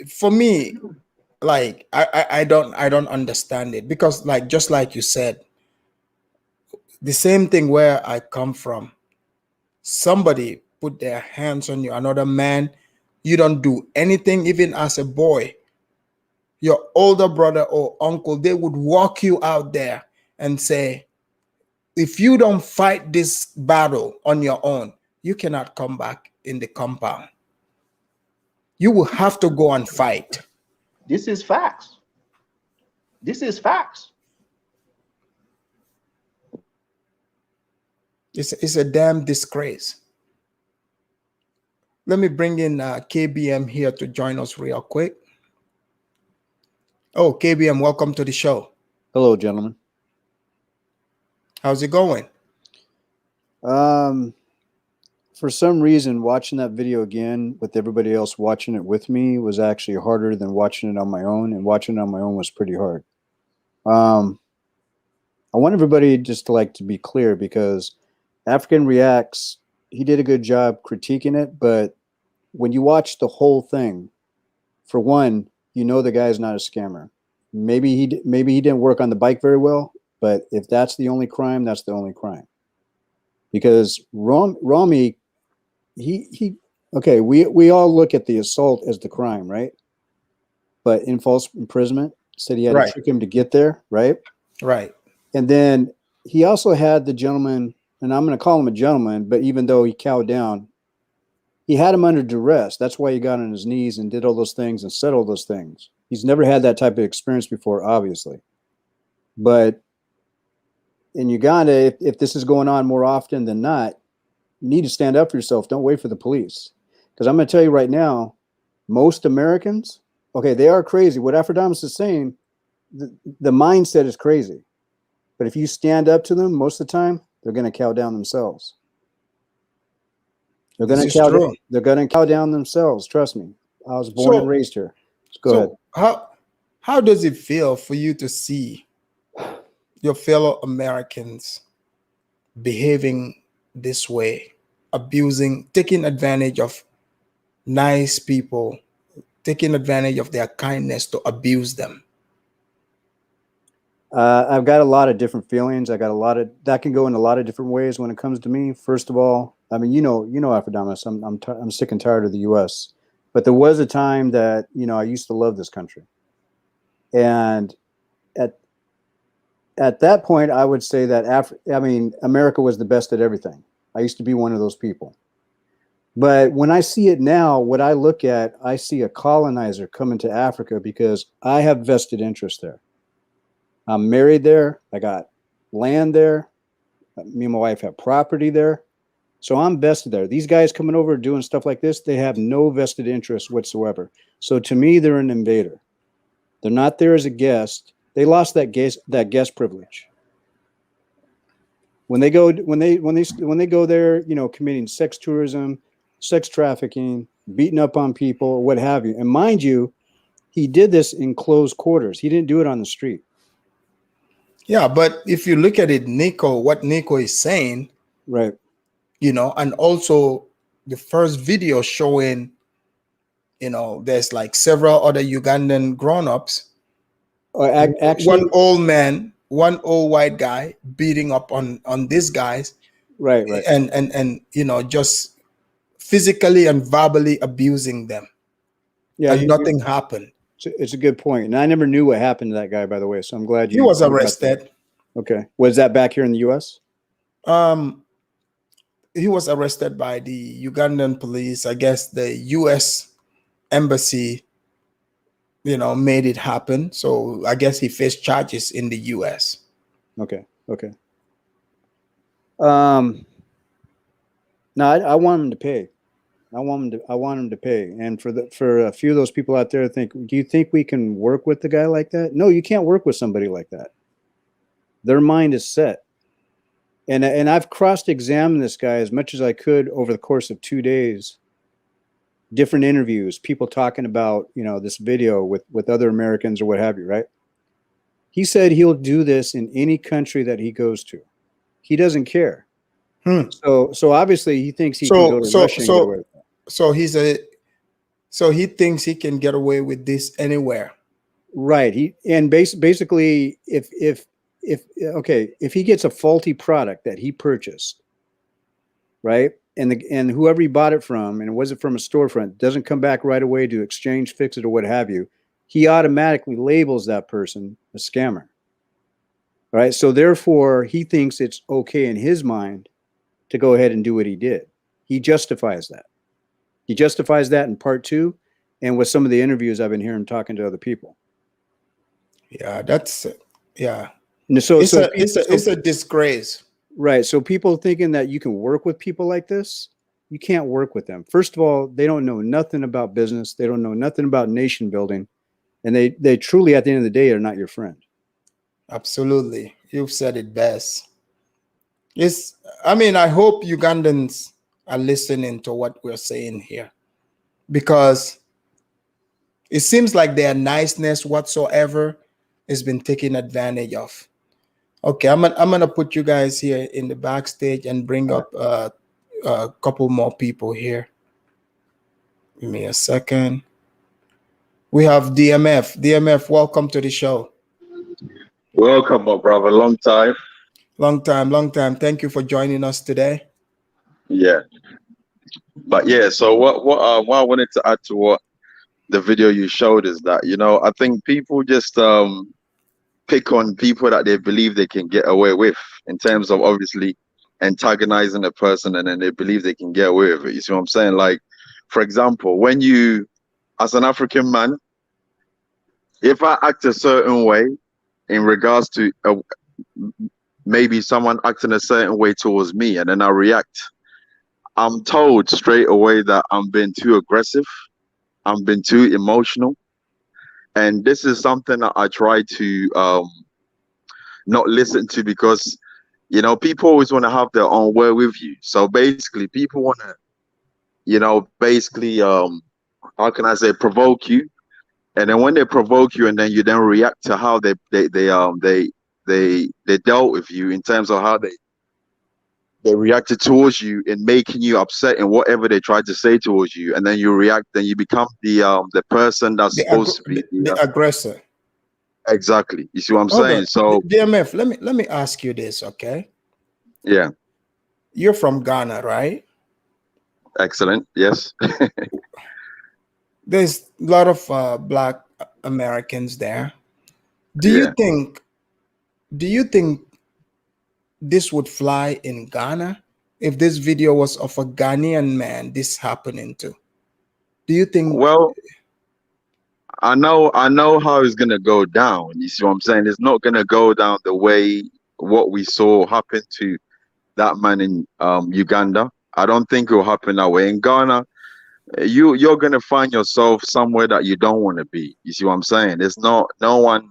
for me, like I don't understand it, because like, just like you said, the same thing where I come from, somebody put their hands on you, another man, you don't do anything. Even as a boy, your older brother or uncle, they would walk you out there and say, if you don't fight this battle on your own, you cannot come back in the compound. You will have to go and fight. This is facts. This is facts. It's a damn disgrace. Let me bring in KBM here to join us real quick. Oh, KBM, welcome to the show. Hello, gentlemen. How's it going? For some reason, watching that video again with everybody else watching it with me was actually harder than watching it on my own, and watching it on my own was pretty hard. I want everybody just to be clear, because African Reacts, he did a good job critiquing it, but when you watch the whole thing, for one, you know the guy's not a scammer. Maybe he didn't work on the bike very well, but if that's the only crime, that's the only crime. Because Rami, okay, we all look at the assault as the crime, right? But in false imprisonment, said he had to trick him to get there, right? Right. And then he also had the gentleman, and I'm going to call him a gentleman, but even though he cowed down, he had him under duress. That's why he got on his knees and did all those things and said all those things. He's never had that type of experience before, obviously. But in Uganda, if this is going on more often than not, you need to stand up for yourself. Don't wait for the police. Because I'm going to tell you right now, most Americans, okay, they are crazy. What Aphrodite is saying, the mindset is crazy. But if you stand up to them, most of the time, they're going to cow down themselves. They're going to cow down themselves. Trust me. I was born and raised here. Go ahead. How does it feel for you to see your fellow Americans behaving this way, abusing, taking advantage of nice people, taking advantage of their kindness to abuse them? I've got a lot of different feelings. I got a lot of that can go in a lot of different ways when it comes to me. First of all, I mean, you know, Aphrodite, I'm sick and tired of the U.S. But there was a time that, you know, I used to love this country, and at that point, I would say that America was the best at everything. I used to be one of those people. But when I see it now, what I look at, I see a colonizer coming to Africa because I have vested interest there. I'm married there. I got land there. Me and my wife have property there. So I'm vested there. These guys coming over doing stuff like this, they have no vested interest whatsoever. So to me, they're an invader. They're not there as a guest. They lost that guest privilege. When they go there, you know, committing sex tourism, sex trafficking, beating up on people, what have you. And mind you, he did this in closed quarters. He didn't do it on the street. Yeah, but if you look at it, what Nico is saying, right? You know, and also the first video showing, you know, there's like several other Ugandan grown-ups. Actually, one old man, one old white guy beating up on these guys. Right. and you know, just physically and verbally abusing them. Yeah. And nothing happened. It's a good point. And I never knew what happened to that guy, by the way. So I'm glad He was arrested. Okay. Was that back here in the U.S.? He was arrested by the Ugandan police. I guess the U.S. embassy, you know, made it happen. So I guess he faced charges in the U.S. Okay. No, I want him to pay. I want him to pay. And for a few of those people out there think, do you think we can work with the guy like that? No, you can't work with somebody like that. Their mind is set. And I've cross-examined this guy as much as I could over the course of 2 days. Different interviews, people talking about, you know, this video with other Americans or what have you, right? He said he'll do this in any country that he goes to. He doesn't care. So obviously he thinks he can go to Russia and get away with that. So he thinks he can get away with this anywhere. Right. Basically if he gets a faulty product that he purchased, right? And whoever he bought it from, and it wasn't from a storefront, doesn't come back right away to exchange, fix it, or what have you, he automatically labels that person a scammer. Right? So therefore, he thinks it's okay in his mind to go ahead and do what he did. He justifies that. He justifies that in part 2, and with some of the interviews I've been hearing talking to other people. Yeah, that's yeah. So it's a disgrace. Right. So people thinking that you can work with people like this, you can't work with them. First of all, they don't know nothing about business. They don't know nothing about nation building. And they truly, at the end of the day, are not your friend. Absolutely. You've said it best. I hope Ugandans are listening to what we're saying here, because it seems like their niceness whatsoever has been taken advantage of. Okay, I'm gonna put you guys here in the backstage and bring up a couple more people here. Give me a second. We have DMF. DMF, welcome to the show. Welcome, my brother. Long time. Long time. Thank you for joining us today. Yeah. But yeah, so what I wanted to add to what the video you showed is that, you know, I think people just pick on people that they believe they can get away with, in terms of obviously antagonizing a person, and then they believe they can get away with it. You see what I'm saying? Like, for example, when you, as an African man, if I act a certain way in regards to maybe someone acting a certain way towards me, and then I react, I'm told straight away that I'm being too aggressive, I'm being too emotional. And this is something that I try to not listen to, because, you know, people always want to have their own way with you. So basically people want to, you know, basically, how can I say, provoke you. And then when they provoke you, and then you then react to how they dealt with you, in terms of how they reacted towards you in making you upset in whatever they tried to say towards you, and then you react, then you become the person that's supposed to be the aggressor. Exactly. You see what I'm Hold saying? on. So DMF, let me ask you this, okay? Yeah. You're from Ghana, right? Excellent. Yes. There's a lot of Black Americans there. Do you think this would fly in Ghana if this video was of a Ghanaian man this happening to? Do you think? Well, I know how it's gonna go down. You see what I'm saying? It's not gonna go down the way what we saw happen to that man in Uganda. I don't think it will happen that way. In Ghana, you're gonna find yourself somewhere that you don't want to be. You see what I'm saying? It's no one,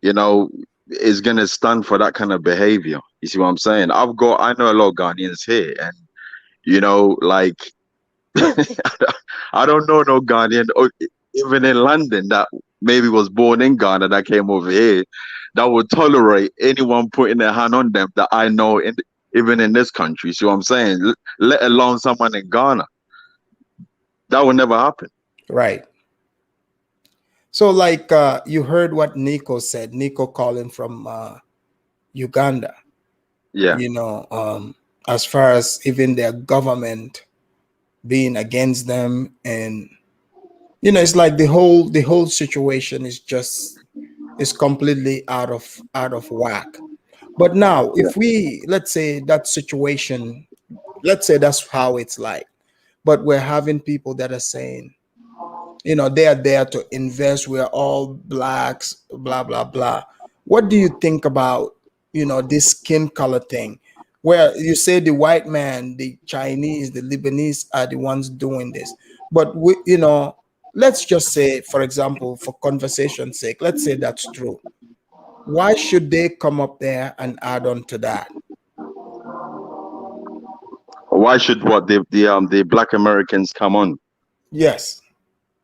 you know, is gonna stand for that kind of behavior. You see what I'm saying? I know a lot of Ghanaians here, and you know, like I don't know no Ghanaian, even in London, that maybe was born in Ghana, that came over here, that would tolerate anyone putting their hand on them that I know even in this country. See what I'm saying? Let alone someone in Ghana. That would never happen. Right. So like you heard what Nico said, Nico calling from Uganda. Yeah. You know, as far as even their government being against them, and it's like the whole situation is completely out of whack. But now, Yeah. if we, let's say that situation, let's say that's how it's like, but we're having people that are saying, they are there to invest, we're all blacks, blah blah blah. What do you think about this skin color thing, where you say the white man, the Chinese, the Lebanese are the ones doing this, but let's just say, for example, for conversation's sake, let's say that's true. Why should they come up there and add on to that? Why should what the Black Americans come on? Yes.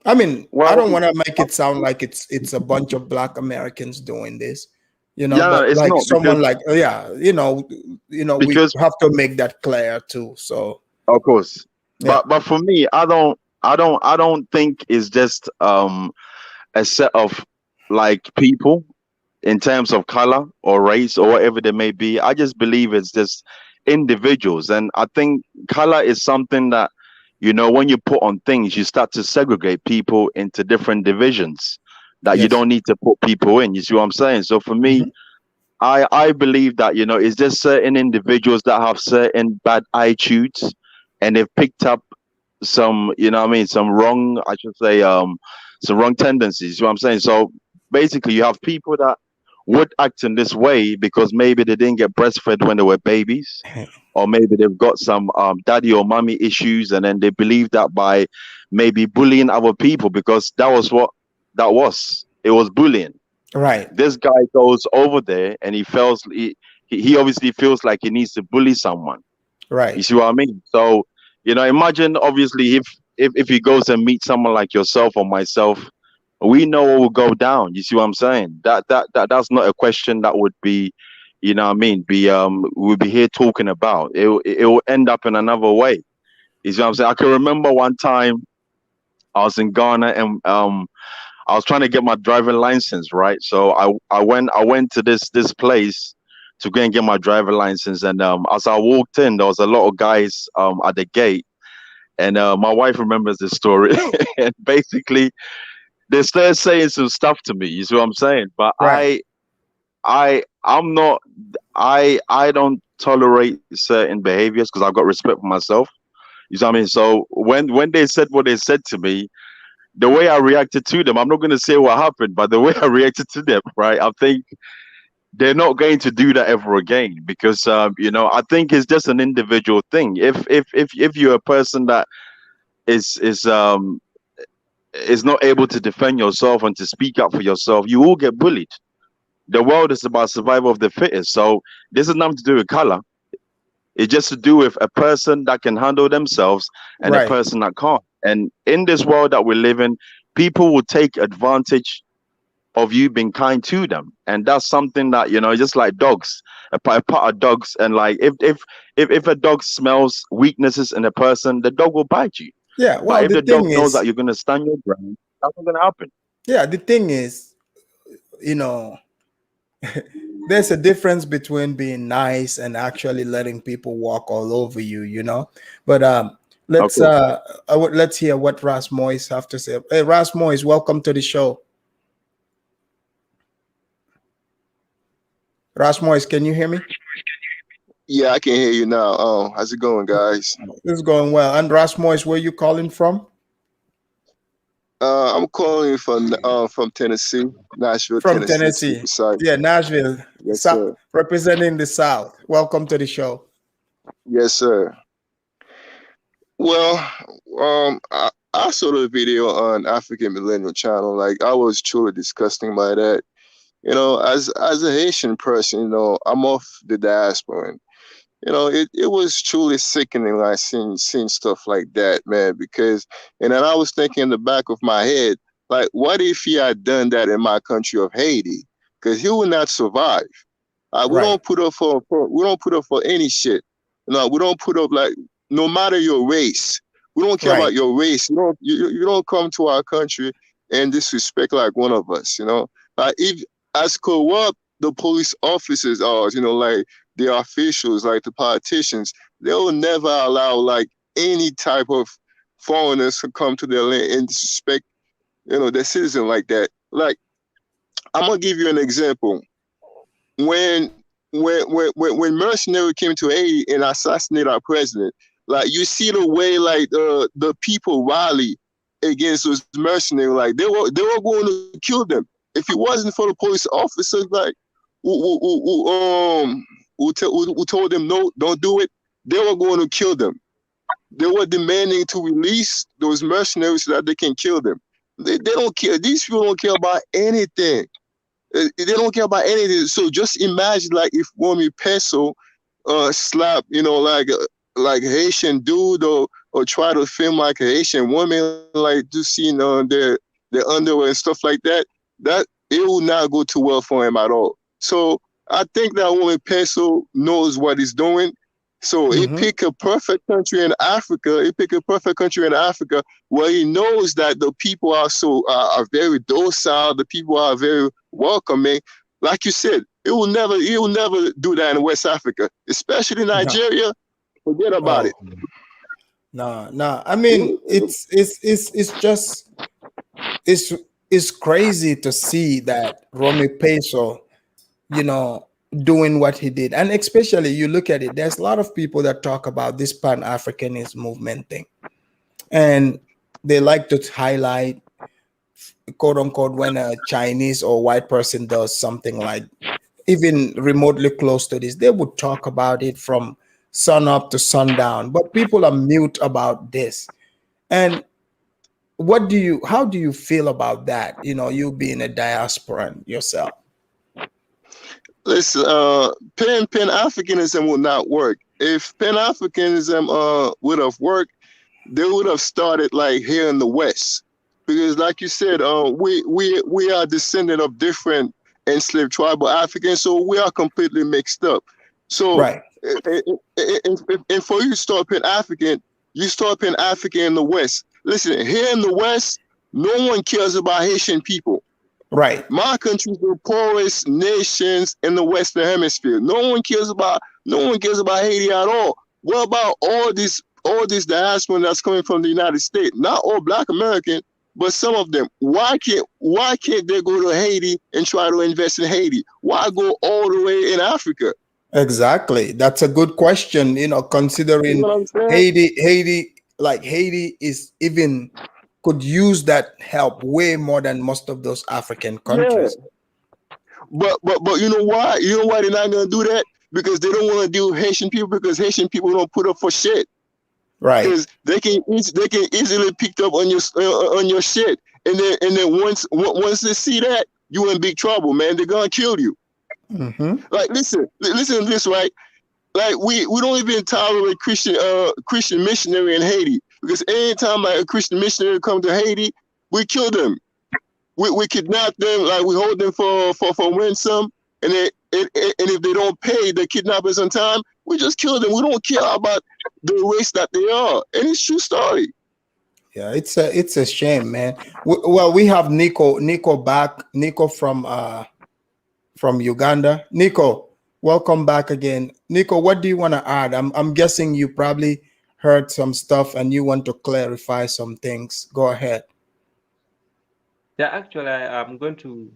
I mean, I Well, don't want to make it sound like it's a bunch of black Americans doing this, yeah, no, but it's like not someone like, yeah, we because have to make that clear too. So of course, yeah, but for me, I don't think it's just a set of like people in terms of color or race or whatever they may be. I just believe it's just individuals. And I think color is something that, when you put on things, you start to segregate people into different divisions that you yes, don't need to put people in. You see what I'm saying? So for me, mhm, I believe that, it's just certain individuals that have certain bad attitudes and they've picked up some, some wrong, I should say, some wrong tendencies. You know what I'm saying? So basically, you have people that would act in this way because maybe they didn't get breastfed when they were babies, or maybe they've got some daddy or mommy issues, and then they believe that by maybe bullying other people, because that was what that was. It was bullying. right, This guy goes over there and he obviously feels like he needs to bully someone. You right, see what I mean? So, imagine obviously if he goes and meets someone like yourself or myself, we know what will go down. You see what I'm saying? That's not a question that would be, what I mean, we'll be here talking about. It will end up in another way. You see what I'm saying? I can remember one time I was in Ghana and I was trying to get my driving license, right? So I went to this place to go and get my driver license, and as I walked in, there was a lot of guys at the gate, and my wife remembers this story, and basically they started saying some stuff to me. You see what I'm saying? But right. I'm not I don't tolerate certain behaviors because I've got respect for myself. You see what I mean? So when they said what they said to me, the way I reacted to them, I'm not going to say what happened, but the way I reacted to them, right? I think they're not going to do that ever again because, I think it's just an individual thing. If you're a person that is not able to defend yourself and to speak up for yourself, you will get bullied. The world is about survival of the fittest. So this is nothing to do with color. It's just to do with a person that can handle themselves and a Right. person that can't. And in this world that we live in, people will take advantage of you being kind to them. And that's something that, just like dogs, a part of dogs. And like if a dog smells weaknesses in a person, the dog will bite you. Yeah. But Well, if the the dog thing knows that is, you're gonna stand your ground, that's not gonna happen. yeah, the thing is, you know, there's a difference between being nice and actually letting people walk all over you. But let's Okay. let's hear what Ras Moise have to say. Hey, Ras Moise, welcome to the show. Ras Moise, can you hear me? Yeah, I can hear you now. How's it going, guys? This is going well. And Ras Moise, where you calling from? I'm calling from Tennessee, Nashville, From Tennessee, to be Tennessee. precise. Yeah, Nashville, Yes, sir. representing the South. Welcome to the show. Yes, sir. Well, I saw the video on African Millennial Channel. Like, I was truly disgusted by that. As a Haitian person, I'm off the diaspora, and it was truly sickening, like seeing stuff like that, man. Because, and then I was thinking in the back of my head, like, what if he had done that in my country of Haiti? Because he would not survive. We Right. don't put up we don't put up for any shit. We don't put up, like, no matter your race. We don't care Right. about your race. You don't come to our country and disrespect like one of us. Like, if as corrupt the police officers are, like the officials, like the politicians, They will never allow like any type of foreigners to come to their land and disrespect, their citizen like that. Like, I'm gonna give you an example. When when mercenary came to Haiti and assassinated our president, like you see the way like the people rally against those mercenaries, like they were going to kill them if it wasn't for the police officers, like who told them no, don't do it. They were going to kill them. They were demanding to release those mercenaries so that they can kill them. They don't care. These people don't care about anything. They don't care about anything. So just imagine like if Romy Peso slap, like a Haitian dude or try to film like a Haitian woman, like to see their underwear and stuff like that, that it will not go too well for him at all. So I think that Romy Peso knows what he's doing. So he picked a perfect country in Africa. He picked a perfect country in Africa where he knows that the people are very docile. The people are very welcoming. Like you said, he will never do that in West Africa, especially Nigeria. Forget about it. No. I mean, it's just it's crazy to see that Romy Peso, doing what he did. And especially you look at it, there's a lot of people that talk about this Pan-Africanist movement thing. And they like to highlight, quote unquote, when a Chinese or white person does something like even remotely close to this, they would talk about it from sun up to sundown. But people are mute about this. And how do you feel about that? You being a diasporan yourself. Listen, Pan-Africanism will not work. If Pan-Africanism would have worked, they would have started like here in the West, because like you said, we are descendant of different enslaved tribal Africans, so we are completely mixed up. So, right. And for you to start Pan-African, you start Pan-African in the West. Listen, here in the West, no one cares about Haitian people. Right. My country is the poorest nations in the Western Hemisphere. No one cares about Haiti at all. What about all this diaspora that's coming from the United States? Not all Black American, but some of them. Why can't they go to Haiti and try to invest in Haiti? Why go all the way in Africa? Exactly. That's a good question, considering You know what I'm saying? Haiti is even could use that help way more than most of those African countries. Yeah. But you know why? You know why they're not gonna do that? Because they don't want to deal with Haitian people, because Haitian people don't put up for shit. Right. Because they can easily pick up on your shit, and then once they see that, you in big trouble, man. They're gonna kill you. Like listen to this, right? Like we don't even tolerate Christian missionary in Haiti, because anytime like a Christian missionary come to Haiti, we kill them. We kidnap them, like we hold them for ransom, and if they don't pay the kidnappers on time, we just kill them. We don't care about the race that they are, and it's true story. Yeah, it's a shame, man. Well, we have Nico back. Nico from Uganda. Nico, welcome back again. Nico, what do you want to add? I'm guessing you probably heard some stuff and you want to clarify some things. Go ahead. Yeah, actually, I'm going to.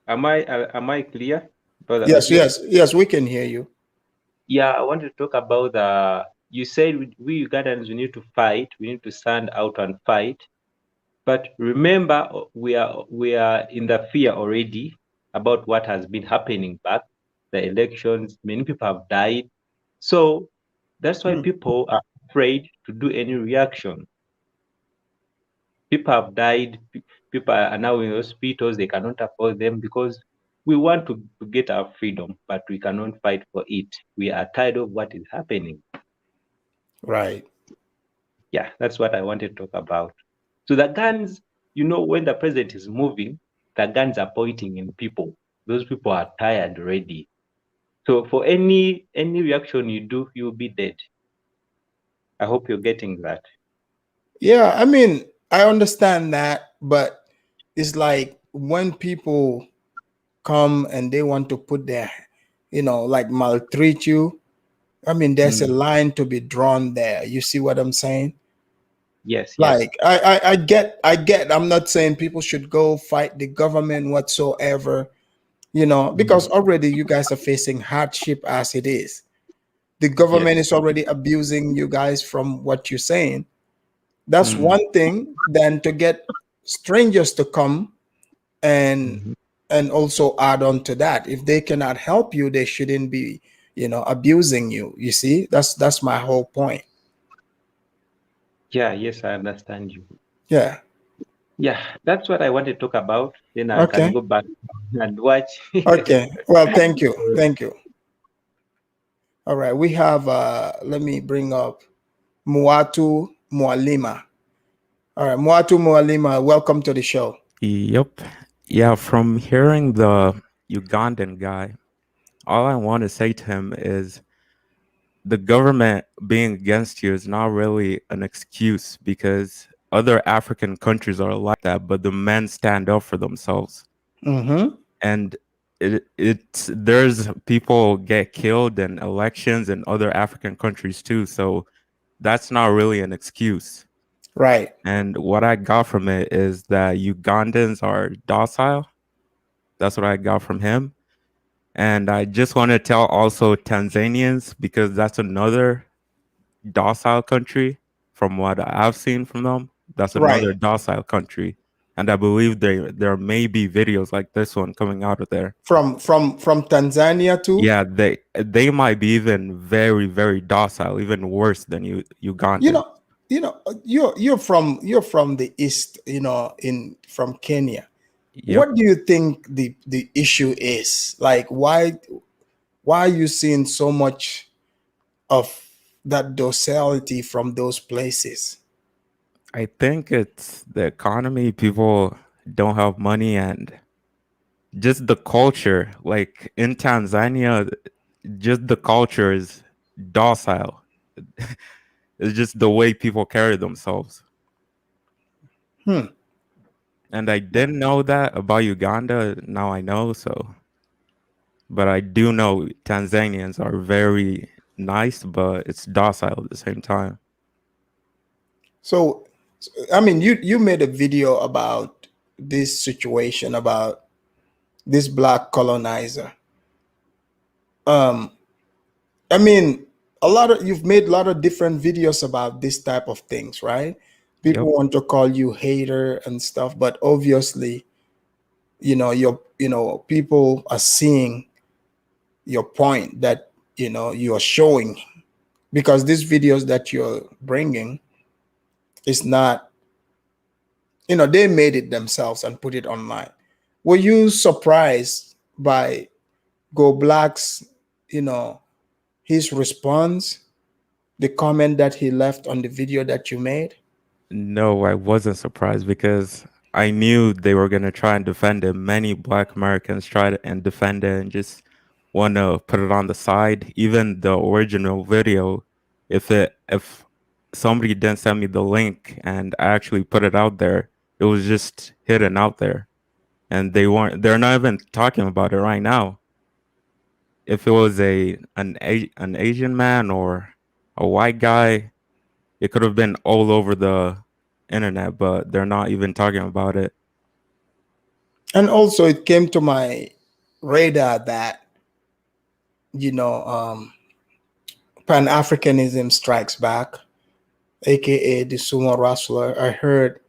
Am I clear? Brother Yes, Audio? yes, we can hear you. Yeah, I want to talk about you said we Ugandans, we need to fight. We need to stand out and fight. But remember, we are in the fear already about what has been happening back. The elections, many people have died. So that's why people are afraid to do any reaction. People have died. People are now in hospitals. They cannot afford them because we want to get our freedom, but we cannot fight for it. We are tired of what is happening. Right. Yeah, that's what I wanted to talk about. So the guns, when the president is moving, the guns are pointing in people. Those people are tired already. So for any reaction you do, you'll be dead. I hope you're getting that. Yeah, I mean, I understand that, but it's like when people come and they want to put their, like maltreat you, I mean, there's a line to be drawn there. You see what I'm saying? Yes, yes. Like I get. I'm not saying people should go fight the government whatsoever, because already you guys are facing hardship as it is. The government is already abusing you guys from what you're saying. That's one thing. Then to get strangers to come and also add on to that, if they cannot help you, they shouldn't be, abusing you. You see, that's my whole point. Yeah, yes, I understand you. Yeah. Yeah, that's what I want to talk about. Then I can go back and watch. Okay. Well, thank you. Thank you. All right. We have let me bring up Muatu Mwalima. All right, Muatu Mwalima, welcome to the show. Yep. Yeah, from hearing the Ugandan guy, all I want to say to him is the government being against you is not really an excuse, because other African countries are like that, but the men stand up for themselves. And there's people get killed in elections in other African countries too, so that's not really an excuse. Right. And what I got from it is that Ugandans are docile. That's what I got from him. And I just want to tell also Tanzanians, because that's another docile country from what I've seen from them. That's another docile country. And I believe there may be videos like this one coming out of there. From Tanzania too? Yeah, they might be even very, very docile, even worse than Uganda. You're from the east, from Kenya. Yep. What do you think the issue is? Like why are you seeing so much of that docility from those places? I think it's the economy. People don't have money, and just the culture. Like in Tanzania, just the culture is docile. It's just the way people carry themselves. And I didn't know that about Uganda. Now I know, so. But I do know Tanzanians are very nice, but it's docile at the same time. So, I mean, you made a video about this situation, about this black colonizer. I mean, you've made a lot of different videos about this type of things, right? People want to call you hater and stuff, but obviously, people are seeing your point that you are showing, because these videos that you're bringing is not, they made it themselves and put it online. Were you surprised by Go Black's, his response, the comment that he left on the video that you made? No, I wasn't surprised, because I knew they were going to try and defend it. Many Black Americans tried and defend it and just want to put it on the side. Even the original video, if somebody didn't send me the link and I actually put it out there, it was just hidden out there. And they're not even talking about it right now. If it was an Asian man or a white guy, it could have been all over the internet, but they're not even talking about it. And also it came to my radar that, Pan-Africanism strikes back, aka the sumo wrestler. I heard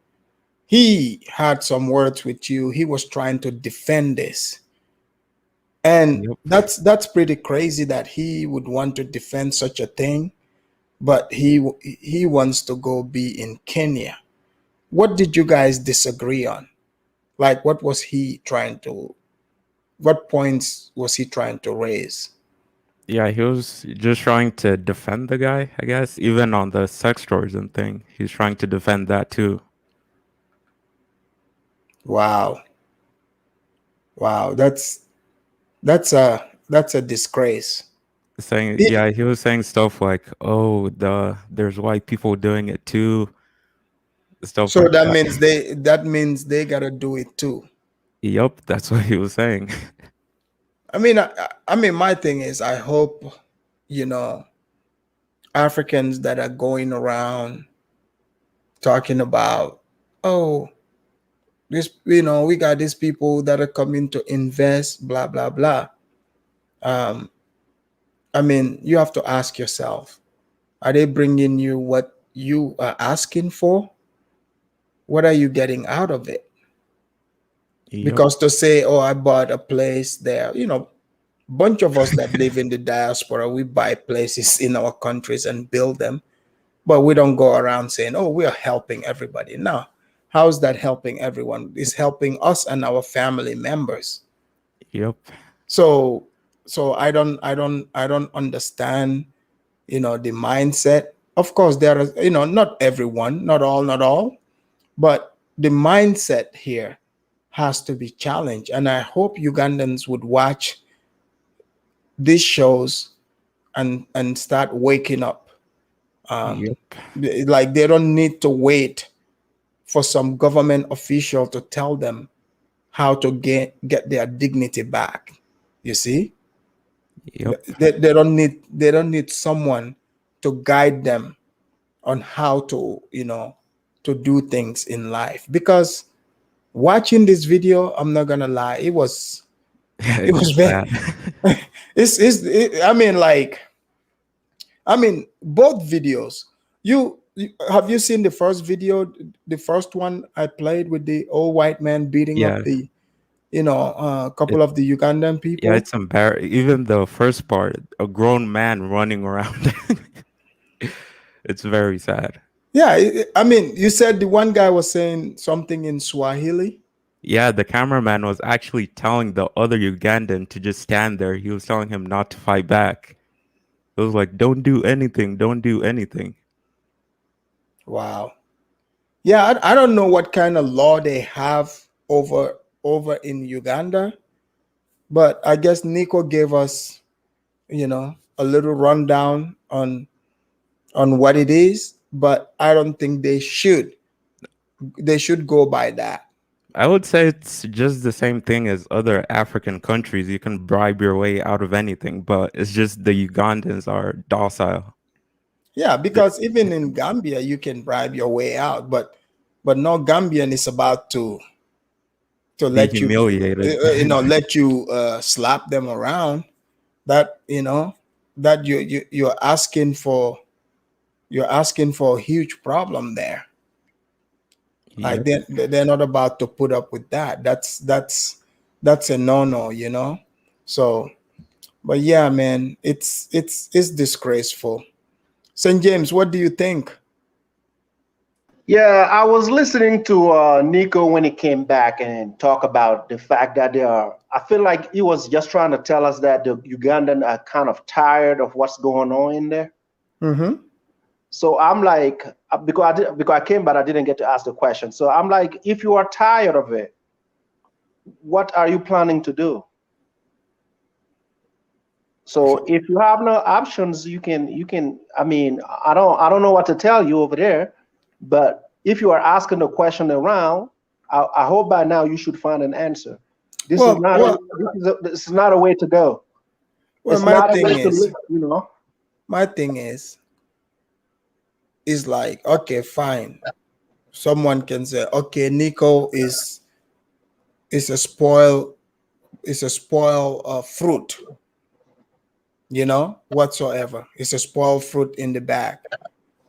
he had some words with you. He was trying to defend this. And that's pretty crazy that he would want to defend such a thing, but he wants to go be in Kenya. What did you guys disagree on? Like, what points was he trying to raise? Yeah, he was just trying to defend the guy, I guess. Even on the sex tourism thing, he's trying to defend that too. Wow, that's a disgrace. He was saying stuff like, "Oh, there's white people doing it too." Stuff so like that means they gotta do it too. Yep, that's what he was saying. I mean, my thing is, I hope, Africans that are going around talking about, oh, this, we got these people that are coming to invest, blah blah blah. I mean, you have to ask yourself, are they bringing you what you are asking for? What are you getting out of it? Yep. Because to say, oh, I bought a place there, bunch of us that live in the diaspora, we buy places in our countries and build them, but we don't go around saying, oh, we are helping everybody. No. How's that helping everyone? It's helping us and our family members. Yep. So I don't understand, the mindset. Of course, there are, not everyone, not all, but the mindset here has to be challenged. And I hope Ugandans would watch these shows and start waking up. Yep. Like they don't need to wait for some government official to tell them how to get their dignity back. You see? Yep. They don't need someone to guide them on how to, to do things in life. Because watching this video, I'm not gonna lie, it was very bad. I mean, both videos. You have you seen the first video, the first one I played with the old white man beating Yeah. up the, couple of the Ugandan people? Yeah, it's embarrassing. Even the first part, a grown man running around. It's very sad. Yeah, I mean, you said the one guy was saying something in Swahili. Yeah, the cameraman was actually telling the other Ugandan to just stand there. He was telling him not to fight back. It was like, don't do anything. Don't do anything. Wow. Yeah, I don't know what kind of law they have over in Uganda, but I guess Nico gave us, a little rundown on what it is, but I don't think they should go by that. I would say it's just the same thing as other African countries. You can bribe your way out of anything, but it's just the Ugandans are docile. Yeah, because even in Gambia, you can bribe your way out, but no Gambian is about to let you, humiliated. let you slap them around. That that you're asking for a huge problem there. Like they're not about to put up with that. That's a no-no, So, but yeah, man, it's disgraceful. St. James, what do you think? Yeah, I was listening to Nico when he came back and talk about the fact that I feel like he was just trying to tell us that the Ugandan are kind of tired of what's going on in there. Mm-hmm. So I'm like, because I came back, I didn't get to ask the question. So I'm like, if you are tired of it, what are you planning to do? So if you have no options, you can. I mean, I don't know what to tell you over there, but if you are asking the question around, I hope by now you should find an answer. This is not a way to go. Well, it's my not thing a way to is, live, my thing is like, okay, fine. Someone can say, okay, Nico is a spoil fruit, whatsoever. It's a spoiled fruit in the bag.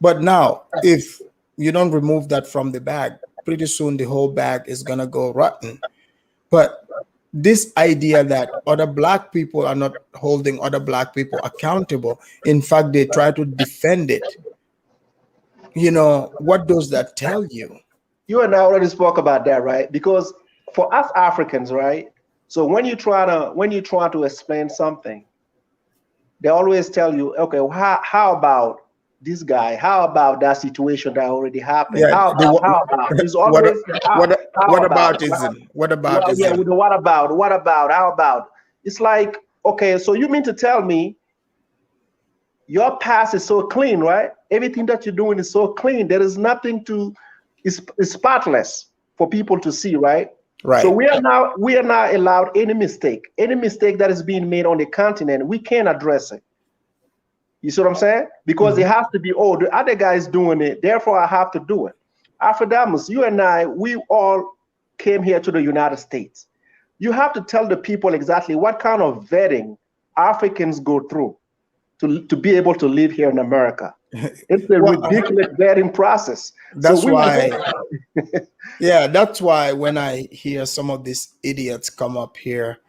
But now, if you don't remove that from the bag, pretty soon the whole bag is gonna go rotten. But this idea that other black people are not holding other black people accountable, in fact, they try to defend it. What does that tell you? You and I already spoke about that, right? Because for us Africans, right? So when you try to explain something, they always tell you, okay, well, how about this guy? How about that situation that already happened? Yeah, how about? It's always what about ism? What about ism? Yeah, with the what about? How about? It's like, okay, so you mean to tell me your past is so clean, right? Everything that you're doing is so clean. There is nothing it's spotless for people to see, right? Right. So we are not allowed any mistake that is being made on the continent. We can't address it. You see what I'm saying? Because it has to be, oh, the other guy is doing it, therefore I have to do it. Afrodamus, you and I, we all came here to the United States. You have to tell the people exactly what kind of vetting Africans go through to be able to live here in America. It's a ridiculous vetting process. That's So why, yeah, that's why when I hear some of these idiots come up here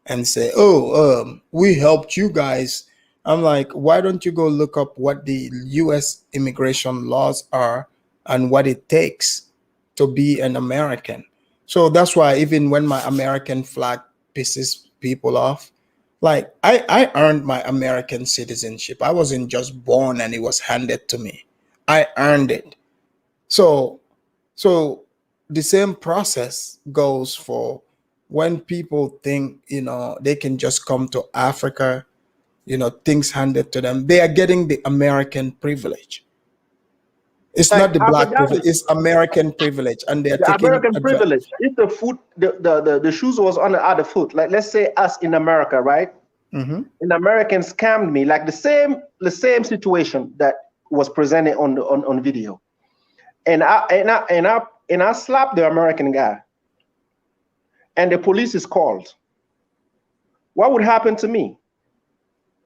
and say, "Oh, we helped you guys," I'm like, why don't you go look up what the U.S. immigration laws are and what it takes to be an American? So that's why even when my American flag pisses people off, like I earned my American citizenship. I wasn't just born and it was handed to me. I earned it. So the same process goes for when people think, they can just come to Africa, things handed to them. They are getting the American privilege. It's like not the black privilege, Afrikaans, it's American privilege, and they're the taking American advantage. privilege. If the foot, the shoes was on the other foot, like let's say us in America, right? Mhm. An American scammed me, like the same situation that was presented on video, and I slapped the American guy, and the police is called. What would happen to me?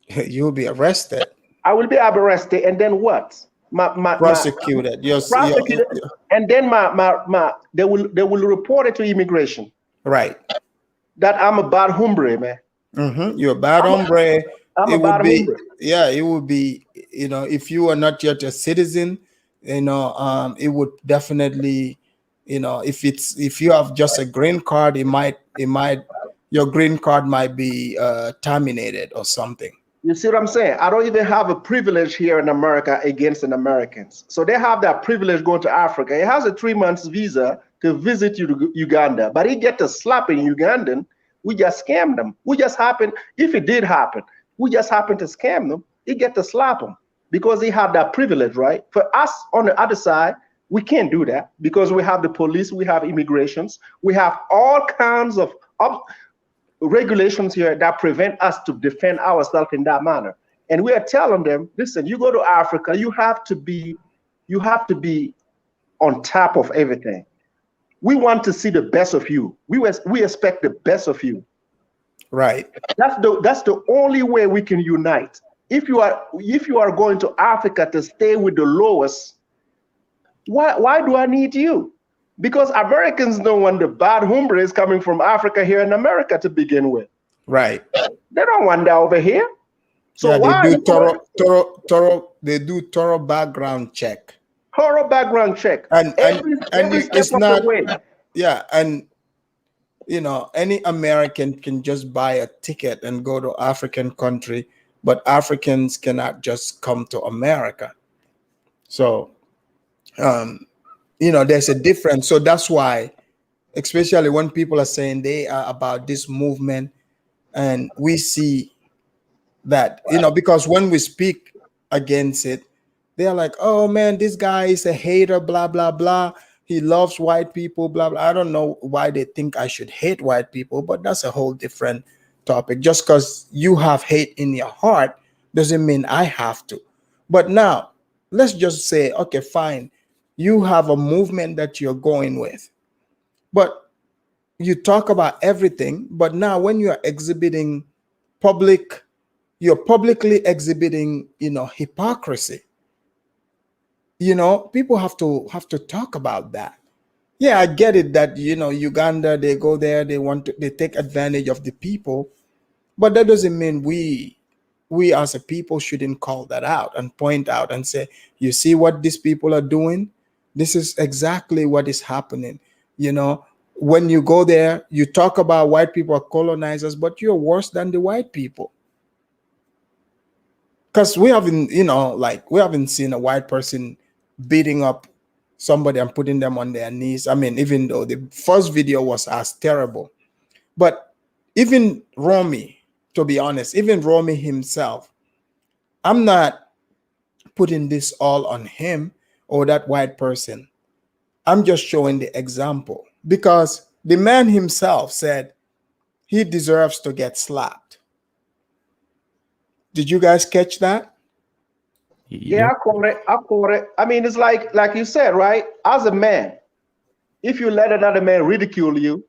You'll be arrested, I will be arrested, and then what? My prosecuted. prosecuted, and then they will report it to immigration Right. that I'm a bad hombre, man. You're a bad hombre. I'm It a bad would be, hombre. yeah, it would be, if you are not yet a citizen, it would definitely, if you have just a green card, your green card might be terminated or something. You see what I'm saying? I don't even have a privilege here in America against an Americans. So they have that privilege going to Africa. He has a 3 months visa to visit Uganda, but he get to slap in Ugandan. We just scammed them. We just happened, if it did happen, we just happened to scam them. He get to slap them because he had that privilege, right? For us on the other side, we can't do that because we have the police, we have immigrations, we have all kinds of regulations here that prevent us to defend ourselves in that manner. And we are telling them, listen, you go to Africa, you have to be on top of everything. We want to see the best of you. We expect the best of you. Right. That's the only way we can unite. If you are going to Africa to stay with the lowest, why do I need you? Because Americans don't want the bad hombres coming from Africa here in America to begin with. Right. They don't want that over here. So yeah, why they do they do thorough background check. Thorough background check. And every step it's of not the way. Yeah, and any American can just buy a ticket and go to African country, but Africans cannot just come to America. So there's a difference. So that's why, especially when people are saying they are about this movement, and we see that, because when we speak against it, they're like, oh man, this guy is a hater, blah, blah, blah. He loves white people, blah, blah. I don't know why they think I should hate white people, but that's a whole different topic. Just because you have hate in your heart doesn't mean I have to. But now, let's just say, okay, fine. You have a movement that you're going with, but you talk about everything. But now when you're exhibiting you're publicly exhibiting, hypocrisy. People have to talk about that. Yeah, I get it that, Uganda, they go there, they take advantage of the people, but that doesn't mean we as a people shouldn't call that out and point out and say, you see what these people are doing? This is exactly what is happening. When you go there, you talk about white people are colonizers, but you're worse than the white people. Because we haven't seen a white person beating up somebody and putting them on their knees. I mean, even though the first video was as terrible, but even Romy, to be honest, even Romy himself, I'm not putting this all on him or that white person. I'm just showing the example because the man himself said he deserves to get slapped. Did you guys catch that? Yeah, I call it. I mean, it's like you said, right? As a man, if you let another man ridicule you,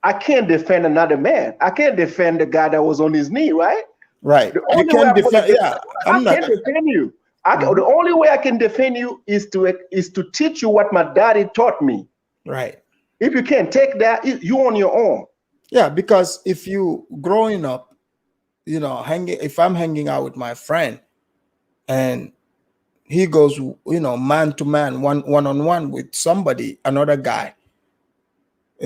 I can't defend another man. I can't defend the guy that was on his knee, right? Right. The You only way can I'm gonna defend. Yeah, I I'm not. can't defend you. Mhm. The only way I can defend you is to teach you what my daddy taught me. Right. If you can't take that, you on your own. Yeah, because if you growing up, you know, if I'm hanging out with my friend and he goes, you know, man to man, one on one with somebody, another guy.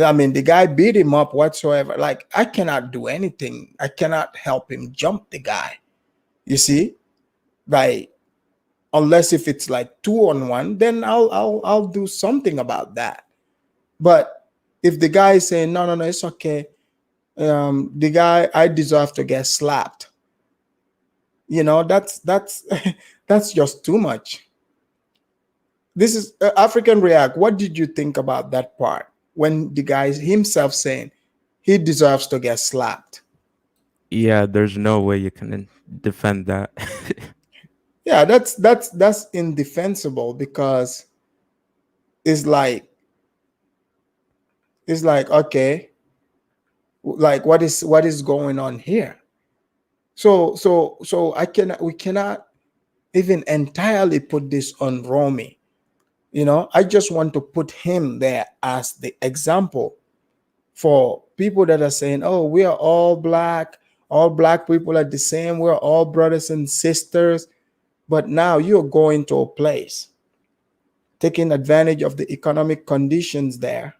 I mean, the guy beat him up whatsoever. Like, I cannot do anything. I cannot help him jump the guy. You see, like, unless if it's like 2-on-1, then I'll do something about that. But if the guy is saying no, it's okay, the guy, I deserve to get slapped. You know, that's that's just too much. This is African React. What did you think about that part when the guy himself saying he deserves to get slapped? Yeah, there's no way you can defend that. Yeah, that's indefensible because it's like okay, like what is going on here? So we cannot even entirely put this on Romy. You know, I just want to put him there as the example for people that are saying, oh, we are all black people are the same, we're all brothers and sisters. But now you're going to a place, taking advantage of the economic conditions there,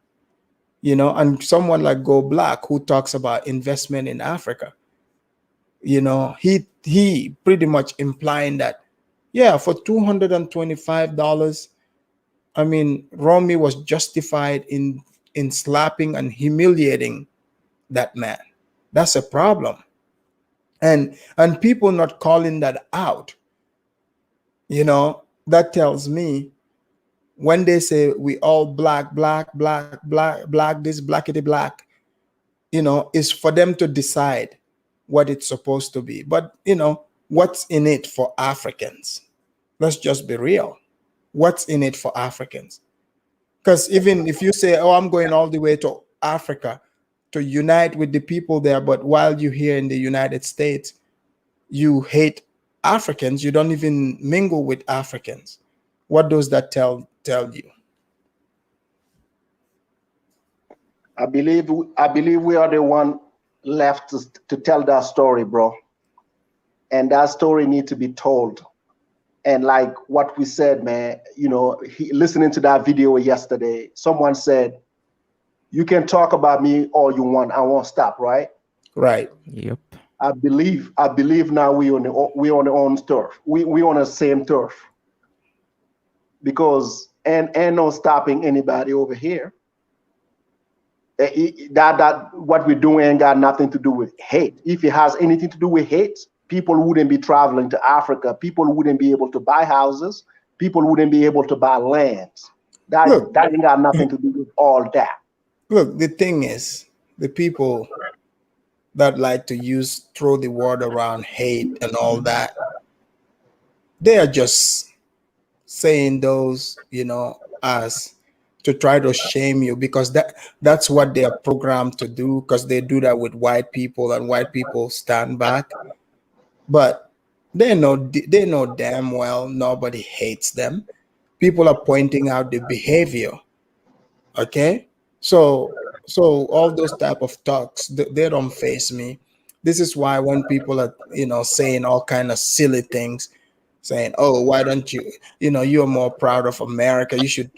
you know, and someone like Go Black who talks about investment in Africa, you know, he pretty much implying that, yeah, for $225, I mean, Romy was justified in slapping and humiliating that man. That's a problem. And people not calling that out, you know, that tells me when they say we all black, this blackity black, you know, is for them to decide what it's supposed to be. But, you know, what's in it for Africans? Let's just be real. What's in it for Africans? Because even if you say, oh, I'm going all the way to Africa to unite with the people there, but while you're here in the United States, you hate Africans, you don't even mingle with Africans. What does that tell you? I believe we are the one left to tell that story, bro. And that story needs to be told. And like what we said, man, you know, listening to that video yesterday, someone said, you can talk about me all you want, I won't stop, right? Right. Yep. I believe now we on the own turf. We on the same turf. Because and no stopping anybody over here. That what we're doing ain't got nothing to do with hate. If it has anything to do with hate, people wouldn't be traveling to Africa. People wouldn't be able to buy houses. People wouldn't be able to buy lands. That ain't got nothing to do with all that. Look, the thing is, the people that like to throw the word around hate and all that, they are just saying those, you know, as to try to shame you, because that's what they are programmed to do, because they do that with white people and white people stand back. But they know damn well nobody hates them. People are pointing out the behavior. Okay, so all those type of talks, they don't face me. This is why when people are, you know, saying all kind of silly things, saying, oh, why don't you, you know, you're more proud of America, you should,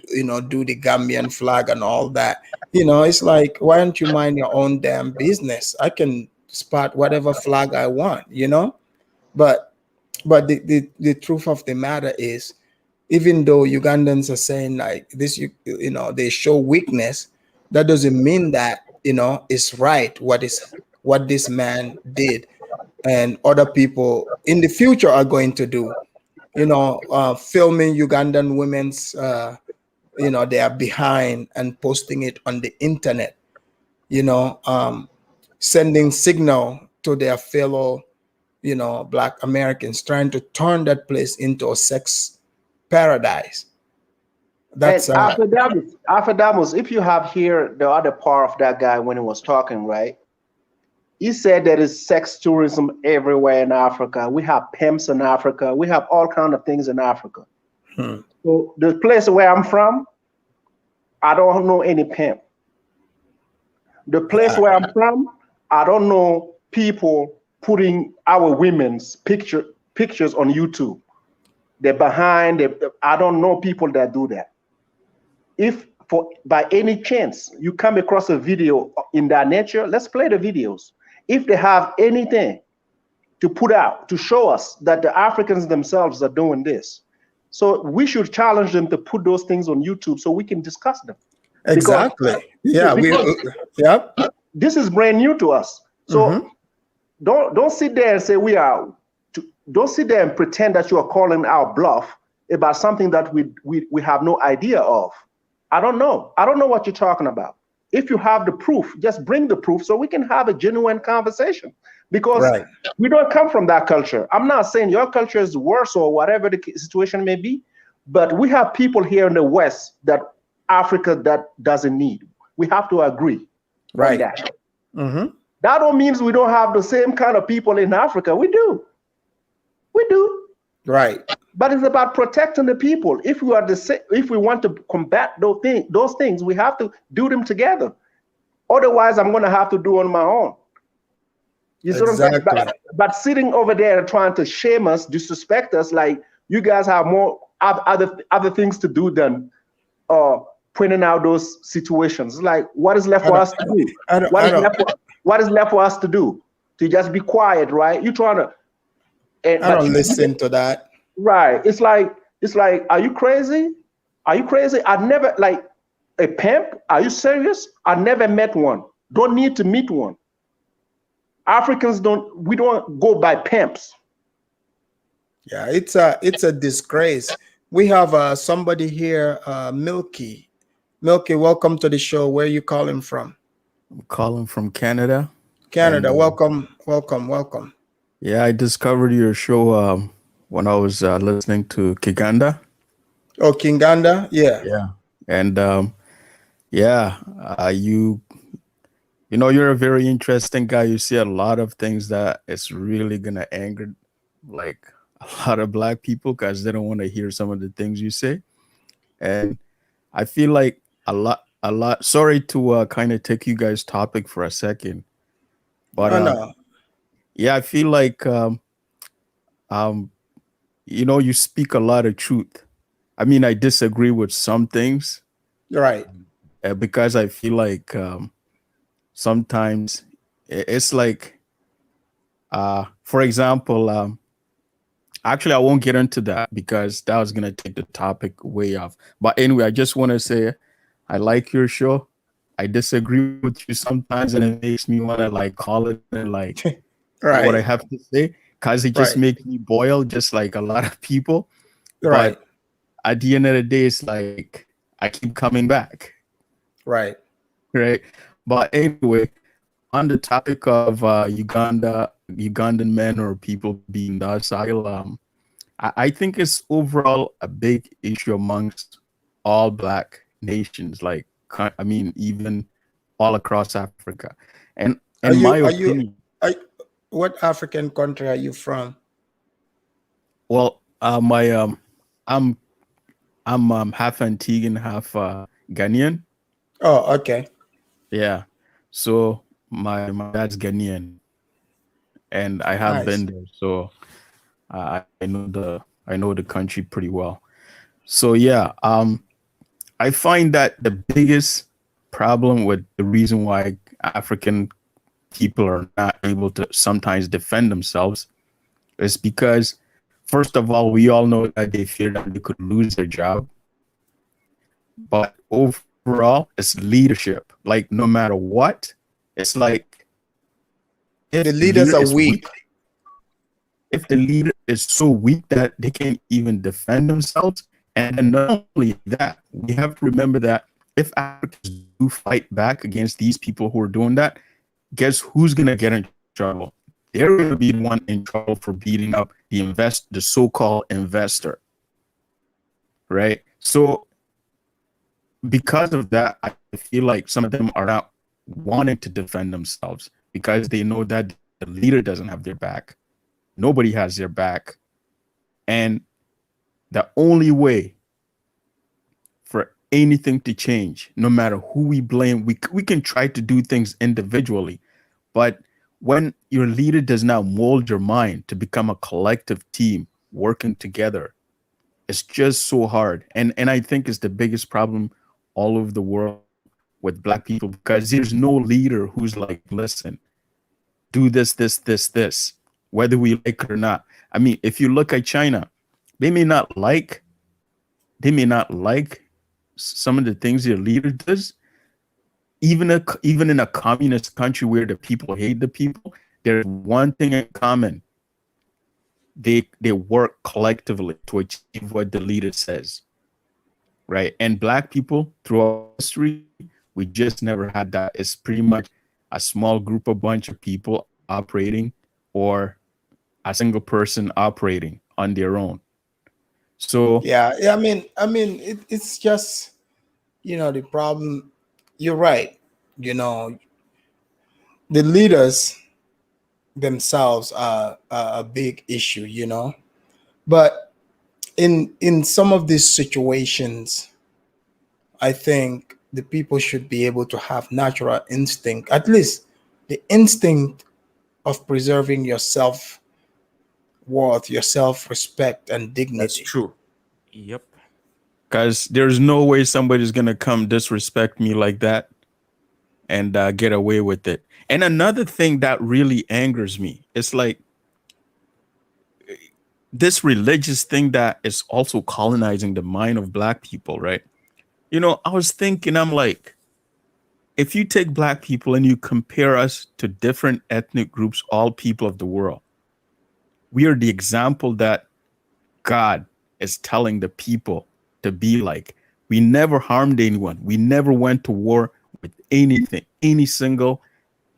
you know, do the Gambian flag and all that, you know, it's like, why don't you mind your own damn business? I can spot whatever flag I want, you know. But the truth of the matter is, even though Ugandans are saying like this, you know, they show weakness, that doesn't mean that, you know, it's right what this man did and other people in the future are going to do. You know, filming Ugandan women's, you know, they are behind and posting it on the internet. You know, sending signal to their fellow Black Americans trying to turn that place into a sex paradise. That's And Afadamus, if you have here the other part of that guy when he was talking, right? He said there is sex tourism everywhere in Africa. We have pimps in Africa. We have all kinds of things in Africa. So the place where I'm from, I don't know any pimp. The place where I'm from, I don't know people putting our women's pictures on YouTube. They're behind. I don't know people that do that. If by any chance you come across a video in that nature, let's play the videos. If they have anything to put out to show us that the Africans themselves are doing this, so we should challenge them to put those things on YouTube so we can discuss them. Exactly. This is brand new to us. So don't sit there and say don't sit there and pretend that you are calling our bluff about something that we have no idea of. I don't know what you're talking about. If you have the proof, just bring the proof so we can have a genuine conversation, because we don't come from that culture. I'm not saying your culture is worse or whatever the situation may be, but we have people here in the West that Africa that doesn't need. We have to agree on that. That don't mean we don't have the same kind of people in Africa. We do. Right. But it's about protecting the people. If we want to combat those things, we have to do them together. Otherwise, I'm going to have to do on my own. You see what I'm saying? But sitting over there trying to shame us, disrespect us, like you guys have more other things to do than pointing out those situations. Like, what is left for us to do? What is left for us to do? To just be quiet, right? You're trying to. I don't listen to that. Right. It's like, are you crazy? Are you crazy? I never, like, a pimp? Are you serious? I never met one. Don't need to meet one. Africans we don't go by pimps. Yeah, it's a disgrace. We have somebody here, Milky. Milky, welcome to the show. Where are you calling from? I'm calling from Canada. Canada, and, welcome. Yeah, I discovered your show when I was listening to Kiganda. Oh, Kinganda? Yeah. Yeah. And you're a very interesting guy. You see a lot of things that it's really gonna anger like a lot of Black people because they don't want to hear some of the things you say. And I feel like a lot. Sorry to kind of take you guys' topic for a second, but no. Yeah, I feel like you speak a lot of truth. I mean, I disagree with some things, right? Because I feel like sometimes it's like, for example, actually, I won't get into that because that was gonna take the topic way off. But anyway, I just want to say I like your show. I disagree with you sometimes, and it makes me want to like call it and like what I have to say, because it just makes me boil, just like a lot of people. Right. But at the end of the day, it's like I keep coming back. Right. But anyway, on the topic of Ugandan men or people being docile, I think it's overall a big issue amongst all Black nations. Like, I mean, even all across Africa. And in my opinion, what African country are you from? Well, I'm half Antiguan, half Ghanaian. Oh, okay. Yeah. So my dad's Ghanaian, and I have been there, so I know the country pretty well. So yeah, I find that the biggest problem with the reason why African people are not able to sometimes defend themselves is because, first of all, we all know that they fear that they could lose their job. But overall, it's leadership. Like, no matter what, it's like if the leaders are weak. If the leader is so weak that they can't even defend themselves, and then not only that, we have to remember that if Africans do fight back against these people who are doing that, guess who's gonna get in trouble? they're going to be the one in trouble for beating up the so-called investor, right? So because of that, I feel like some of them are not wanting to defend themselves because they know that the leader doesn't have their back. Nobody has their back. And the only way for anything to change, no matter who we blame, we can try to do things individually, but when your leader does not mold your mind to become a collective team working together, it's just so hard. And I think it's the biggest problem all over the world with Black people, because there's no leader who's like, listen, do this, whether we like it or not. I mean, if you look at China, they may not like some of the things their leader does. Even in a communist country where the people hate the people, there's one thing in common. They work collectively to achieve what the leader says, right? And Black people throughout history, we just never had that. It's pretty much a small group, a bunch of people operating, or a single person operating on their own. So yeah, I mean, it's just, the problem. You're right. The leaders themselves are a big issue. But in some of these situations, I think the people should be able to have natural instinct, at least the instinct of preserving your self worth, your self respect, and dignity. that's true. Yep. Because there's no way somebody's gonna come disrespect me like that and get away with it. And another thing that really angers me, it's like this religious thing that is also colonizing the mind of Black people, right? I was thinking, I'm like, if you take Black people and you compare us to different ethnic groups, all people of the world, we are the example that God is telling the people to be like. We never harmed anyone. We never went to war with anything,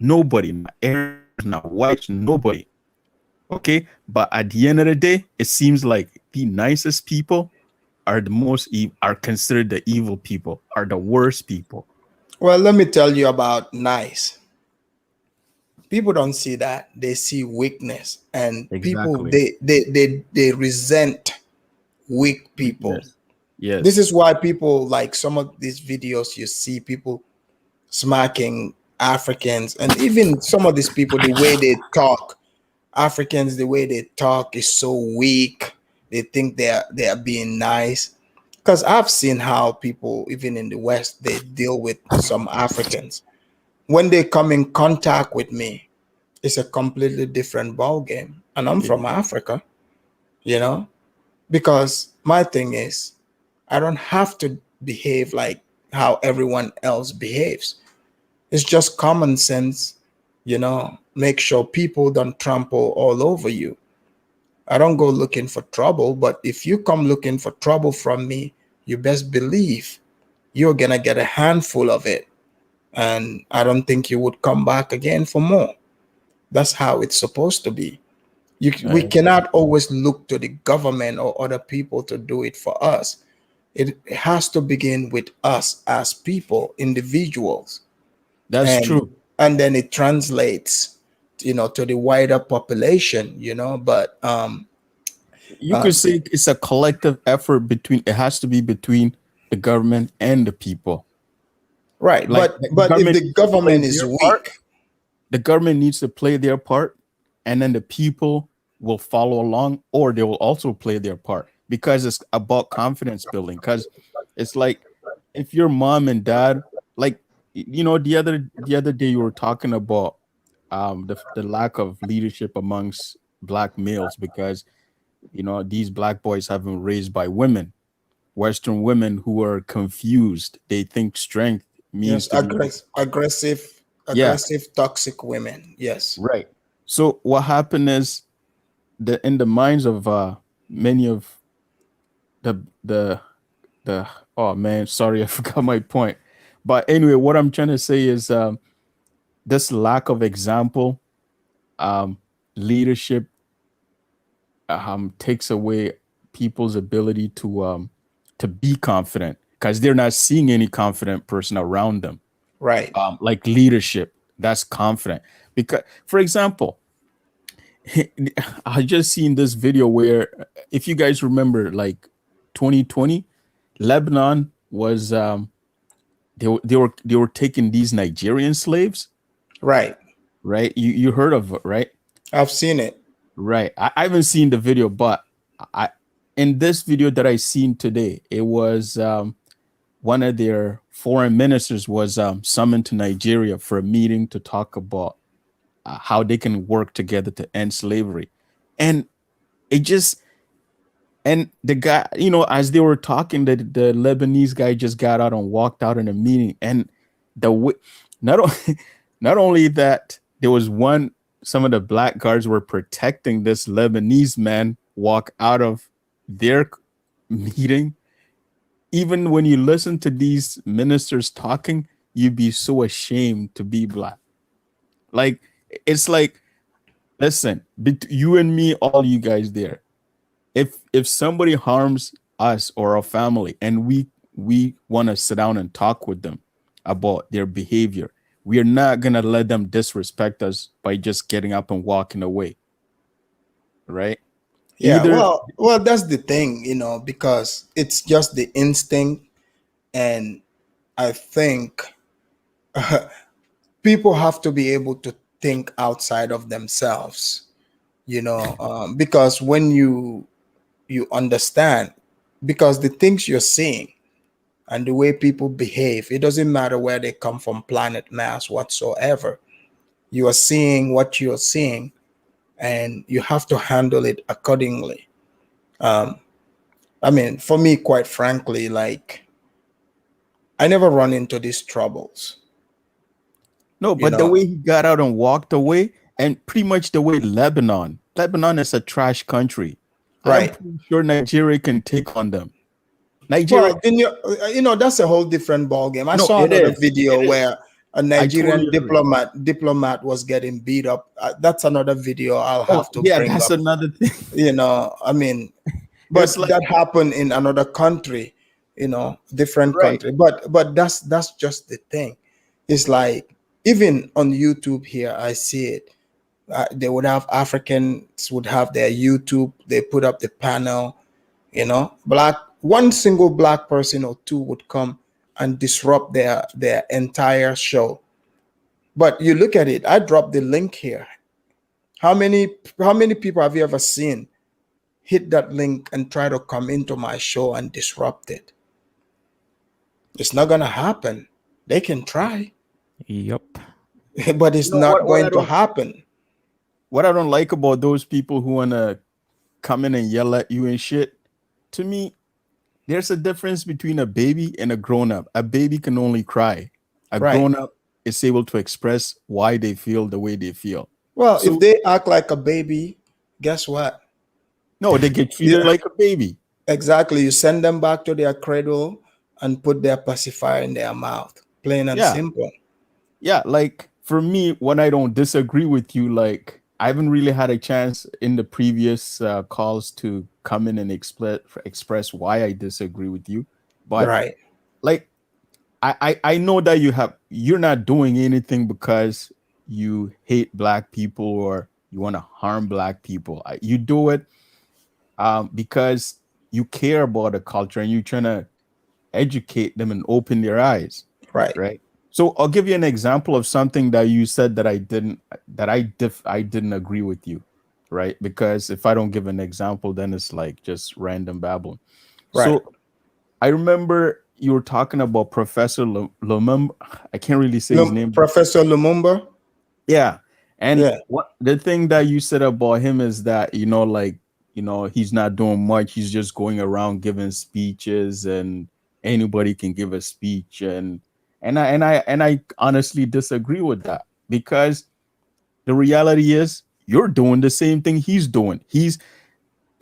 nobody, not Arabs, not whites, nobody. Okay, but at the end of the day, it seems like the nicest people are are considered the evil people, are the worst people. Well, let me tell you about nice. People don't see that. They see weakness, and people Exactly. they resent weak people. Yes. This is why people like some of these videos you see people smacking Africans, and even some of these people, the way they talk, Africans, the way they talk is so weak. They think they are being nice. Because I've seen how people, even in the West, they deal with some Africans. When they come in contact with me, it's a completely different ball game. And I'm from Africa, because my thing is, I don't have to behave like how everyone else behaves. It's just common sense, make sure people don't trample all over you. I don't go looking for trouble, but if you come looking for trouble from me, you best believe you're gonna get a handful of it. And I don't think you would come back again for more. That's how it's supposed to be. We cannot always look to the government or other people to do it for us. It has to begin with us as people, individuals. That's true. And then it translates, to the wider population, but You could say it's a collective effort it has to be between the government and the people. Right. Like, but if the government is weak, the government needs to play their part, and then the people will follow along, or they will also play their part, because it's about confidence building. Because it's like, if your mom and dad, like, the other day you were talking about the lack of leadership amongst Black males, because these Black boys have been raised by women, Western women, who are confused. They think strength means to be aggressive, toxic women. Yes. Right. So what happened is, in the minds of many of the oh man, sorry, I forgot my point. But anyway, what I'm trying to say is, this lack of example leadership takes away people's ability to be confident because they're not seeing any confident person around them. Right. Like leadership, that's confident. Because, for example, I just seen this video where, if you guys remember, like 2020, Lebanon was they were taking these Nigerian slaves. Right. Right. You heard of it, right? I've seen it. Right. I haven't seen the video, but in this video that I seen today, it was one of their foreign ministers was summoned to Nigeria for a meeting to talk about how they can work together to end slavery. And it just, and the guy, as they were talking, the Lebanese guy just got out and walked out in a meeting. And not only that, there was some of the black guards were protecting this Lebanese man walk out of their meeting. Even when you listen to these ministers talking, you'd be so ashamed to be black. Like, it's like, listen, you and me, all you guys there, if somebody harms us or our family and we want to sit down and talk with them about their behavior, we are not going to let them disrespect us by just getting up and walking away. Right? Yeah, well, that's the thing, because it's just the instinct. And I think people have to be able to think outside of themselves, because when you understand, because the things you're seeing and the way people behave, it doesn't matter where they come from, planet Mars whatsoever. You are seeing what you're seeing, and you have to handle it accordingly. I mean, for me, quite frankly, like, I never run into these troubles. No, but the way he got out and walked away, and pretty much the way Lebanon is a trash country. Right. I'm pretty sure Nigeria can take on them. Nigeria, well, that's a whole different ballgame. I saw another video where a Nigerian diplomat was getting beat up. That's another video I'll have to bring that's up. another thing. I mean, but that happened in another country, different country. But that's just the thing. It's like, even on YouTube here, I see it. They would have Africans would have their YouTube. They put up the panel, one single black person or two would come and disrupt their entire show. But you look at it, I dropped the link here. How many people have you ever seen hit that link and try to come into my show and disrupt it? It's not gonna happen. They can try. Yep. But it's not going to happen. What I don't like about those people who want to come in and yell at you and shit, to me, there's a difference between a baby and a grown-up. A baby can only cry. A grown-up is able to express why they feel the way they feel. Well, if they act like a baby, guess what? No, they get treated like a baby. Exactly. You send them back to their cradle and put their pacifier in their mouth. Plain and simple. Yeah, like, for me, when I don't disagree with you, like, I haven't really had a chance in the previous calls to come in and express why I disagree with you. But like, I know that you're not doing anything because you hate black people or you want to harm black people. You do it because you care about the culture and you're trying to educate them and open their eyes. Right. So I'll give you an example of something that you said that I didn't agree with you, right? Because if I don't give an example, then it's like just random babbling. Right. So I remember you were talking about Professor Lumumba. I can't really say his name. Professor Lumumba. Yeah. And what the thing that you said about him is that, he's not doing much. He's just going around giving speeches, and anybody can give a speech. And I honestly disagree with that, because the reality is you're doing the same thing he's doing.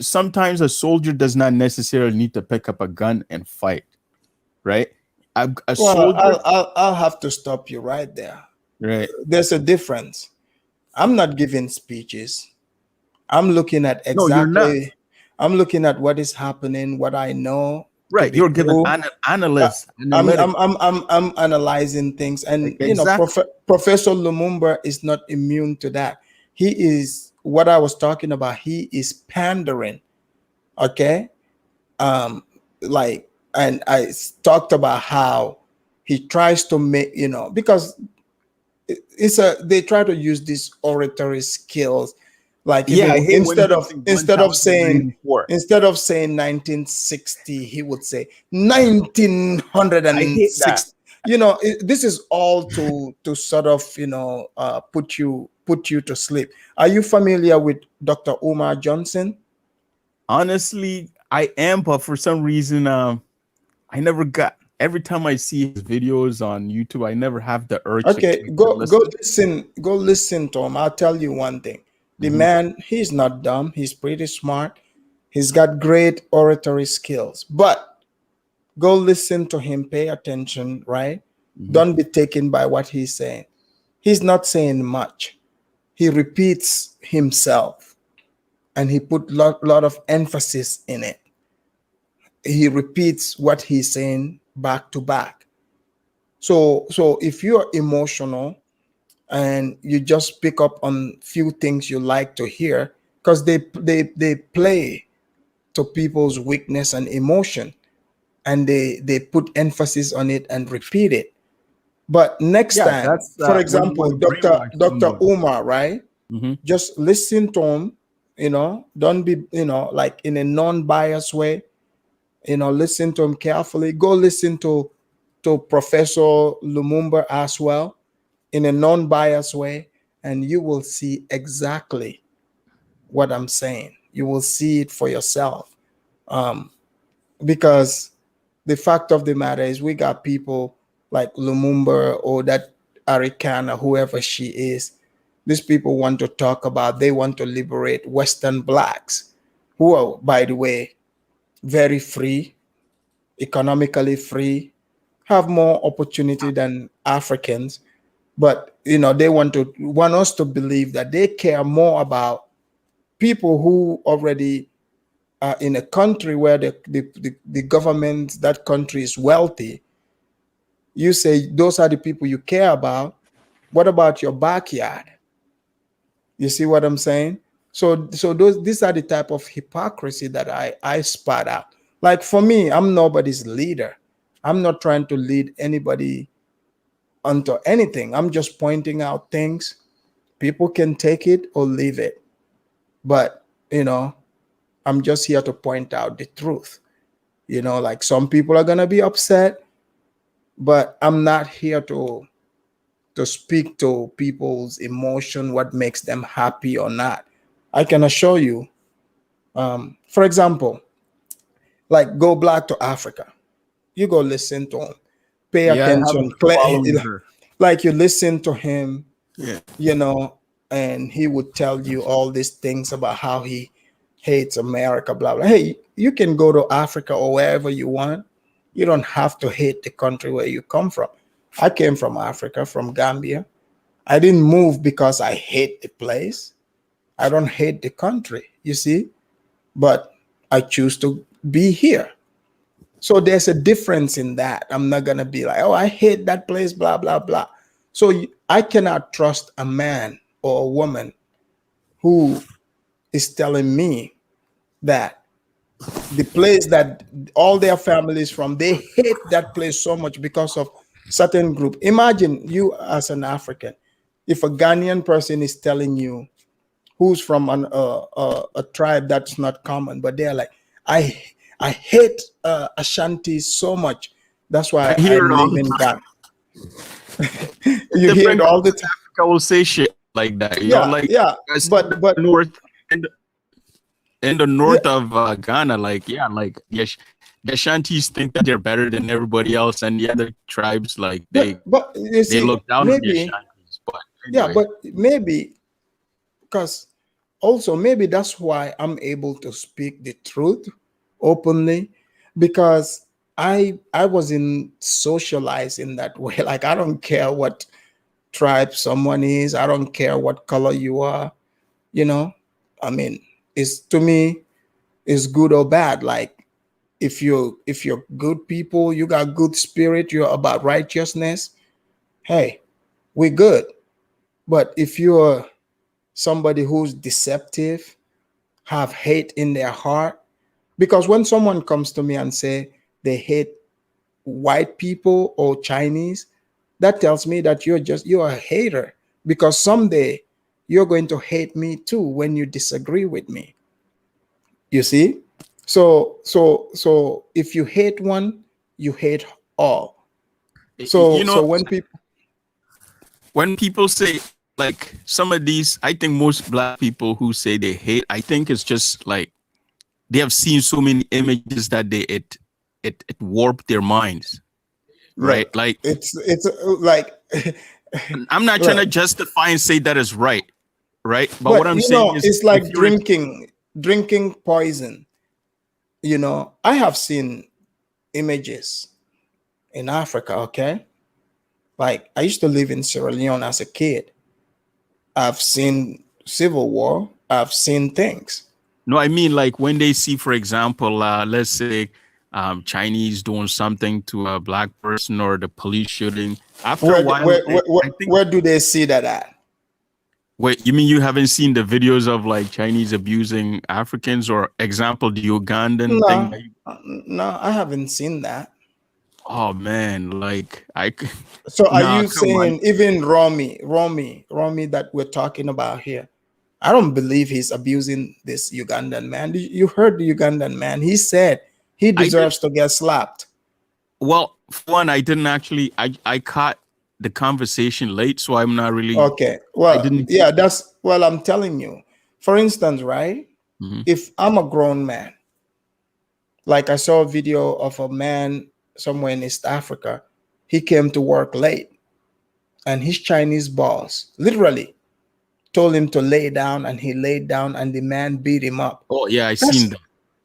Sometimes a soldier does not necessarily need to pick up a gun and fight, right? Soldier, I'll have to stop you right there. Right. There's a difference. I'm not giving speeches. I'm looking at No, you're not. exactly. I'm looking at what is happening, what I know to Right. be You're giving true. analysts, I'm analytics. I'm analyzing things, and Exactly. Professor Lumumba is not immune to that. He is what I was talking about. He is pandering, okay? Like, and talked about how he tries to make, because they try to use these oratory skills, like if Yeah, it, I hate when instead of something went instead out of the way saying before. 1960, he would say I hate that. 1960. This is all to sort of put you to sleep. Are you familiar with Dr. Umar Johnson? Honestly, I am, but for some reason, I never got. Every time I see his videos on YouTube, I never have the urge to Okay, click to go listen to him. I'll tell you one thing. The Mhm. man, he's not dumb. He's pretty smart. He's got great oratory skills. But go listen to him, pay attention, right? Don't be taken by what he's saying. He's not saying much. He repeats himself and he put lot of emphasis in it. He repeats what he's saying back to back. So if you're emotional and you just pick up on few things you like to hear, because they play to people's weakness and emotion, and they put emphasis on it and repeat it. But next Yeah, time, that's for when you example, want to brainwash Dr. someone. Umar, right? Mhm. Just listen to him, don't be, like in a non-biased way, listen to him carefully. Go listen to Professor Lumumba as well in a non-biased way, and you will see exactly what I'm saying. You will see it for yourself. Because the fact of the matter is we got people like Lumumba or that Arikana, whoever she is. These people want to talk about, they want to liberate Western blacks, who are, by the way, very free, economically free, have more opportunity than Africans. But they want us to believe that they care more about people who already are in a country where the government, that country is wealthy. You say those are the people you care about. What about your backyard? You see what I'm saying? So these are the type of hypocrisy that I spot out. Like for me, I'm nobody's leader. I'm not trying to lead anybody onto anything. I'm just pointing out things. People can take it or leave it. But, I'm just here to point out the truth. Like some people are going to be upset, but I'm not here to speak to people's emotion, what makes them happy or not. I can assure you, for example, like go back to Africa. You go listen to him, pay Yeah, I have a attention, few followers there. like you listen to him, Yeah. And he would tell you all these things about how he hates America, blah, blah. Hey, you can go to Africa or wherever you want. You don't have to hate the country where you come from. I came from Africa, from Gambia. I didn't move because I hate the place. I don't hate the country, you see, but I choose to be here. So there's a difference in that. I'm not going to be like, oh, I hate that place, blah, blah, blah. So I cannot trust a man or a woman who is telling me that the place that all their families from, they hate that place so much because of certain group. Imagine you as an African, if a Ghanaian person is telling you who's from a tribe that's not common, but they're like, I hate Ashanti so much. That's why I hear I'm it all the leaving time. Ghana. You hear it all the time. Africa will say shit like that. Yeah, Like yeah, but north in the north of Ghana, like yes, the Ashantis think that they're better than everybody else, and the other tribes like but you see, look down on the maybe, Ashantis. But yeah, anyway. but maybe because also maybe that's why I'm able to speak the truth openly, because I wasn't socialized in that way. Like I don't care what tribe someone is, I don't care what color you are, you know. I mean, is to me is good or bad. Like if you're good people, you got good spirit, you're about righteousness, hey, we're good. But if you're somebody who's deceptive, have hate in their heart, because when someone comes to me and say they hate white people or Chinese, that tells me that you're a hater, because someday you're going to hate me too when you disagree with me. You see? So if you hate one, you hate all. You know, So when people say, like, some of these, I think most black people who say they hate, I think it's just like they have seen so many images that it warped their minds, right? look, Like, it's like I'm not trying to look, justify and say that is right, right? But what but I'm saying is, it's if like you're drinking poison. I have seen images in Africa, okay? Like I used to live in Sierra Leone as a kid. I've seen civil war, I've seen things. no, I mean, like when they see, for example, let's say Chinese doing something to a black person or the police shooting. After a Where while, where where, I where, think. where do they see that at? Wait, you mean you haven't seen the videos of like Chinese abusing Africans, or example, the Ugandan thing? No, I haven't seen that. Oh man, like So are nah, you come on. saying even Romy that we're talking about here? I don't believe he's abusing this Ugandan man. You heard the Ugandan man. He said he I did. deserves to get slapped. Well, for one, I didn't actually. I caught the conversation late, so I'm not really. Okay. I Well, didn't. yeah, I'm telling you. For instance, right? Mhm. If I'm a grown man, like I saw a video of a man somewhere in East Africa, he came to work late and his Chinese boss literally told him to lay down, and he laid down and the man beat him up. Oh yeah, I That's seen that.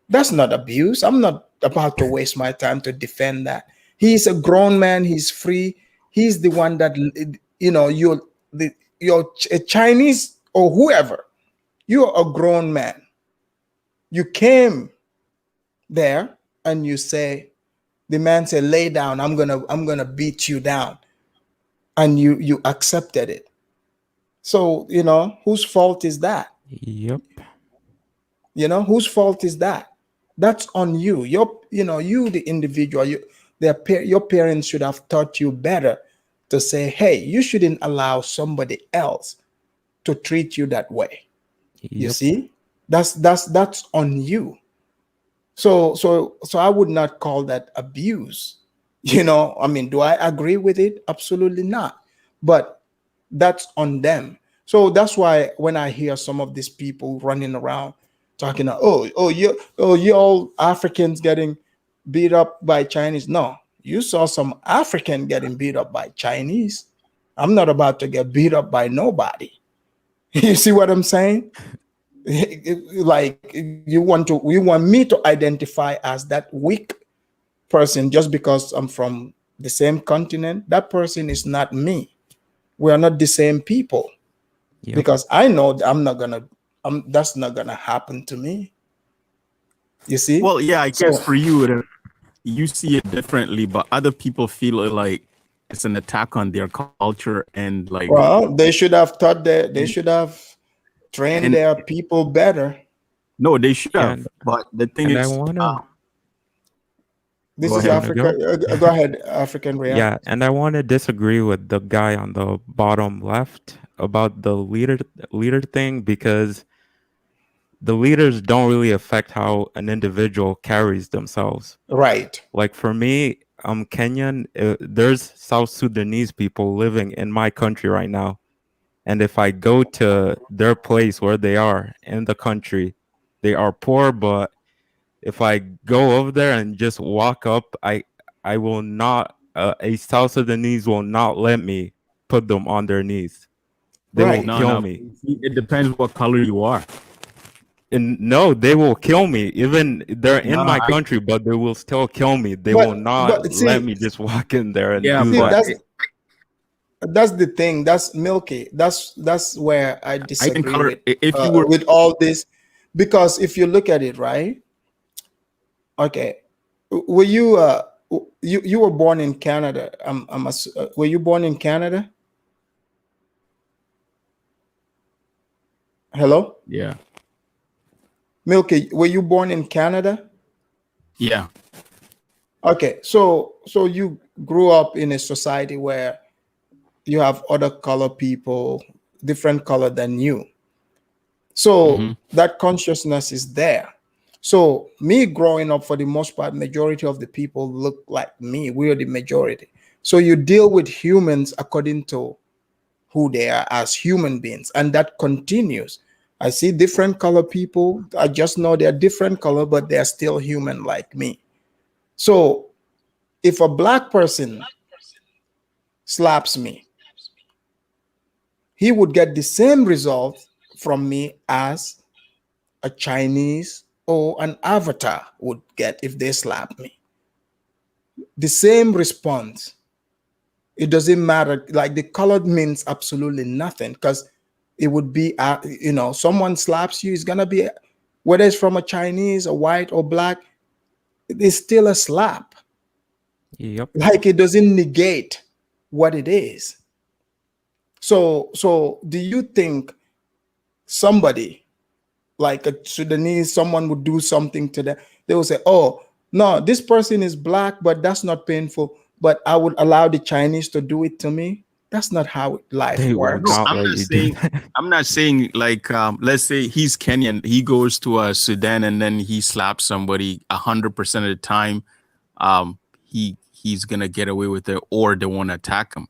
that's not abuse. I'm not about to waste my time to defend that. He's a grown man, he's free. He's the one that you're a Chinese or whoever. You're a grown man. You came there and you say, the man said, lay down, I'm gonna beat you down. And you accepted it. So, whose fault is that? Yep. Whose fault is that? That's on you. You the individual. Your parents should have taught you better to say, hey, you shouldn't allow somebody else to treat you that way. You Yep. see, that's on you. So I would not call that abuse. I mean, do I agree with it? Absolutely not. But that's on them. So that's why when I hear some of these people running around talking, you all Africans getting beat up by Chinese. No, you saw some African getting beat up by Chinese. I'm not about to get beat up by nobody. You see what I'm saying? Like you want me to identify as that weak person just because I'm from the same continent. That person is not me. We are not the same people. Yep. Because I know that's not gonna happen to me. You see? Well, yeah, I So guess for you, you see it differently, but other people feel it like it's an attack on their culture and like. well, they should have they should have trained And their people better. no, they should Yeah, have. But the thing and I is, wanna This go is ahead. wanna Africa. go. Go ahead, African Real. Yeah, and I want to disagree with the guy on the bottom left about the leader thing, because the leaders don't really affect how an individual carries themselves. Right. Like for me, I'm Kenyan. There's South Sudanese people living in my country right now, and if I go to their place where they are in the country, they are poor, but if I go over there and just walk up, I will not. A South Sudanese will not let me put them on their knees. They will Right. kill No, me. it depends what color you are. And no, they will kill me. Even they're in No, my country, but they will still kill me. They will But not let see, me just walk in there and yeah, do see but that. that's that's the thing. That's Milky. That's where I I can disagree color with if you were. with all this, because if you look at it, right? Okay, were you you were born in Canada? Were you born in Canada? Hello, Yeah. Milky. Were you born in Canada? Yeah. Okay, so you grew up in a society where you have other color people, different color than you. So that consciousness is there. So me growing up, for the most part, majority of the people look like me. We are the majority. So you deal with humans according to who they are as human beings, and that continues. I see different color people. I just know they're different color, but they're still human like me. So if a black person slaps me, he would get the same result from me as a Chinese or an avatar would get if they slap me. The same response. It doesn't matter. Like the color means absolutely nothing, because it would be, someone slaps you, it's gonna be, whether it's from a Chinese, a white, or black, it's still a slap. Yep. Like it doesn't negate what it is. So do you think somebody like a Sudanese, someone would do something to them, they will say, oh, no, this person is black, but that's not painful, but I would allow the Chinese to do it to me? That's not how life They will works. not I'm let not you do saying. that. I'm not saying like. Let's say he's Kenyan. He goes to Sudan and then he slaps somebody 100% of the time. He's gonna get away with it, or they won't attack him.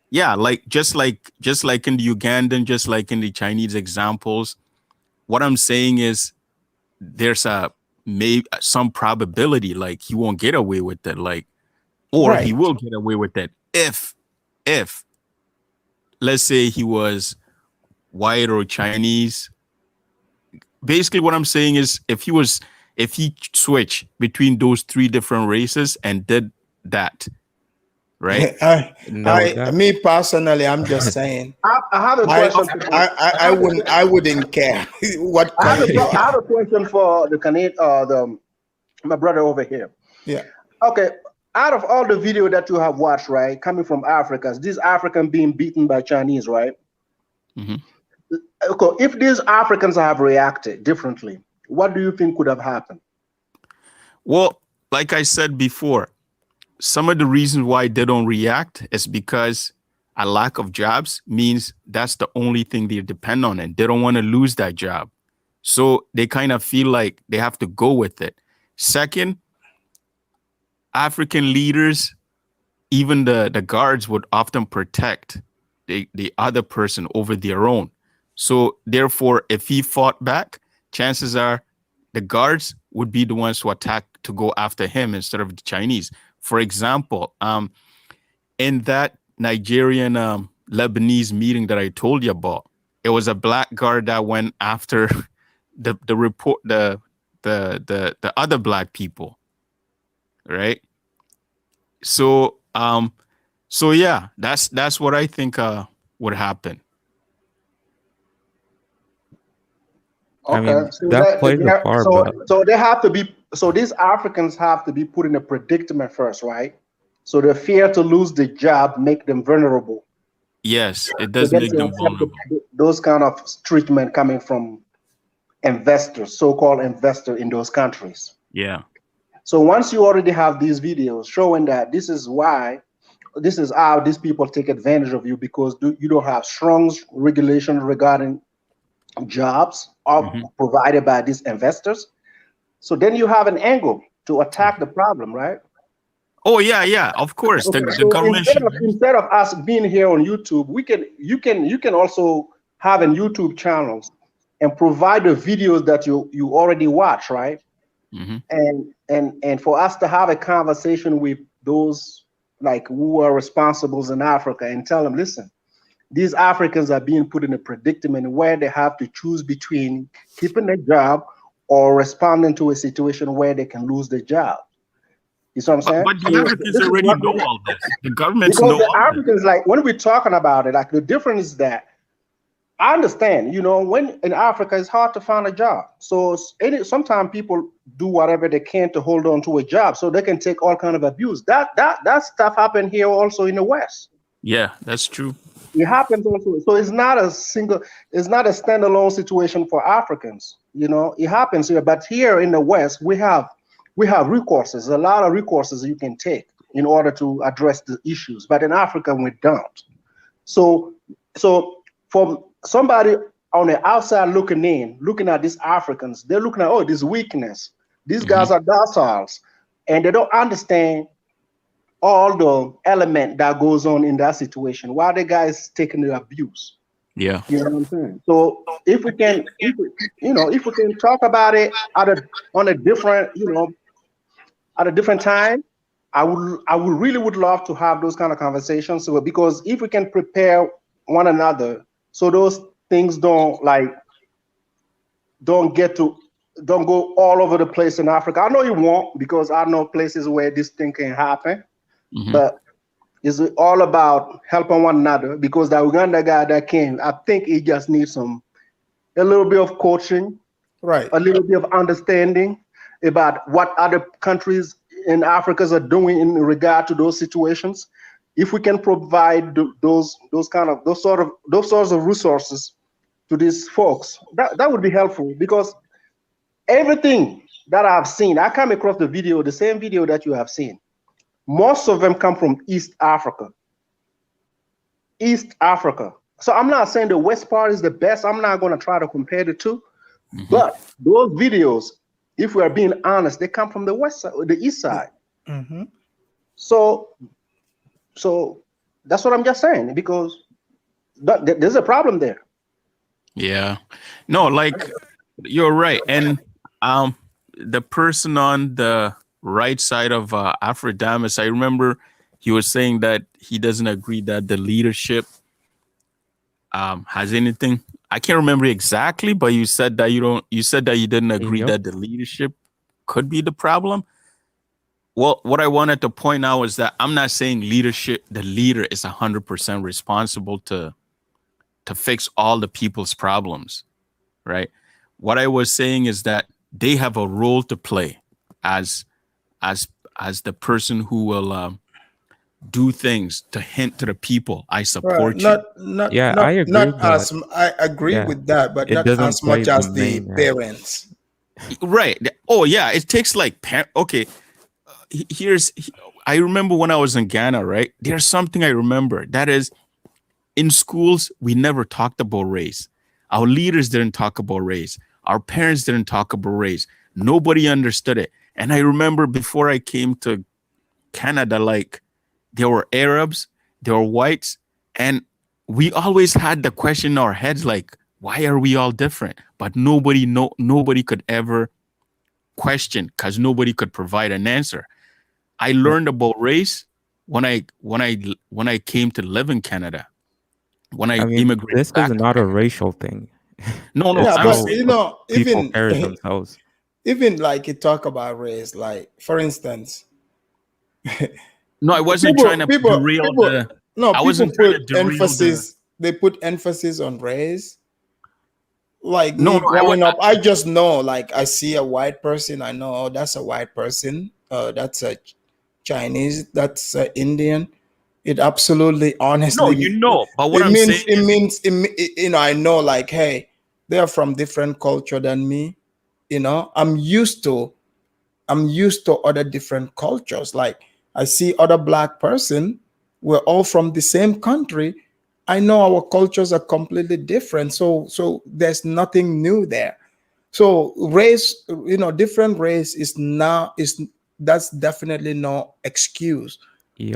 Yeah, like just like in the Ugandan, just like in the Chinese examples. What I'm saying is there's some probability like he won't get away with it, like, or he Right. will get away with it if let's say he was white or Chinese. Basically what I'm saying is if he switched between those three different races and did that, right? No, that Me personally, I'm just saying, I have a question. I wouldn't care what color you I are. have a question for the Canadian, my brother over here. Yeah. Okay, out of all the video that you have watched, right, coming from Africa, this African being beaten by Chinese, right? Okay, if these Africans have reacted differently, what do you think could have happened? Well, like I said before, some of the reasons why they don't react is because a lack of jobs means that's the only thing they depend on, and they don't want to lose that job. So they kind of feel like they have to go with it. Second, African leaders, even the guards, would often protect the other person over their own. So therefore, if he fought back, chances are the guards would be the ones who attack to go after him instead of the Chinese. For example, in that Nigerian Lebanese meeting that I told you about, it was a black guard that went after the other black people, right? So yeah, that's what I think would happen. I Okay, mean, that plays a part, but so they have to be, so these Africans have to be put in a predicament first, right? So the fear to lose the job make them vulnerable. Yes, it So does then make they them accept vulnerable. those kind of treatment coming from investors, so-called investors in those countries. Yeah. So once you already have these videos showing that this is how these people take advantage of you, because you don't have strong regulation regarding jobs provided by these investors. So then you have an angle to attack the problem, right? Oh yeah, of course. Okay, The so government instead of us being here on YouTube, you can also have a YouTube channels and provide the videos that you already watch, right? And for us to have a conversation with those like who are responsibles in Africa and tell them, listen, these Africans are being put in a predicament where they have to choose between keeping their job or responding to a situation where they can lose their job. You see what I'm saying? But the So Africans this is already what know all this. The governments because know the all this. Africans, like when we're talking about it, like the difference is that I understand, you know, when in Africa it's hard to find a job. So sometimes people do whatever they can to hold on to a job so they can take all kind of abuse. That stuff happened here also in the West. Yeah, that's true. It happens also. So it's not a standalone situation for Africans. You know, it happens here, but here in the West, we have recourses, a lot of recourses you can take in order to address the issues. But in Africa, we don't. So from somebody on the outside looking in, looking at these Africans, they're looking at, oh, this weakness. These guys are dociles, and they don't understand all the element that goes on in that situation. Why the guys taking the abuse? Yeah. You know what I'm saying? So if we can talk about it on a different, at a different time, I really would love to have those kind of conversations. So because if we can prepare one another, so those things don't go all over the place in Africa. I know you won't, because I know places where this thing can happen. But it's all about helping one another, because the Uganda guy that came, I think he just needs a little bit of coaching, right? A little bit of understanding about what other countries in Africa are doing in regard to those situations. If we can provide those sorts of resources to these folks, that would be helpful, because everything that I've seen, I come across the same video that you have seen. Most of them come from East Africa. So I'm not saying the West part is the best. I'm not going to try to compare the two. But those videos, if we are being honest, they come from the West side, the East side. So that's what I'm just saying, because there's a problem there. Yeah. No, like you're right. And the person on the right side of Afrodamus, I remember he was saying that he doesn't agree that the leadership has anything. I can't remember exactly, but you said that you didn't agree that the leadership could be the problem. Well, what I wanted to point out is that I'm not saying the leader is 100% responsible to fix all the people's problems, right? What I was saying is that they have a role to play as the person who will do things to hint to the people, I support you. I agree with that, but not as much as the parents. Right. Oh yeah, it takes like okay. I remember when I was in Ghana, right? There's something I remember. That is, in schools, we never talked about race. Our leaders didn't talk about race. Our parents didn't talk about race. Nobody understood it. And I remember before I came to Canada, like there were Arabs, there were whites, and we always had the question in our heads, like, why are we all different? But nobody could ever question, because nobody could provide an answer. I learned about race when I came to live in Canada. When I immigrated this back is not a racial thing. No, Yeah, I'm but saying people even carry themselves. even like you talk about race, like for instance, no, I wasn't trying to derail the. No, I people wasn't trying to put derail emphasis. They put emphasis on race. Like No, me growing up, I just know. Like I see a white person, I know, oh, that's a white person. That's a Chinese. That's a Indian. It absolutely, honestly, but what I'm saying is, I know, like, hey, they are from different culture than me. I'm used to other different cultures. Like I see other black person, we're all from the same country. I know our cultures are completely different. So there's nothing new there. So race, different race that's definitely no excuse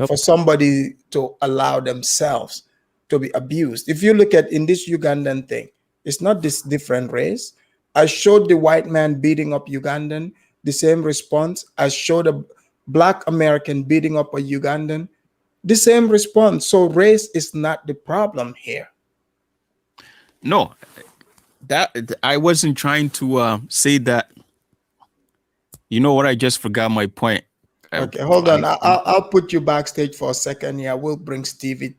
for somebody to allow themselves to be abused. If you look at in this Ugandan thing, it's not this different race. I showed the white man beating up Ugandan, the same response. I showed a black American beating up a Ugandan, the same response. So race is not the problem here. No, that I wasn't trying to say that. You know what? I just forgot my point. Okay, hold on. I'll put you backstage for a second. Yeah, we'll bring Steve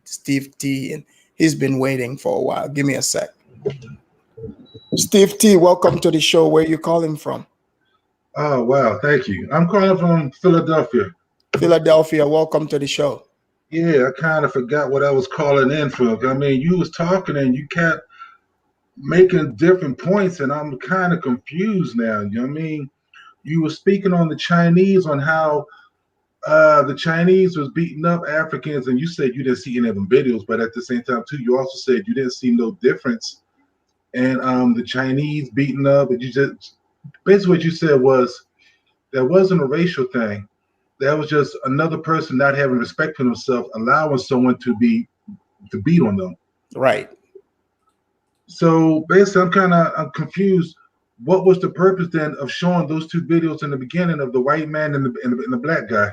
T in. He's been waiting for a while. Give me a sec. Steve T, welcome to the show. Where you calling from? Oh, wow. Thank you. I'm calling from Philadelphia. Philadelphia, welcome to the show. Yeah, I kind of forgot what I was calling in for. I mean, you was talking and you kept making different points, and I'm kind of confused now. You know what I mean? You were speaking on the Chinese, on how the Chinese was beating up Africans, and you said you didn't see any of them videos, but at the same time, too, you also said you didn't see no difference in the Chinese beating up, and you just basically what you said was that wasn't a racial thing. That was just another person not having respect for themselves, allowing someone to beat on them. Right. So basically, I'm confused. What was the purpose then of showing those two videos in the beginning of the white man and the black guy?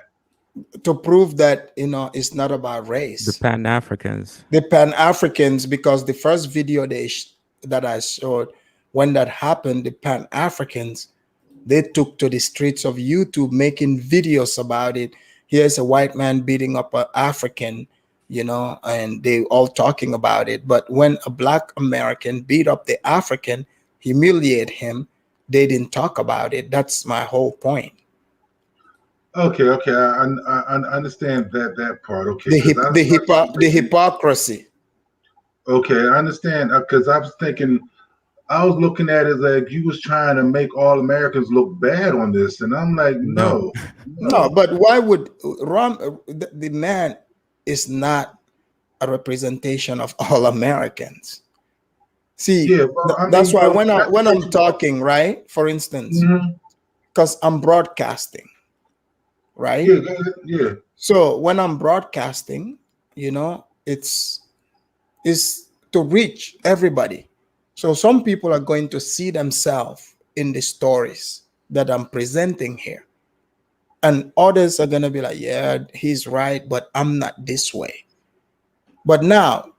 To prove that, you know, it's not about race. The Pan-Africans. The Pan-Africans, because the first video that I showed, when that happened, the Pan-Africans, they took to the streets of YouTube making videos about it. Here's a white man beating up an African, you know, and they all talking about it. But when a black American beat up the African, humiliate him, they didn't talk about it. That's my whole point. Okay, I understand that part. Okay, the hypocrisy. Okay, I understand because I was thinking, I was looking at it like you was trying to make all Americans look bad on this, and I'm like, no. But why would the man is not a representation of all Americans? See, yeah, well, that's why when I'm talking, right, for instance, because I'm broadcasting, right? Yeah. So when I'm broadcasting, you know, it's to reach everybody. So some people are going to see themselves in the stories that I'm presenting here. And others are going to be like, yeah, he's right, but I'm not this way. But now,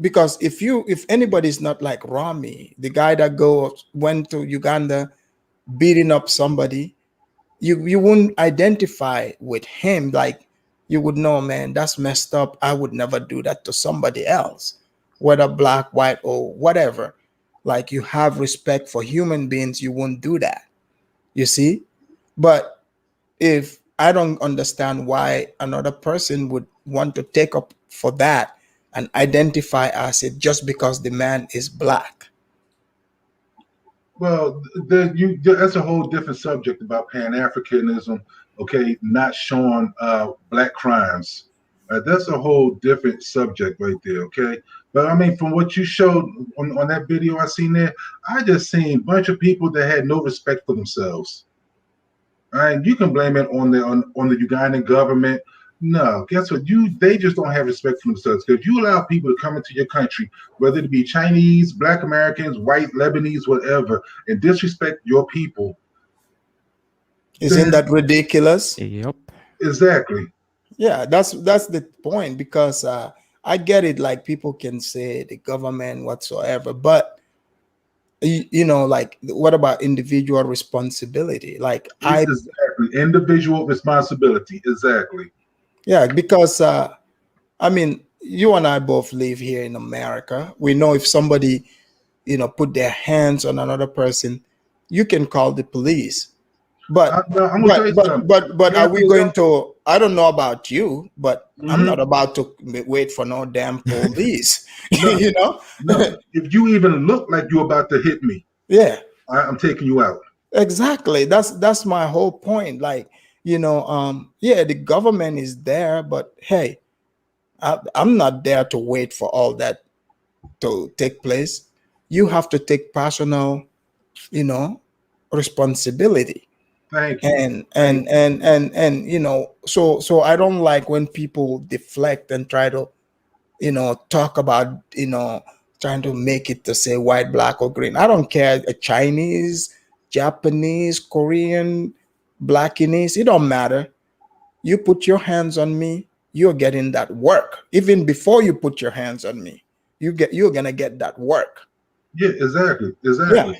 because if anybody's not like Rami, the guy that went to Uganda beating up somebody, you wouldn't identify with him. Like, you would know, man, that's messed up. I would never do that to somebody else, whether black, white, or whatever. Like, you have respect for human beings, you won't do that. You see? But if I don't understand why another person would want to take up for that and identify as it just because the man is black. Well, that's a whole different subject about Pan-Africanism, okay, not showing black crimes. That's a whole different subject right there, okay? But I mean, from what you showed on that video I seen there, I just seen a bunch of people that had no respect for themselves. All right, you can blame it on the Ugandan government. No, guess what? They just don't have respect for themselves, because you allow people to come into your country, whether it be Chinese, Black Americans, white, Lebanese, whatever, and disrespect your people. Isn't that ridiculous? Yep. Exactly. Yeah, that's the point, because I get it. Like, people can say the government whatsoever, but you know, like, what about individual responsibility? Like, exactly, individual responsibility. Exactly. Yeah, because I mean, you and I both live here in America. We know if somebody, you know, put their hands on another person, you can call the police. But but are we going to? I don't know about you, but I'm not about to wait for no damn police. You know, no. If you even look like you're about to hit me, yeah, I'm taking you out. Exactly. That's my whole point. Like, you know, yeah, the government is there, but hey, I'm not there to wait for all that to take place. You have to take personal, you know, responsibility. Thank you. And you know, so I don't like when people deflect and try to, you know, talk about, you know, trying to make it to say white, black, or green. I don't care. A Chinese, Japanese, Korean, Blackinese, it don't matter. You put your hands on me, you're getting that work. Even before you put your hands on me, you're gonna get that work. Yeah, exactly. Yeah.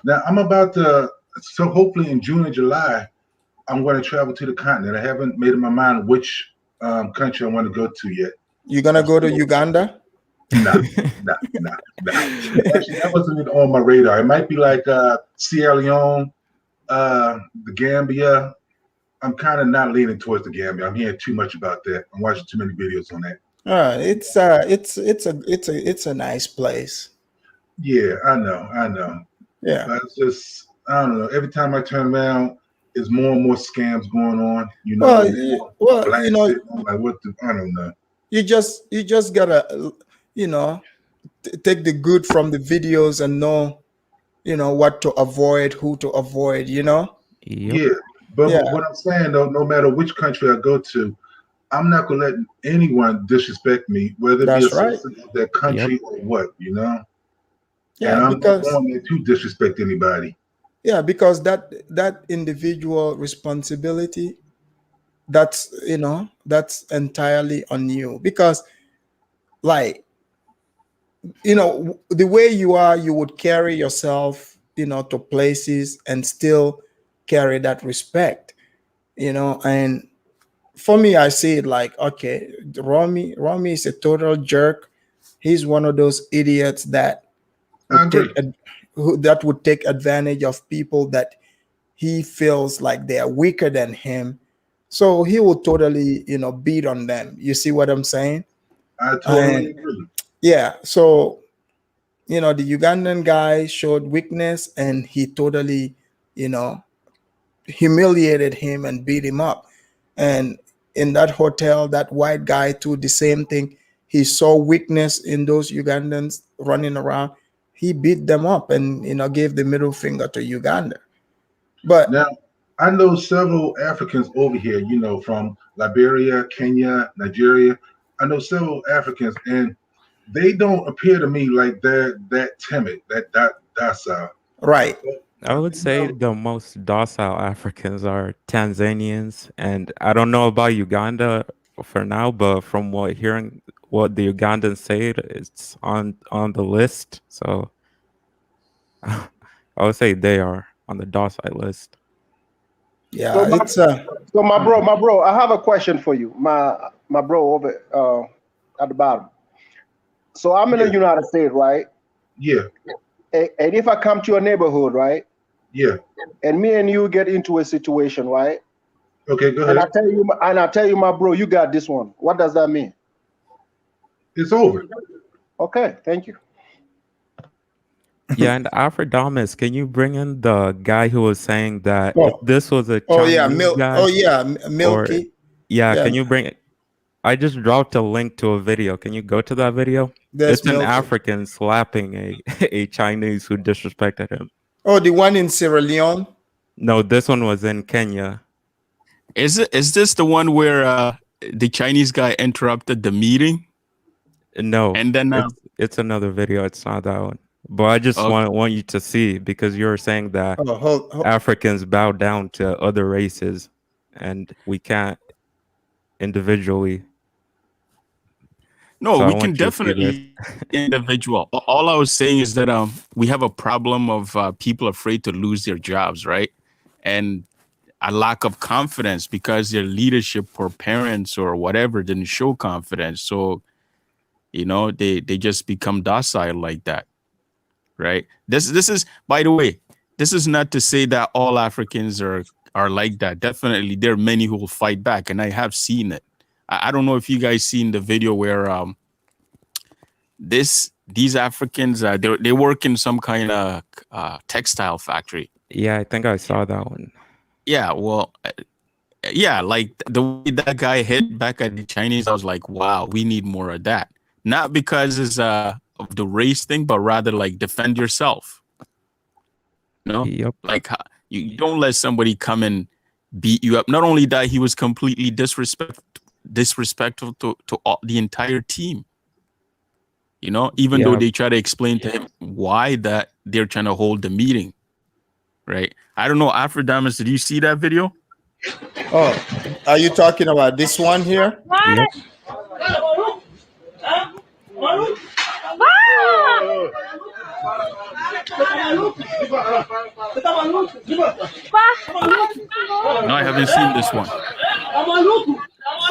Now I'm about to, so hopefully in June and July, I'm going to travel to the continent. I haven't made up my mind which country I want to go to yet. You gonna go to Uganda? Nah. Actually, that wasn't even on my radar. It might be like Sierra Leone, the Gambia. I'm kind of not leaning towards the Gambia. I'm hearing too much about that. I'm watching too many videos on that. It's a nice place. Yeah, I know. Yeah. But it's just, I don't know. Every time I turn around, there's more and more scams going on. You know, Well, you know, like what I don't know. you just gotta, you know, take the good from the videos and know, you know, what to avoid, who to avoid. You know. Yeah, but what I'm saying though, no matter which country I go to, I'm not gonna let anyone disrespect me, whether it be a That's right. citizen of that country or what, you know. Yeah, and I'm not because going there to disrespect anybody. yeah, because that individual responsibility, that's, you know, that's entirely on you. Because, like, you know, the way you are, you would carry yourself, you know, to places and still carry that respect, you know. And for me, I see it like, okay, Romy is a total jerk. He's one of those idiots that would that would take advantage of people that he feels like they are weaker than him. So he will totally, you know, beat on them. You see what I'm saying? I totally agree. Yeah. So, you know, the Ugandan guy showed weakness and he totally, you know, humiliated him and beat him up. And in that hotel, that white guy too, the same thing. He saw weakness in those Ugandans running around. He beat them up and, you know, gave the middle finger to Uganda. But now I know several Africans over here, you know, from Liberia, Kenya, Nigeria. I know several Africans, and they don't appear to me like they're that timid, that docile. Right. I would say the most docile Africans are Tanzanians, and I don't know about Uganda for now, but from hearing what the Ugandans say, it's on the list. So I would say they are on the docile list. Yeah, so my bro, I have a question for you, my bro over at the bottom. So I'm in the United States, right? Yeah. And if I come to your neighborhood, right? Yeah. And me and you get into a situation, right? Okay, go ahead. And I tell you, my bro, you got this one. What does that mean? It's over. Okay, thank you. Yeah, and Afrodamus, can you bring in the guy who was saying that if this was a Chinese guy? Milky. Yeah, can you bring it? I just dropped a link to a video. Can you go to that video? There's it's an Milky. African slapping a Chinese who disrespected him. Oh, the one in Sierra Leone? No, this one was in Kenya. Is this the one where the Chinese guy interrupted the meeting? No, and then it's another video. It's not that one. But I just want you to see, because you're saying that Africans bow down to other races, and we can't individually. No, So we can definitely individual. All I was saying is that we have a problem of people afraid to lose their jobs, right? And a lack of confidence because their leadership or parents or whatever didn't show confidence. So, you know, they just become docile like that, right? This is, by the way, this is not to say that all Africans are like that. Definitely, there are many who will fight back, and I have seen it. I don't know if you guys seen the video where these Africans they work in some kind of textile factory. Yeah, I think I saw that one. Yeah, well, yeah, like the way that guy hit back at the Chinese, I was like, wow, we need more of that. Not because it's of the race thing, but rather like defend yourself. You know, like you don't let somebody come and beat you up. Not only that, he was completely disrespectful to the entire team. You know, even though they try to explain to him why that they're trying to hold the meeting, right? I don't know, Afrodamus, did you see that video? Oh, are you talking about this one here? Yep. No, I haven't seen this one.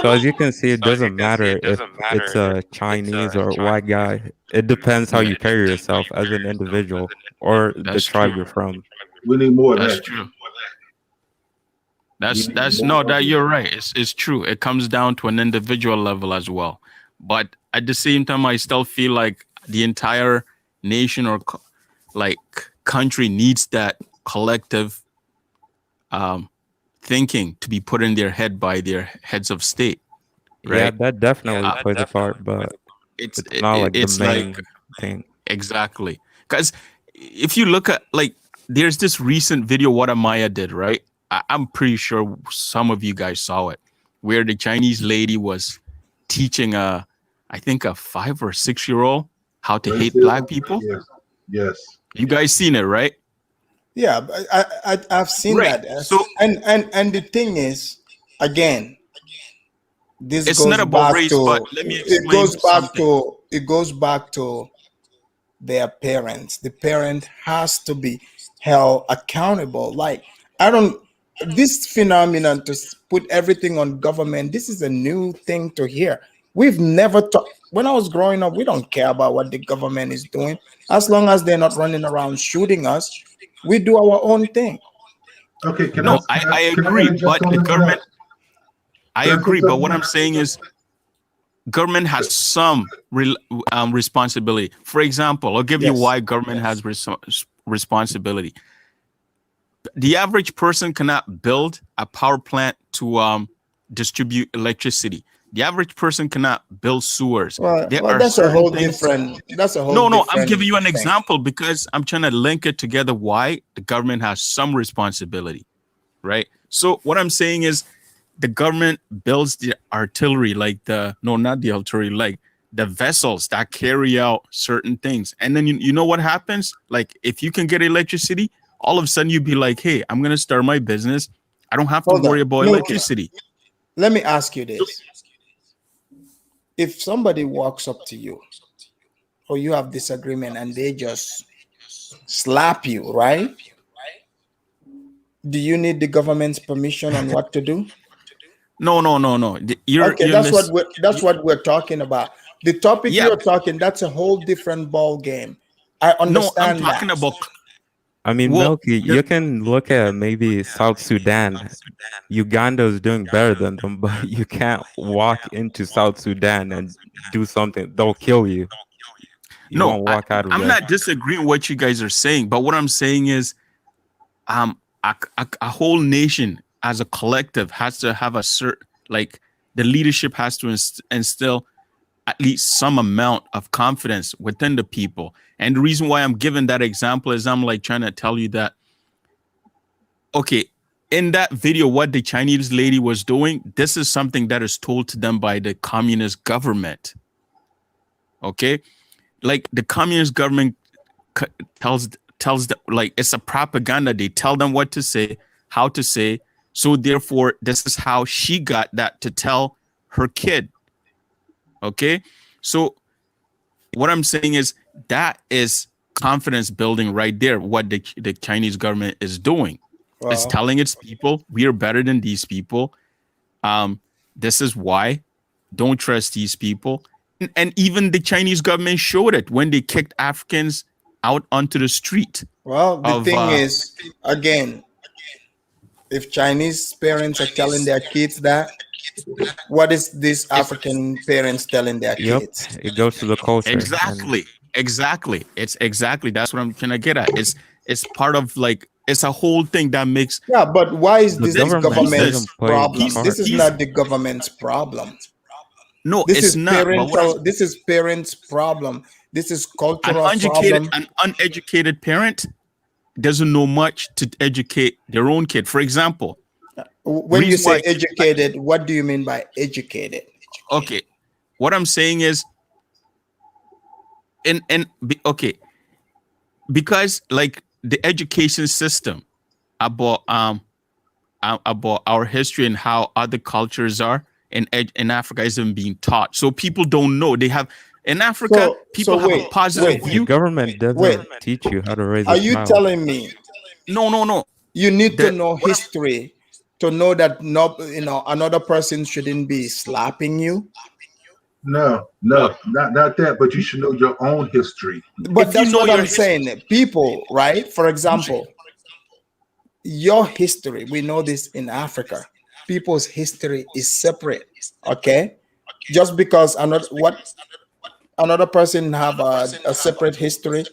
So as you can see, it doesn't matter if it's a Chinese or white guy. It depends how you carry yourself as an individual or the tribe you're from. We need more of That's that. true. That you're right. It's true. It comes down to an individual level as well. But at the same time, I still feel like the entire nation or country needs that collective thinking to be put in their head by their heads of state. Right? Yeah, that definitely plays a part, but it's not like the main thing. Exactly. Because if you look at there's this recent video what Amaya did, right? I'm pretty sure some of you guys saw it, where the Chinese lady was teaching I think a 5 or 6 year old how to hate black people. Yes. You guys seen it, right? Yeah, I've seen that. So and the thing is, again, this it's goes not about back race, to but let me explain it goes back to their parents. The parent has to be held accountable. Like, this phenomenon to put everything on government, this is a new thing to hear. We've never talked. When I was growing up, we don't care about what the government is doing. As long as they're not running around shooting us, we do our own thing. Okay, I agree, but the government, I agree, but what I'm saying is government has some responsibility. For example, I'll give you why government has responsibility. The average person cannot build a power plant to distribute electricity. The average person cannot build sewers. Well, that's a whole different. That's a whole. No, I'm giving you an thing. example because I'm trying to link it together. Why the government has some responsibility, right? So what I'm saying is, the government builds the artillery, like not the artillery, like the vessels that carry out certain things, and then you know what happens? Like if you can get electricity, all of a sudden you'd be like, hey, I'm gonna start my business. I don't have to worry about electricity. Let me ask you this. If somebody walks up to you or you have disagreement and they just slap you, right? Do you need the government's permission on what to do? No. That's what we're talking about. The topic you're talking, that's a whole different ball game. I understand I'm talking about. I mean, Milky, you can look at maybe South Sudan. Uganda is doing better than them, but you can't walk into South Sudan and do something. They'll kill you. You won't walk out of I'm there. not disagreeing with what you guys are saying, but what I'm saying is, a whole nation as a collective has to have a certain, the leadership has to instill at least some amount of confidence within the people. And the reason why I'm giving that example is I'm trying to tell you that, okay, in that video, what the Chinese lady was doing, this is something that is told to them by the communist government. Okay? Like the communist government tells them, it's a propaganda. They tell them what to say, how to say. So therefore, this is how she got that to tell her kid. Okay? So what I'm saying is that is confidence building right there, what the Chinese government is doing. It's telling its people, we are better than these people. This is why. Don't trust these people. And even the Chinese government showed it when they kicked Africans out onto the street. Well, the thing is, again, if Chinese parents are telling their kids that, what is this African parents telling their kids? It goes to the culture. Exactly. It's exactly, that's what I'm trying to get at. It's part of it's a whole thing that makes. Yeah, but why is this the government's problem? This is not the government's problem. No, it's not. This is parents' problem. This is cultural problem. An uneducated parent doesn't know much to educate their own kid. For example, when you say educated, what do you mean by educated? Okay, what I'm saying is, because the education system about our history and how other cultures are in Africa isn't being taught, so people don't know. They have in Africa, people have a positive view. The government doesn't teach you how to raise a child. Are you telling me? No. You need to know history to know that another person shouldn't be slapping you? No, not that. But you should know your own history. But that's what I'm saying. People, right? For example, your history, we know this in Africa. People's history is separate. Okay, just because another person have a separate history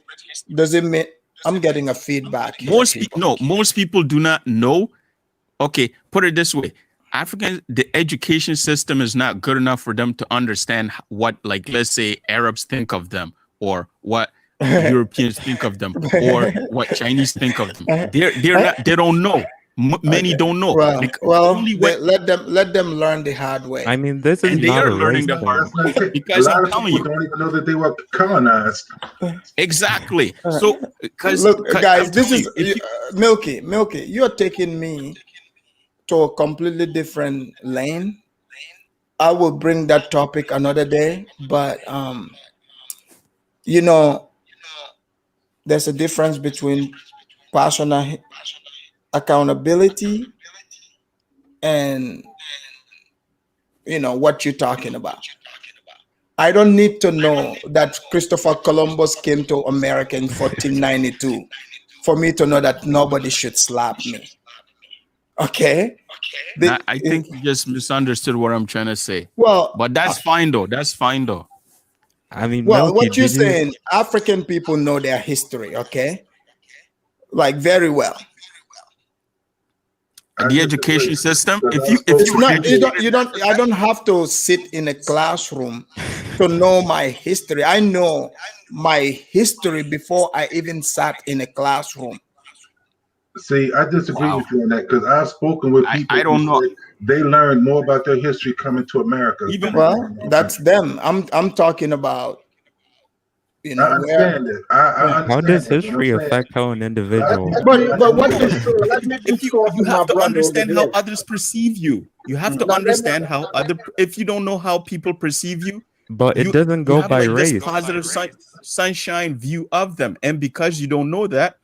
doesn't mean. I'm getting a feedback here. Most people do not know. Okay, put it this way. The education system is not good enough for them to understand what, like, let's say Arabs think of them, or what Europeans think of them, or what Chinese think of them. They don't know. Many don't know. Well, let them learn the hard way. I mean, this is and they not are a learning race the hard thing. way because a lot I'm of telling people you. don't even know that they were colonized. Exactly. So, look, guys, this is Milky. You're taking me to a completely different lane. I will bring that topic another day, but there's a difference between personal accountability and what you're talking about. I don't need to know that Christopher Columbus came to America in 1492 for me to know that nobody should slap me. Okay? I think you just misunderstood what I'm trying to say. Well, but that's fine though. I mean, well, what you're saying, African people know their history, okay? Like very well. The education system. I don't have to sit in a classroom to know my history. I know my history before I even sat in a classroom. See, I disagree with you on that because I've spoken with people. I don't know. They learned more about their history coming to America. Well, that's them. I'm talking about. I understand that. How does history affect how an individual? But what is let me be you have to understand how others perceive you. You have to understand how if you don't know how people perceive you, but it doesn't go by race. This positive sunshine view of them, and because you don't know that,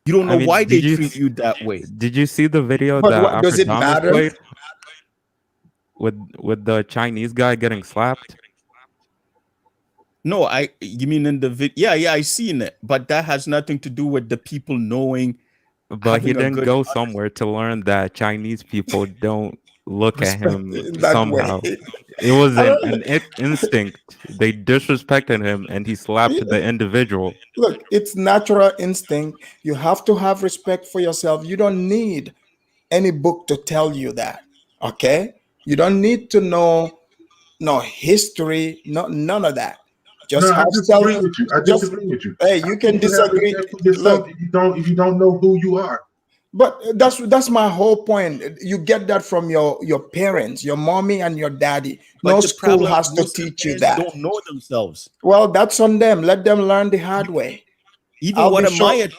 you don't know why they treat you that way. Did you see the video But that does it matter? played with the Chinese guy getting slapped? No, you mean in the video? Yeah, I seen it, but that has nothing to do with the people knowing. But he didn't go somewhere to learn that Chinese people don't look at him somehow. It was an instinct. They disrespected him, and he slapped the individual. Look, it's natural instinct. You have to have respect for yourself. You don't need any book to tell you that. Okay? You don't need to know no history, none of that. Just I have disagree with you. I disagree with you. Hey, you can disagree. Look, if you don't know who you are. But that's my whole point. You get that from your parents, your mommy and your daddy. No school has to teach you that. Don't know themselves. Well, that's on them. Let them learn the hard way. Even what Amaya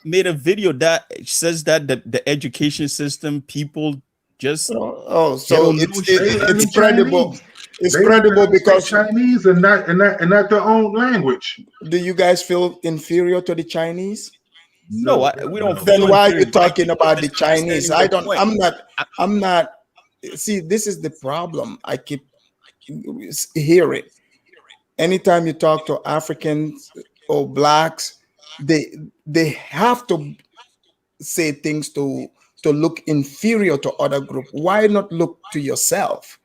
made a video that says that the education system, people just so it's credible. It's credible because Chinese and not their own language. Do you guys feel inferior to the Chinese? No, we don't. Then why are you talking about the Chinese? I'm not. See, this is the problem. I keep hearing. Anytime you talk to Africans or blacks, they have to say things to look inferior to other group. Why not look to yourself?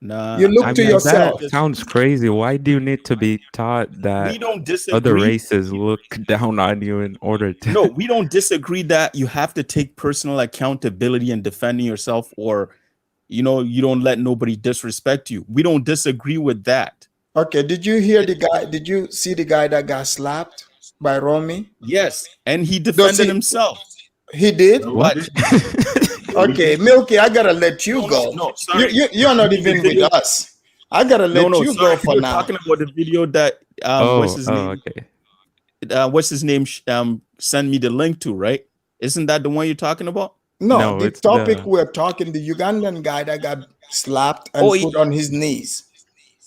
Nah, you look to yourself. That sounds crazy. Why do you need to be taught that we don't disagree. Other races look down on you in order to? No, we don't disagree that you have to take personal accountability in defending yourself, or you don't let nobody disrespect you. We don't disagree with that. Okay, did you hear the guy? Did you see the guy that got slapped by Romy? Yes, and he defended himself. He did? What? Okay, Milky, I gotta let you go. No, sorry. You're not even with us. I gotta let you go for You're now. talking about the video that what's his name? Okay. What's his name? Send me the link to, right? Isn't that the one you're talking about? No, the topic we're talking, the Ugandan guy that got slapped and put on his knees.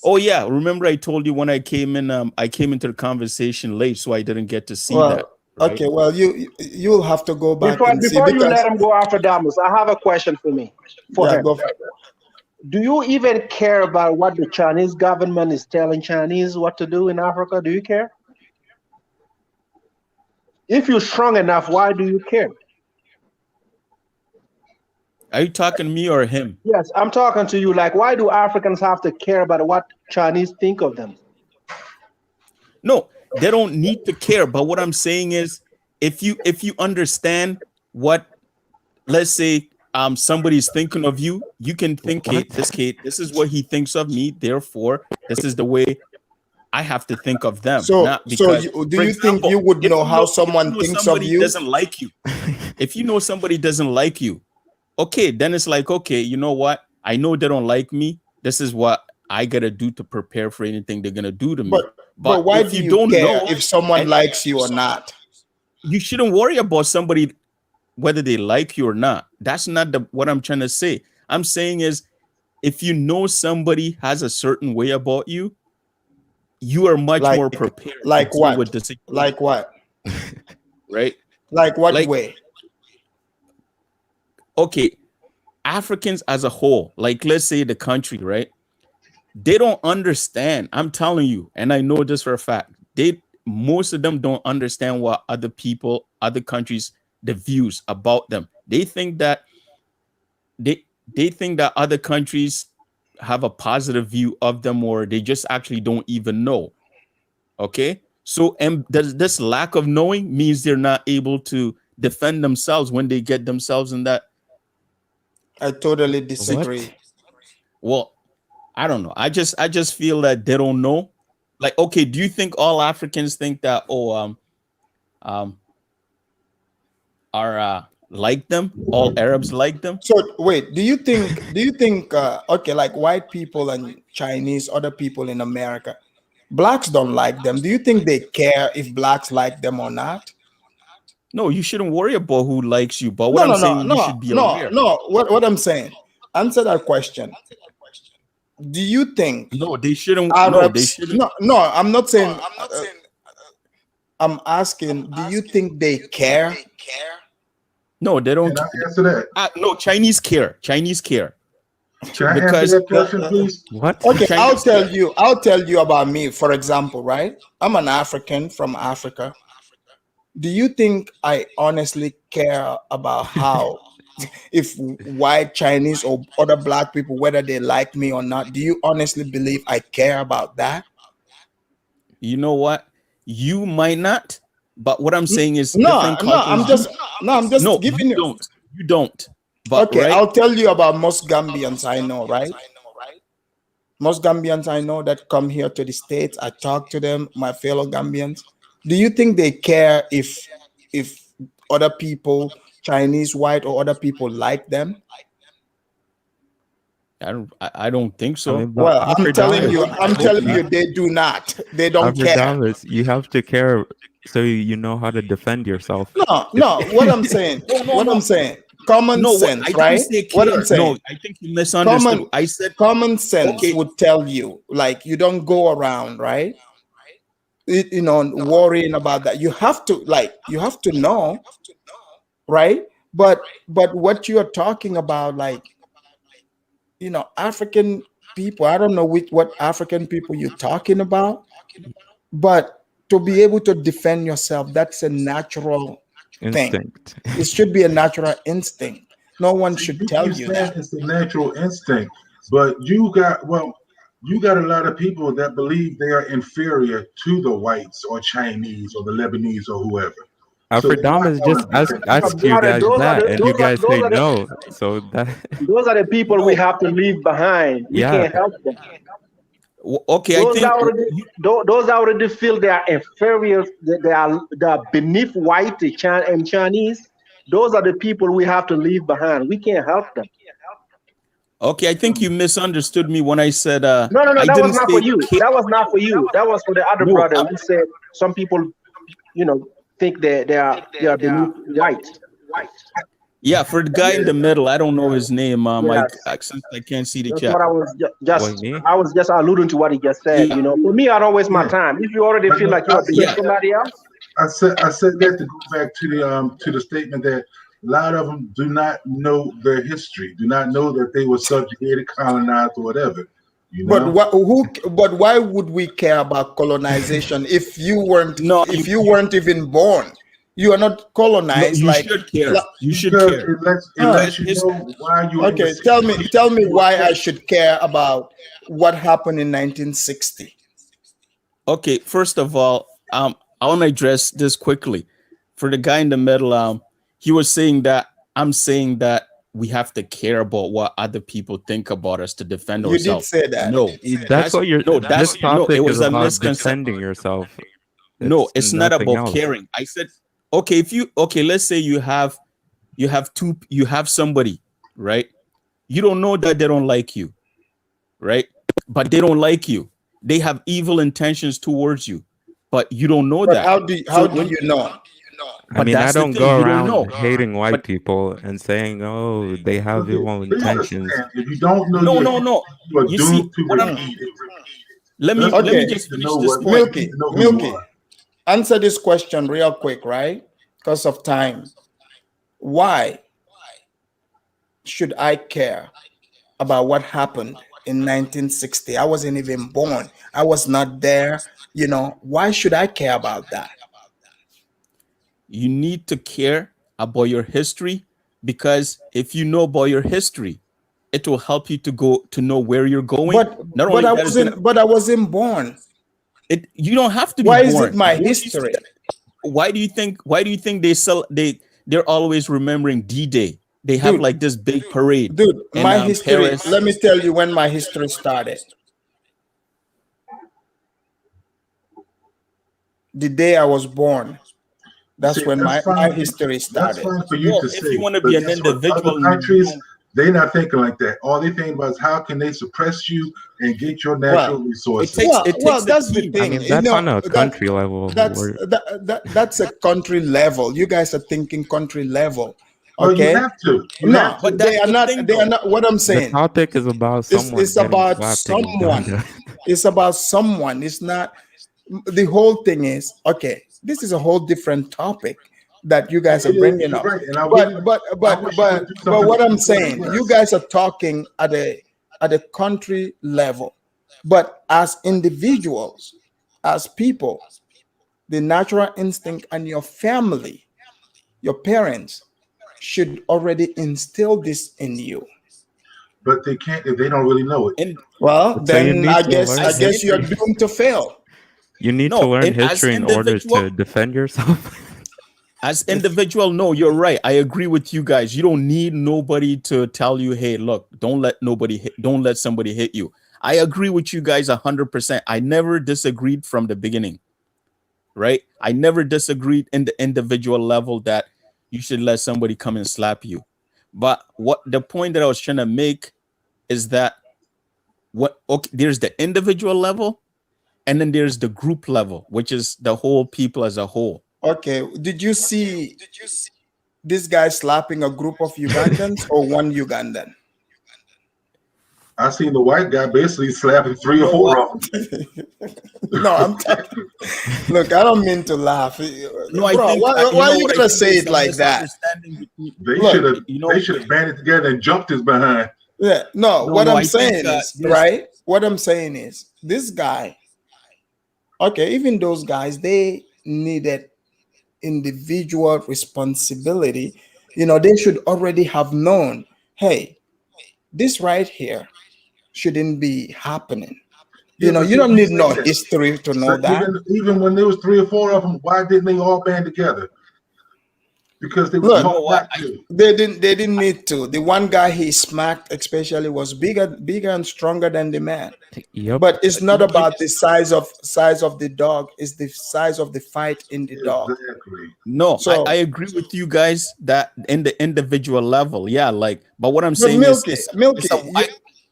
Oh yeah, remember I told you when I came in, I came into the conversation late, so I didn't get to see that. right? Okay, well, you'll have to go back and see Before you because let him go after Damus, I have a question for yeah, him. go for Do you even care about what the Chinese government is telling Chinese what to do in Africa? Do you care? If you're strong enough, why do you care? Are you talking to me or him? Yes, I'm talking to you. Like, why do Africans have to care about what Chinese think of them? No, they don't need to care. But what I'm saying is, if you understand what, let's say, somebody's thinking of you, you can think, okay, this is what he thinks of me. Therefore, this is the way I have to think of them. so Not so because, do for you think example, you would if know you how know, someone thinks of somebody you? doesn't like you, if you know somebody doesn't like you, okay, then it's like, okay, you know what? I know they don't like me. This is what I gotta do to prepare for anything they're gonna do to me. But why if do you you don't care know, if someone and likes you or not? you shouldn't worry about somebody whether they like you or not. That's not what I'm trying to say. I'm saying is, if you know somebody has a certain way about you, you are much more prepared to deal with the situation. Like what? Right? Like what way? Okay, Africans as a whole, like let's say the country, right? They don't understand. I'm telling you, and I know this for a fact. Most of them don't understand what other people, other countries, the views about them. They think that they think that other countries have a positive view of them, or they just actually don't even know. Okay, so and this lack of knowing means they're not able to defend themselves when they get themselves in that. I totally disagree. Well, I don't know. I just feel that they don't know. Like, okay, do you think all Africans think that are like them? All Arabs like them? So wait, do you think okay, like white people and Chinese, other people in America, blacks don't like them? Do you think they care if blacks like them or not? No, you shouldn't worry about who likes you. But what I'm saying, you should be aware. What I'm saying, answer that question. Do you think No, they shouldn't. Arabs, No, they shouldn't. No, I'm not saying. I'm asking. Do you think they care? No, they don't. Can I answer that? No, Chinese care. Chinese care. Can I answer that question, please? What? Okay, Chinese I'll tell you about me. For example, right? I'm an African from Africa. Do you think I honestly care about how if white, Chinese, or other black people, whether they like me or not? Do you honestly believe I care about that? You know what? You might not, but what I'm saying is No, different cultures. I'm just No, giving you you. don't. You don't. But Okay, right? I'll tell you about most Gambians I know, right? Most Gambians I know that come here to the States, I talk to them, my fellow Gambians. Do you think they care if other people, Chinese, white, or other people like them? I don't think so. I mean, Well, I'm telling Davis, you, they do not. They don't care. Davis, you have to care so you know how to defend yourself. No. What I'm saying, common sense, I didn't right? say What care. I'm saying, No, I think you misunderstood. I said common sense okay. would tell you, like, you don't go around, right? Worrying about that. You have to know, right? But what you are talking about, like, African people, I don't know what African people you're talking about, but to be able to defend yourself, that's a natural Instinct. thing. It should be a natural instinct. No one See, should you tell keep you saying that. it's a natural instinct, but you got a lot of people that believe they are inferior to the whites or Chinese or the Lebanese or whoever. So they're not Alfredamas just going to defend ask you Brother, guys that, and you guys say no. So that those are the people we have to leave behind. We yeah. can't help them. Okay, Those that already feel they are inferior, they are beneath white and Chinese. Those are the people we have to leave behind. We can't help them. Okay, I think you misunderstood me when I said No, I that was didn't not say for you. That was not for you. That was for the other No, brother who said some people, think they are beneath white. yeah, for the guy in the middle, I don't know his name. Yes. Since I can't see the That's chat. what I was just. me? I was just alluding to what he just said. For me, I don't waste my time. If you already feel like you're beneath somebody else, I said that to go back to the statement that a lot of them do not know their history, do not know that they were subjugated, colonized, or whatever. You But know. But why would we care about colonization if you weren't No, even born? You are not no, colonized. you Like, should care. You should Because care it lets you because know why you were in the okay, tell situation me you were why I put. should care about what happened in 1960. okay, first of all, I want to address this quickly. For the guy in the middle, he was saying that I'm saying that we have to care about what other people think about us to defend You did ourselves. say that. No, That's what you're. This it topic is was a about misconception. defending yourself. No, It's it's not nothing about else. caring. I said, okay, let's say you have somebody, right? You don't know that they don't like you, right? But they don't like you. They have evil intentions towards you, but you don't know But that. how do you know? I mean, I That's the don't thing, go you don't know. around hating white But people and saying, "Oh, they have Okay, evil please intentions." understand. If you don't know no, your no, no. history, you are You see, doomed to what I'm repeat it. let me That's why Okay, you need just to finish know this what point. you need to know who you Milky, are. answer this question real quick, right? Because of time. Why should I care about what happened in 1960? I wasn't even born. I was not there. Why should I care about that? You need to care about your history because if you know about your history, it will help you to know where you're going. But Not but only I that, it's gonna wasn't but I wasn't born. you don't have to be Why is it born. my Don't you see history? that? Why do you think they're always remembering D-Day? They have Dude, like this big parade in my history, Paris. let me tell you when my history started. The day I was born. That's See, when that's my fine. history That's started. fine for you Well, to if you say. want to But be an guess what? Other individual, countries, they're not thinking like that. All they think about is how can they suppress you and get your natural Well, resources. that's the I thing. mean, that's on a country level. That's a country level. You guys are thinking country level. Well, you Okay? have to. You No, have to. they are not. They are not. What I'm The saying, topic is about someone it's getting about slapped in someone. Uganda. It's about someone. It's not. The whole thing is okay. This is a whole different topic that you guys are It is. bringing You're up. right. And I But wouldn't. but I but wish you but would do but something what I'm for the saying, you West. guys are talking at a country level, but as individuals, as people, the natural instinct and your family, your parents should already instill this in you. But they can't if they don't really know it. And Well, So you then need I to guess learn you're history. doomed to fail. You need to no, learn and as history in order individual, to defend yourself. as individual, no, you're right. I agree with you guys. You don't need nobody to tell you, hey, look, don't let somebody hit you. I agree with you guys 100%. I never disagreed from the beginning, right? I never disagreed in the individual level that you should let somebody come and slap you. But what the point that I was trying to make is that there's the individual level and then there's the group level, which is the whole people as a whole. Okay, did you see this guy slapping a group of Ugandans or one Ugandan? I seen the white guy basically slapping three You or know four what? of them. No, I'm talking. Look, I don't mean to laugh, No, I bro. think Why know you what I gotta think say is it a like that? misunderstanding between. Look, They should have banded together and jumped his behind. yeah, no. No, What no, I'm I think saying is there's right. What I'm saying is this guy. Okay, even those guys, they needed individual responsibility. They should already have known. Hey, this right here shouldn't be happening. Yeah, but You see, don't you need say no that. history to know But that. even when there was three or four of them, why didn't they all band together? Because they were Look, you know taught what not to. they didn't need to. The one guy he smacked especially was bigger and stronger than the man. Yep. But it's not you- about the size of the dog, it's the size of the fight in the dog. Exactly. no, So, I agree with you guys that in the individual level, yeah, like, but what I'm but saying is Milky, it's a wide,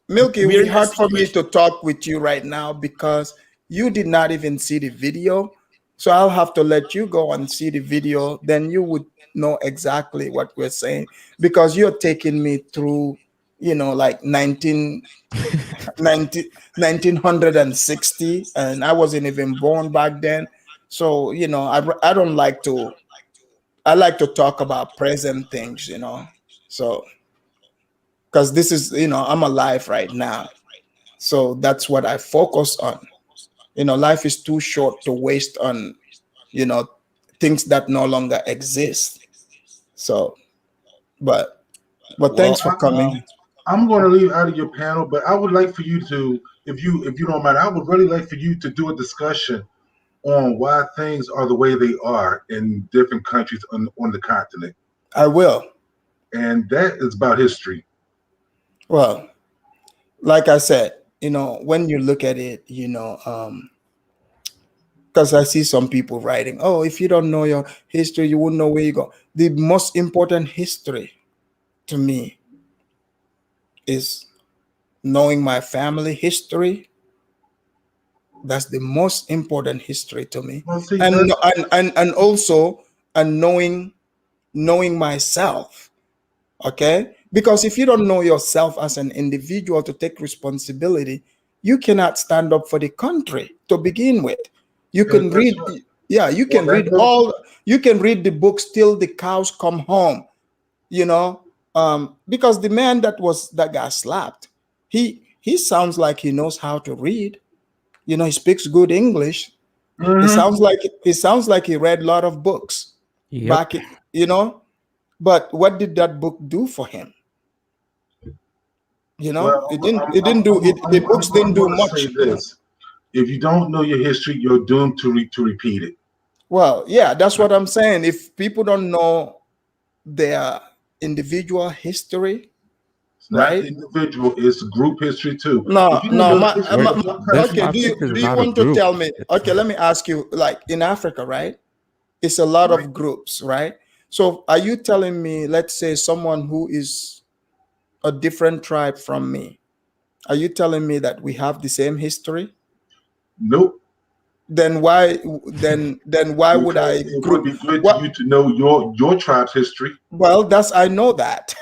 Milky, we're we in a hard for me situation. to talk with you right now because you did not even see the video. So I'll have to let you go and see the video. Then you would know exactly what we're saying because you're taking me through, like 1960, and I wasn't even born back then. So, I don't like to, I like to talk about present things, So, because this is, I'm alive right now. So that's what I focus on. Life is too short to waste on, you know, things that no longer exist. So, but Well, thanks for coming. I'm going to leave out of your panel, but I would like for you to, if you don't mind, I would really like for you to do a discussion on why things are the way they are in different countries on the continent. I will. And that is about history. Well, like I said, when you look at it, because I see some people writing, oh, if you don't know your history, you won't know where you go. The most important history to me is knowing my family history. That's the most important history to me. Well, see, And also knowing myself. Okay? Because if you don't know yourself as an individual to take responsibility, you cannot stand up for the country to begin with. You can read, right. you can read the books till the cows come home, because the man that got slapped, he sounds like he knows how to read. He speaks good English. Mm-hmm. It sounds like he read a lot of books back, but what did that book do for him? It didn't do it. The books didn't do much. Say this: if you don't know your history, you're doomed to repeat it. Well, yeah, that's what I'm saying. If people don't know their individual history, it's not individual; it's group history too. No. Okay, do you want to tell me? Okay, let me ask you. Like in Africa, right? It's a lot of groups, right? So, are you telling me, let's say, someone who is a different tribe from me, are you telling me that we have the same history? Nope. Then why would I it group? would be good to you to know your tribe's history. Well, I know that.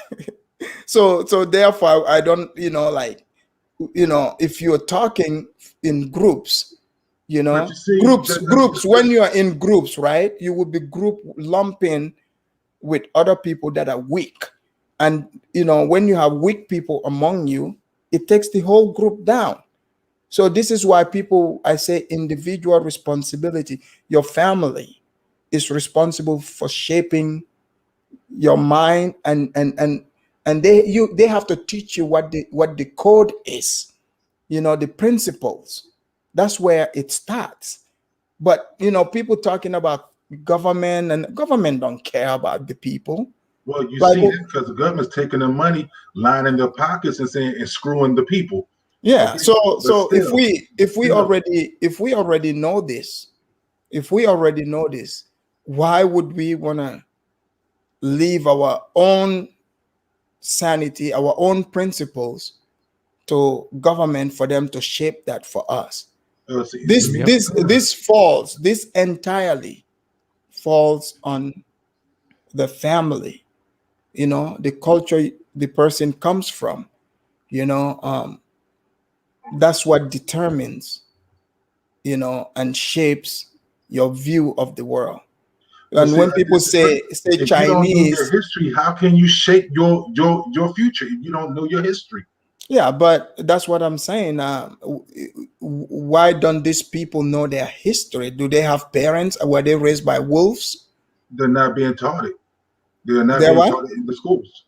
so therefore I don't, if you're talking in groups, groups when you are in groups, right, you will be group lumping with other people that are weak. And when you have weak people among you, it takes the whole group down. So this is why I say individual responsibility. Your family is responsible for shaping your mind, and they have to teach you what the code is, the principles. That's where it starts. But people talking about government, and government don't care about the people. Well, you see that because the government's taking their money, lining their pockets, and screwing the people. Yeah. Okay? So if we already know this, why would we want to leave our own sanity, our own principles to government for them to shape that for us? This entirely falls on the family, the culture the person comes from, that's what determines, and shapes your view of the world. And when people say if Chinese, you don't know your history, how can you shape your future if you don't know your history? Yeah, but that's what I'm saying. Why don't these people know their history? Do they have parents? Were they raised by wolves? They're not being taught it. They're not being taught it in the schools.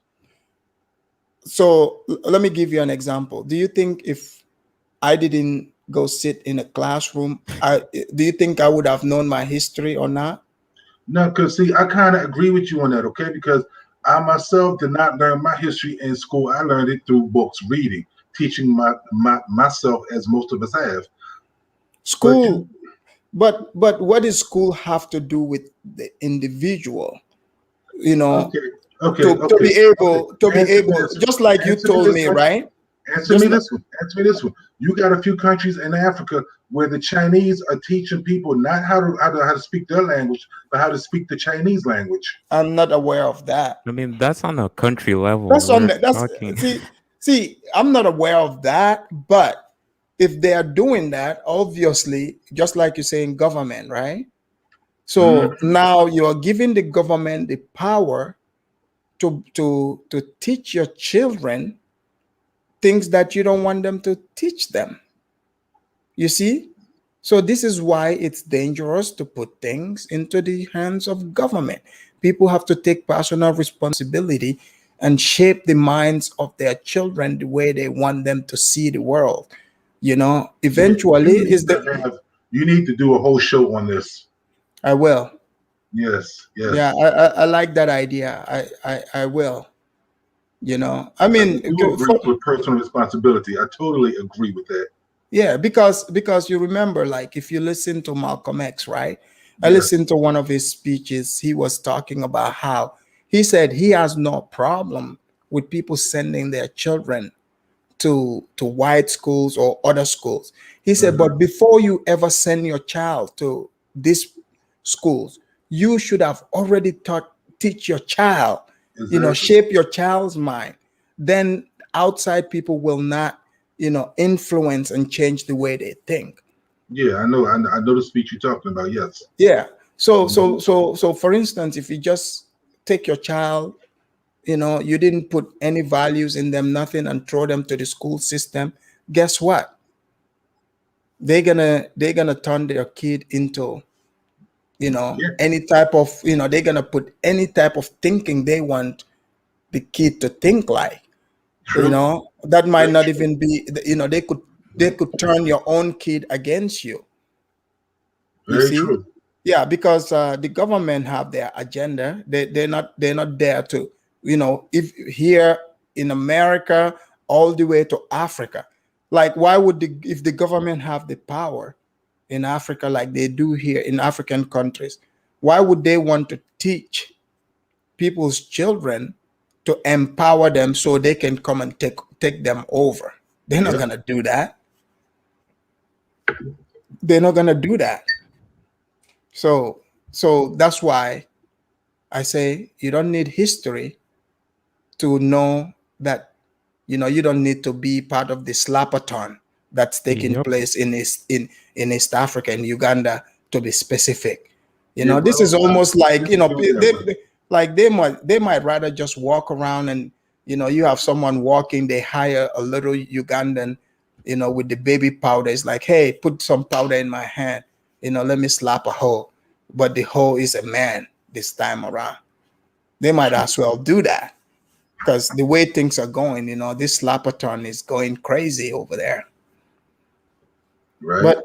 So let me give you an example. Do you think if I didn't go sit in a classroom, do you think I would have known my history or not? No, because see, I kind of agree with you on that, okay? Because I myself did not learn my history in school. I learned it through books, reading, teaching myself, as most of us have. School, but what does school have to do with the individual? To be able, just like you told me, right? Answer me this one. You got a few countries in Africa where the Chinese are teaching people not how to speak their language, but how to speak the Chinese language. I'm not aware of that. I mean, that's on a country level. See, I'm not aware of that, but if they are doing that, obviously, just like you say in government, right? So now you're giving the government the power to teach your children things that you don't want them to teach them. You see? So this is why it's dangerous to put things into the hands of government. People have to take personal responsibility and shape the minds of their children the way they want them to see the world. You know, eventually you need to do a whole show on this. I will. Yes, yes. Yeah, I like that idea. I will. You know, I mean, you agree with personal responsibility. I totally agree with that. yeah, because you remember, like, if you listen to Malcolm X, right? I Yeah. listened to one of his speeches. He was talking about how he said he has no problem with people sending their children to white schools or other schools. He said, but before you ever send your child to these schools, you should have already teach your child, you know, shape your child's mind. Then outside people will not, you know, influence and change the way they think. Yeah, I know the speech you're talking about. Yes. Yeah. So for instance, if you just take your child, you know, you didn't put any values in them, nothing, and throw them to the school system, guess what? They're gonna turn their kid into, you know, any type of, you know, they're gonna put any type of thinking they want the kid to think like. True. You know, that might not even be, you know, they could turn your own kid against you. You see? True. Yeah, because the government have their agenda. They're not there to, you know, if here in America all the way to Africa. Like, why would if the government have the power in Africa like they do here in African countries, why would they want to teach people's children to empower them so they can come and take them over? They're not gonna do that. They're not gonna do that. So that's why I say you don't need history to know that, you know, you don't need to be part of the slapathon that's taking place in East Africa, in Uganda, to be specific. You know, this is almost like, you know, they might rather just walk around and, you know, you have someone walking, they hire a little Ugandan, you know, with the baby powder. It's like, hey, put some powder in my hand, you know, let me slap a hoe. But the hoe is a man this time around. They might as well do that, because the way things are going, you know, this slapathon is going crazy over there. Right.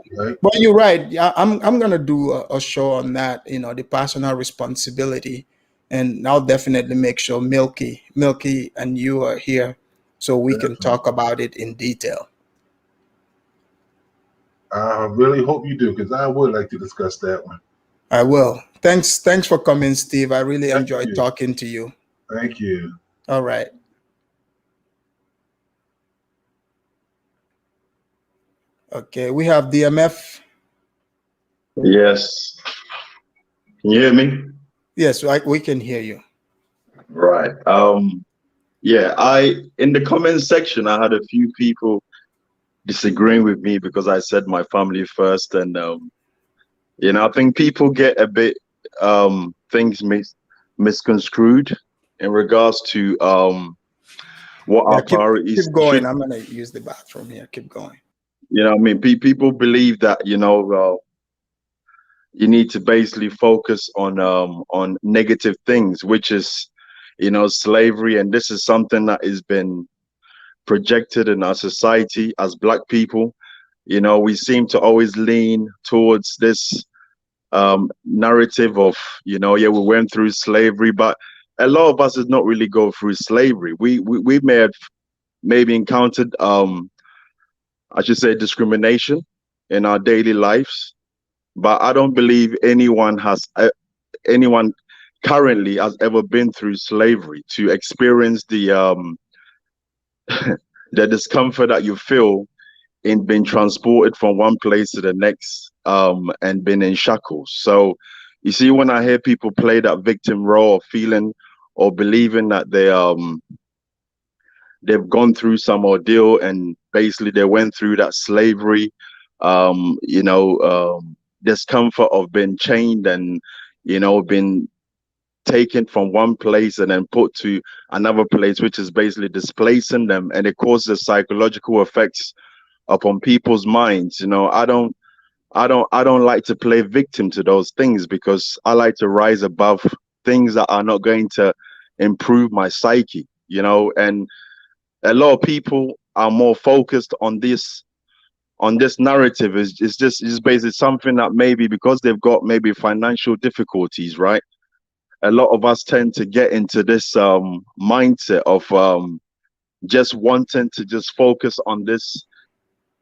But you're right. Yeah, I'm gonna do a show on that, you know, the personal responsibility, and I'll definitely make sure Milky and you are here so we can talk about it in detail. I really hope you do, because I would like to discuss that one. I will. Thanks for coming, Steve. I really enjoyed talking to you. Thank you. All right. Okay, we have DMF. Yes. Can you hear me? Yes, we can hear you. Right. Yeah, in the comment section, I had a few people disagreeing with me because I said my family first, and you know, I think people get a bit things misconstrued in regards to what our priorities. Keep going. I'm gonna use the bathroom here. Keep going. You know, I mean, people believe that, you know, you need to basically focus on negative things, which is, you know, slavery, and this is something that has been projected in our society as Black people. You know, we seem to always lean towards this narrative of, you know, yeah, we went through slavery, but a lot of us did not really go through slavery. We may have maybe encountered I should say discrimination in our daily lives, but I don't believe anyone currently has ever been through slavery to experience the the discomfort that you feel in being transported from one place to the next and being in shackles. So you see, when I hear people play that victim role, of feeling or believing that they've gone through some ordeal and basically they went through that slavery, you know, discomfort of being chained and, you know, been taken from one place and then put to another place, which is basically displacing them, and it causes psychological effects upon people's minds. You know, I don't like to play victim to those things, because I like to rise above things that are not going to improve my psyche, you know. And a lot of people are more focused on this narrative. Is just basically something that maybe because they've got maybe financial difficulties, right? A lot of us tend to get into this mindset of just wanting to just focus on this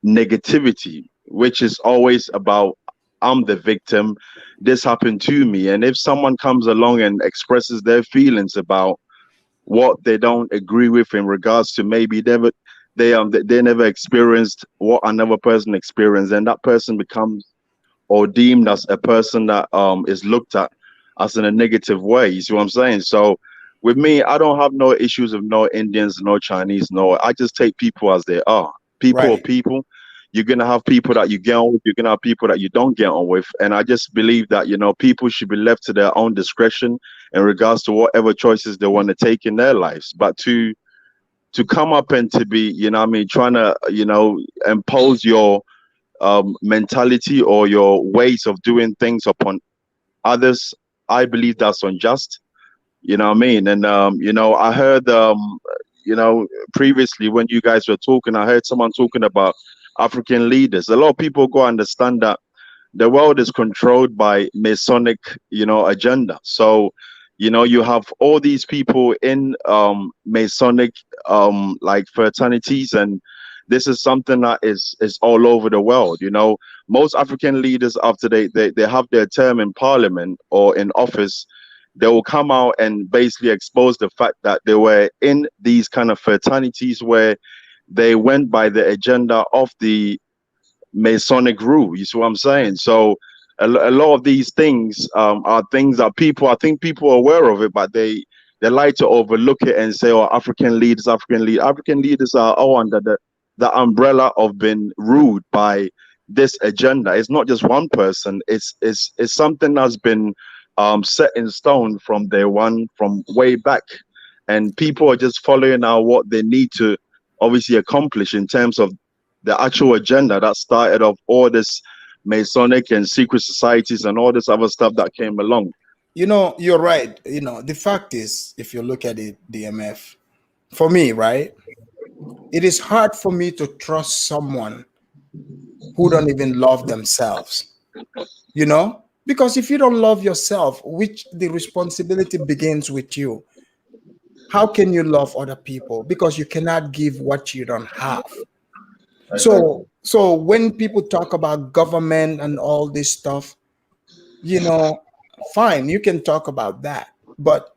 negativity, which is always about, I'm the victim, this happened to me. And if someone comes along and expresses their feelings about what they don't agree with in regards to maybe they never experienced what another person experienced, and that person becomes or deemed as a person that is looked at as in a negative way. You see what I'm saying? So with me, I don't have no issues with no Indians, no Chinese, no. I just take people as they are. People are people. You're gonna have people that you get on with, you're gonna have people that you don't get on with. And I just believe that, you know, people should be left to their own discretion in regards to whatever choices they want to take in their lives. But to come up and to be, you know what I mean, trying to, you know, impose your mentality or your ways of doing things upon others, I believe that's unjust. You know what I mean? And you know, I heard you know, previously when you guys were talking, I heard someone talking about African leaders. A lot of people go understand that the world is controlled by Masonic, you know, agenda. So, you know, you have all these people in Masonic like fraternities, and this is something that is all over the world. You know, most African leaders, after they have their term in parliament or in office, they will come out and basically expose the fact that they were in these kind of fraternities where they went by the agenda of the Masonic rule. You see what I'm saying? So a lot of these things are things that I think people are aware of it, but they like to overlook it and say, "Oh, African leaders are all under the umbrella of being ruled by this agenda." It's not just one person. It's something that's been set in stone from day one, from way back, and people are just following now what they need to obviously accomplish in terms of the actual agenda that started off all this Masonic and secret societies and all this other stuff that came along. You know, you're right. You know, the fact is, if you look at it, DMF, for me, right, it is hard for me to trust someone who don't even love themselves. You know, because if you don't love yourself, which the responsibility begins with you, how can you love other people? Because you cannot give what you don't have. So when people talk about government and all this stuff, you know, fine, you can talk about that, but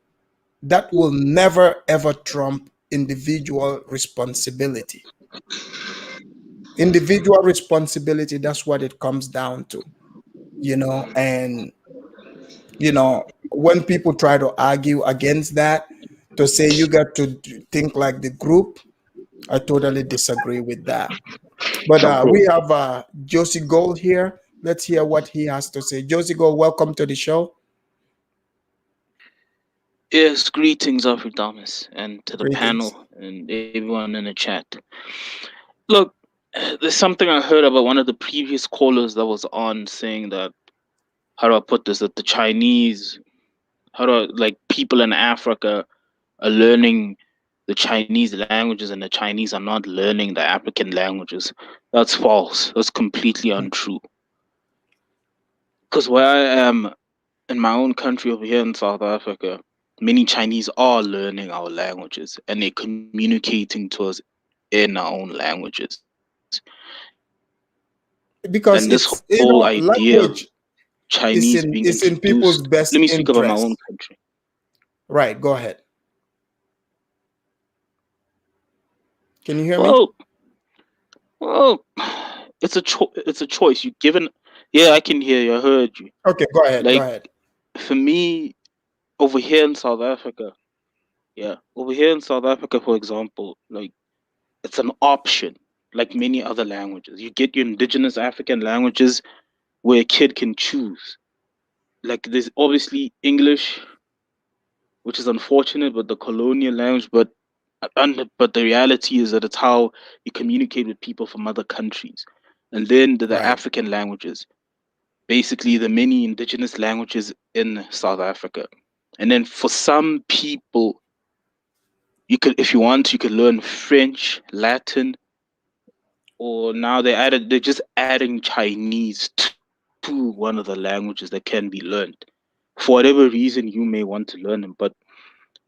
that will never ever trump individual responsibility. Individual responsibility, that's what it comes down to, you know. And you know, when people try to argue against that, to say you got to think like the group, I totally disagree with that. But we have Josie Gold here. Let's hear what he has to say. Josie Gold, welcome to the show. Yes, greetings, Afridamus, and to the Greetings. panel and everyone in the chat. Look, there's something I heard about one of the previous callers that was on saying that, how do I put this, that the Chinese, like people in Africa are learning the Chinese languages and the Chinese are not learning the African languages. That's false. That's completely untrue. Because where I am in my own country over here in South Africa, many Chinese are learning our languages and they're communicating to us in our own languages. Because and this it's, you whole know, idea of language Chinese is being in people's introduced. best Let me speak about my interest. own country. Right, go ahead. Can you hear me? Well, it's a choice. You given. Yeah, I can hear you. I heard you. Okay, go ahead. Like, Go ahead. for me, over here in South Africa, for example, like, it's an option. Like many other languages, you get your indigenous African languages where a kid can choose. Like there's obviously English, which is unfortunate, but the colonial language, but the reality is that it's how you communicate with people from other countries. And then the Right. African languages, basically the many indigenous languages in South Africa. And then for some people, you could, if you want, you could learn French, Latin, or now they're just adding Chinese to one of the languages that can be learned. For whatever reason you may want to learn them, but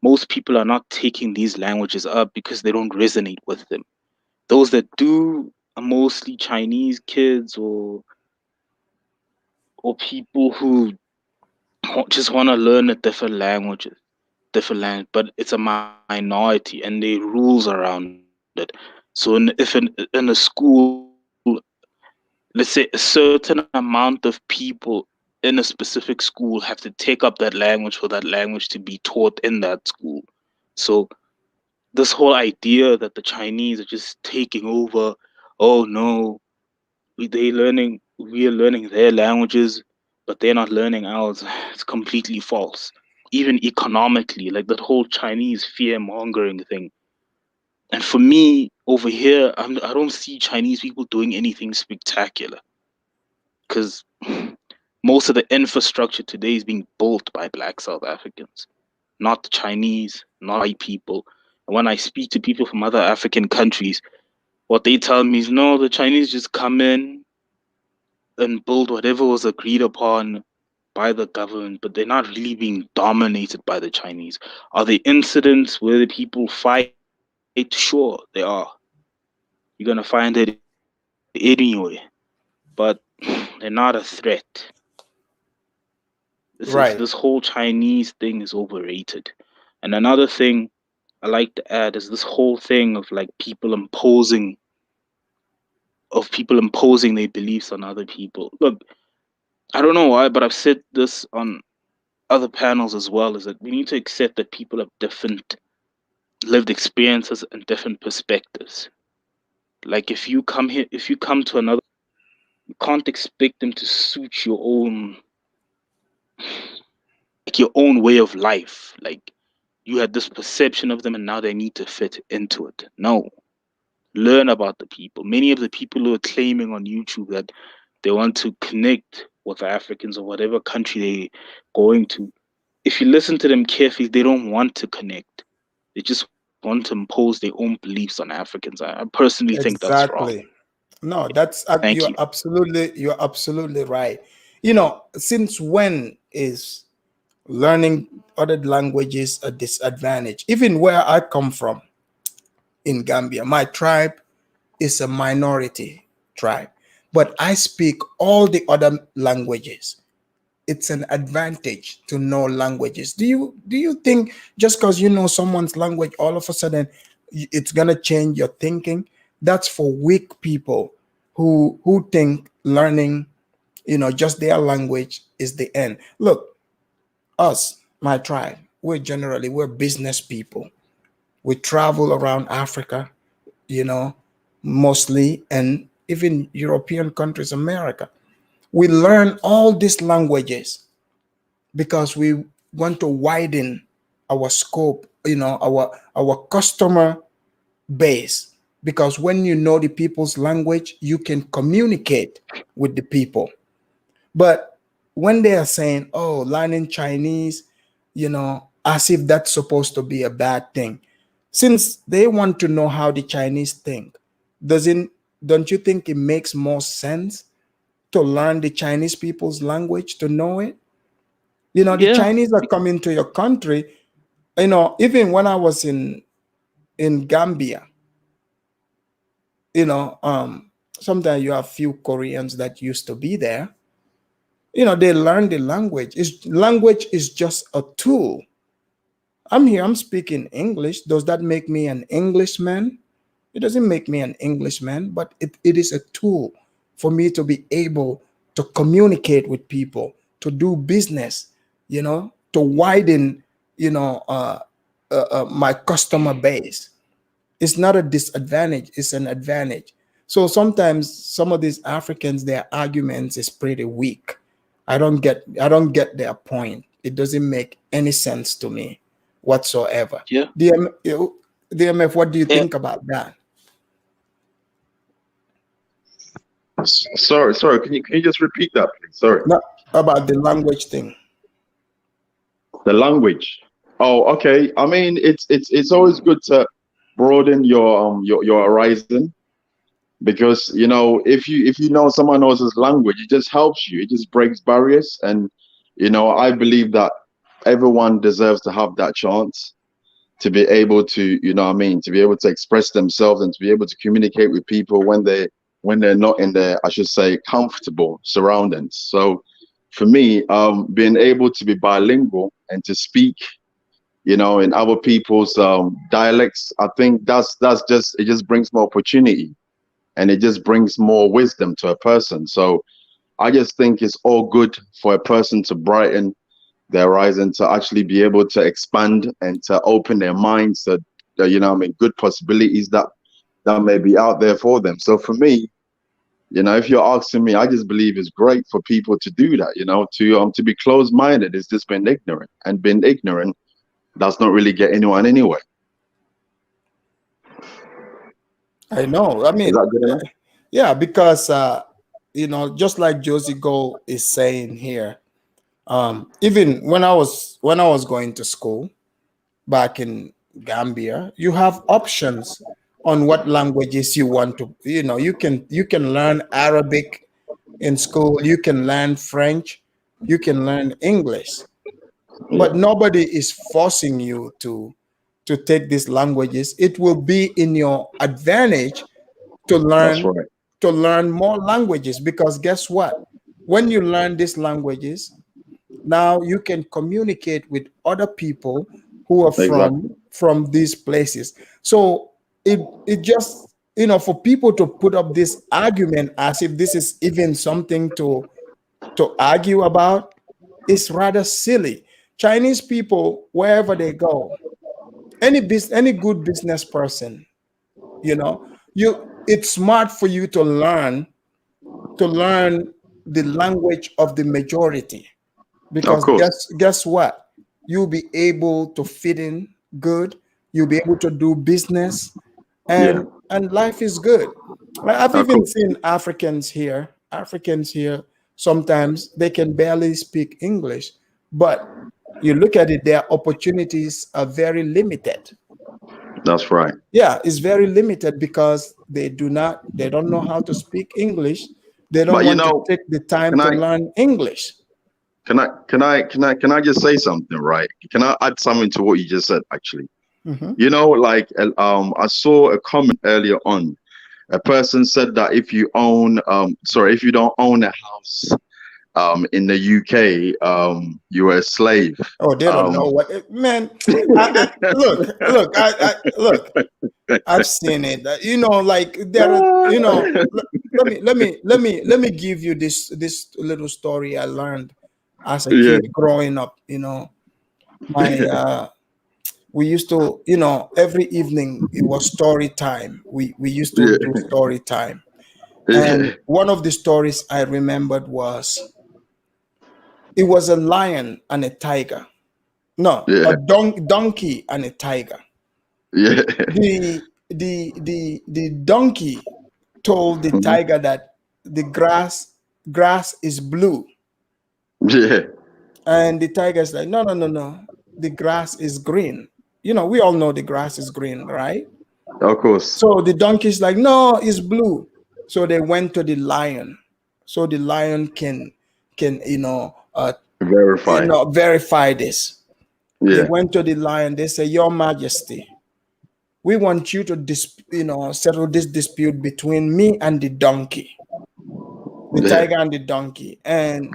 most people are not taking these languages up because they don't resonate with them. Those that do are mostly Chinese kids or people who just want to learn a different language, but it's a minority and there are rules around it. So in a school, let's say a certain amount of people in a specific school have to take up that language for that language to be taught in that school. So this whole idea that the Chinese are just taking over, oh no, we are learning their languages, but they're not learning ours. It's completely false. Even economically, like that whole Chinese fear mongering thing. And for me over here, I don't see Chinese people doing anything spectacular because most of the infrastructure today is being built by Black South Africans, not the Chinese, not white people. And when I speak to people from other African countries, what they tell me is no, the Chinese just come in and build whatever was agreed upon by the government, but they're not really being dominated by the Chinese. Are there incidents where the people fight? Sure, there are. You're gonna find it anyway, but they're not a threat. Right. This whole Chinese thing is overrated. And another thing I like to add is this whole thing of like people imposing their beliefs on other people. Look, I don't know why, but I've said this on other panels as well, is that we need to accept that people have different lived experiences and different perspectives. Like if you come to another, you can't expect them to suit your own way of life. Like you had this perception of them and now they need to fit into it. No. Learn about the people. Many of the people who are claiming on YouTube that they want to connect with Africans or whatever country they're going to, if you listen to them carefully, they don't want to connect. They just want to impose their own beliefs on Africans. I personally think that's wrong. Exactly. No, that's Thank you. you're absolutely right. You know, since when is learning other languages a disadvantage? Even where I come from in Gambia, my tribe is a minority tribe, but I speak all the other languages. It's an advantage to know languages. Do you think just because you know someone's language, all of a sudden it's gonna change your thinking? That's for weak people who think learning, just their language is the end. Look, us, my tribe, we're business people. We travel around Africa, you know, mostly, and even European countries, America. We learn all these languages because we want to widen our scope, our customer base. Because when you know the people's language, you can communicate with the people. But when they are saying, oh, learning Chinese, as if that's supposed to be a bad thing, since they want to know how the Chinese think, doesn't don't you think it makes more sense to learn the Chinese people's language, to know it? The Yeah. Chinese are coming to your country. Even when I was in Gambia, sometimes you have few Koreans that used to be there. They learn the language. Language is just a tool. I'm here, I'm speaking English. Does that make me an Englishman? It doesn't make me an Englishman, but it is a tool for me to be able to communicate with people, to do business, to widen, my customer base. It's not a disadvantage, it's an advantage. So sometimes some of these Africans, their arguments is pretty weak. I don't get their point. It doesn't make any sense to me whatsoever. Yeah. DMF, what do you think about that? Sorry. Can you just repeat that, please? Sorry. No, about the language thing. The language. Oh, okay. I mean, it's always good to broaden your horizon, because if you know someone else's language, it just helps you. It just breaks barriers, and I believe that everyone deserves to have that chance to be able to, to be able to express themselves and to be able to communicate with people when they're not in their, I should say, comfortable surroundings. So for me, being able to be bilingual and to speak, in other people's dialects, I think it just brings more opportunity, and it just brings more wisdom to a person. So I just think it's all good for a person to brighten their horizon, to actually be able to expand and to open their minds to, good possibilities that may be out there for them. So for me, if you're asking me, I just believe it's great for people to do that, to be closed-minded is just being ignorant, and being ignorant does not really get anyone anywhere. I know. I mean, yeah, because just like Josie Go is saying here, even when I was going to school back in Gambia, you have options on what languages you want to. You can learn Arabic in school. You can learn French. You can learn English, but nobody is forcing you to take these languages. It will be in your advantage to learn. That's right. To learn more languages, because guess what? When you learn these languages, now you can communicate with other people who are from these places. So it just, for people to put up this argument as if this is even something to argue about, is rather silly. Chinese people, wherever they go, any good business person, it's smart for you to learn the language of the majority, because guess what? You'll be able to fit in good. You'll be able to do business, and life is good. I've even seen Africans here. Sometimes they can barely speak English, but you look at it, their opportunities are very limited. That's right. Yeah, it's very limited because they don't know how to speak English. They don't want to take the time to learn English. Can I just say something, right? Can I add something to what you just said, actually? Mm-hmm. I saw a comment earlier on. A person said that if you don't own a house in the UK, you are a slave. Oh, they don't know what, man. Look, I've seen it. There are, let me give you this little story I learned as a kid growing up. We used to, every evening it was story time. We used to do story time. And one of the stories I remembered was, it was a lion and a tiger. No, a donkey and a tiger. Yeah. The donkey told the tiger that the grass is blue. Yeah. And the tiger's like, no. The grass is green. We all know the grass is green, right? Of course. So the donkey's like, no, it's blue. So they went to the lion. So the lion can verify this. Yeah. They went to the lion. They say, Your Majesty, we want you to settle this dispute between me and the donkey, the tiger and the donkey. And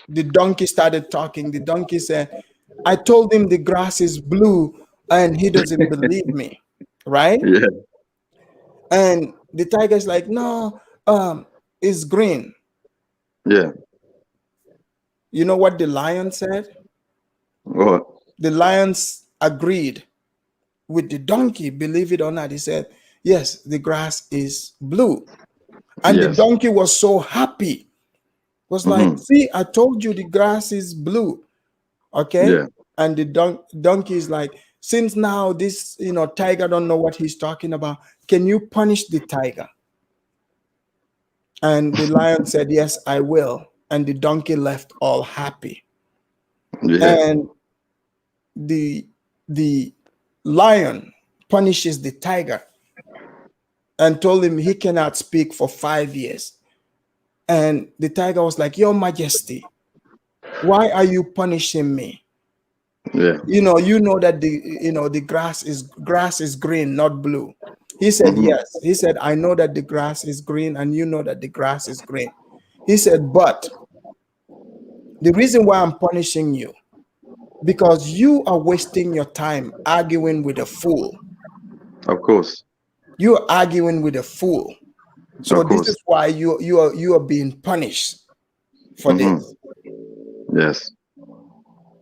the donkey started talking. The donkey said, I told him the grass is blue and he doesn't believe me, right? Yeah. And the tiger's like, no, it's green. Yeah. You know what the lion said? What? The lions agreed with the donkey, believe it or not. He said, yes, the grass is blue. And the Yes. donkey was so happy. Was like, see, I told you the grass is blue. Okay. Yeah. And the donkey is like, since now this, tiger don't know what he's talking about, can you punish the tiger? And the lion said, yes, I will. And the donkey left all happy. Yeah. And the lion punishes the tiger and told him he cannot speak for 5 years. And the tiger was like, Your Majesty, why are you punishing me? Yeah. You know that the grass is green, not blue. He said, yes. He said, I know that the grass is green, and you know that the grass is green. He said, but the reason why I'm punishing you, because you are wasting your time arguing with a fool. Of course. You are arguing with a fool. So Of this course. is why you are being punished for this. Yes.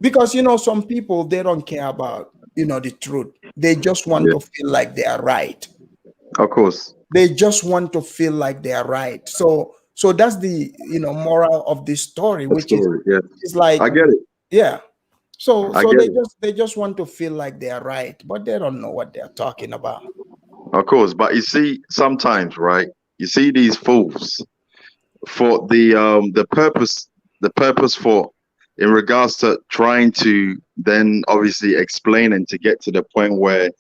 Because some people, they don't care about the truth. They just want to feel like they are right. Of course. They just want to feel like they are right. So that's the moral of this story, which is like, I get it. yeah. So I get they just want to feel like they are right, but they don't know what they're talking about. Of course, but you see, sometimes, right? You see these fools for the purpose for in regards to trying to then obviously explain and to get to the point where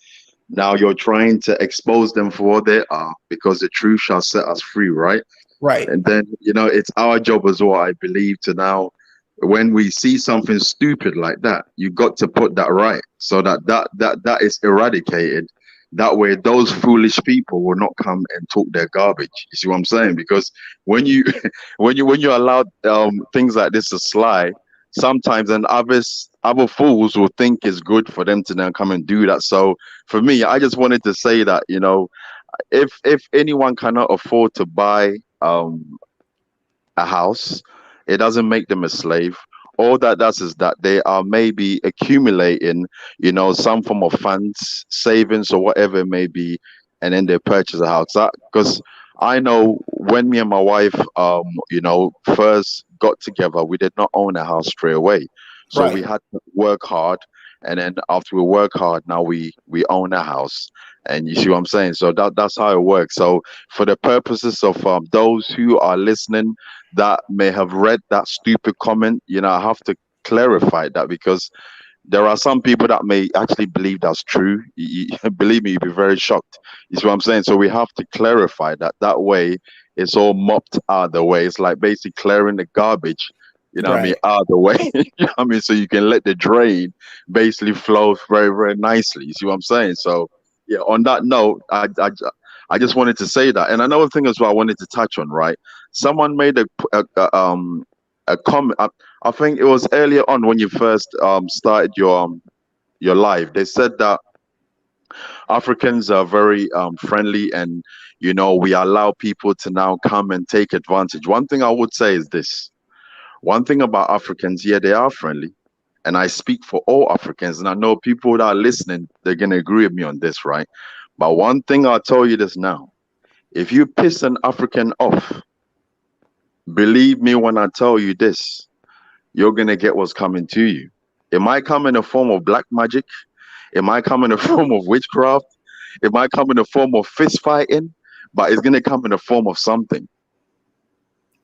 now you're trying to expose them for what they are, because the truth shall set us free, right? Right. And then it's our job as well, I believe, to now, when we see something stupid like that, you got to put that right, so that is eradicated. That way those foolish people will not come and talk their garbage. You see what I'm saying? Because when you when you allow things like this to slide, sometimes and other fools will think it's good for them to now come and do that. So for me, I just wanted to say that if anyone cannot afford to buy a house, it doesn't make them a slave. All that does is that they are maybe accumulating, some form of funds, savings, or whatever it may be, and then they purchase a house. Because I know when me and my wife, first got together, we did not own a house straight away. So we had to work hard, and then after we work hard, now we own a house. And you see what I'm saying? So that's how it works. So for the purposes of those who are listening that may have read that stupid comment, I have to clarify that, because there are some people that may actually believe that's true. Believe me, you'll be very shocked. You see what I'm saying? So we have to clarify that way it's all mopped out of the way. It's like basically clearing the garbage, what I mean, out of the way. You know what I mean? So you can let the drain basically flow very, very nicely. You see what I'm saying? So yeah, on that note, I just wanted to say that. And another thing as well I wanted to touch on, right? Someone made a comment. I think it was earlier on when you first started your live. They said that Africans are very friendly, and we allow people to now come and take advantage. One thing I would say is this. One thing about Africans, yeah, they are friendly. And I speak for all Africans, and I know people that are listening, they're going to agree with me on this, right? But one thing I'll tell you this now. If you piss an African off, believe me when I tell you this, you're going to get what's coming to you. It might come in the form of black magic. It might come in the form of witchcraft. It might come in the form of fist fighting, but it's going to come in the form of something.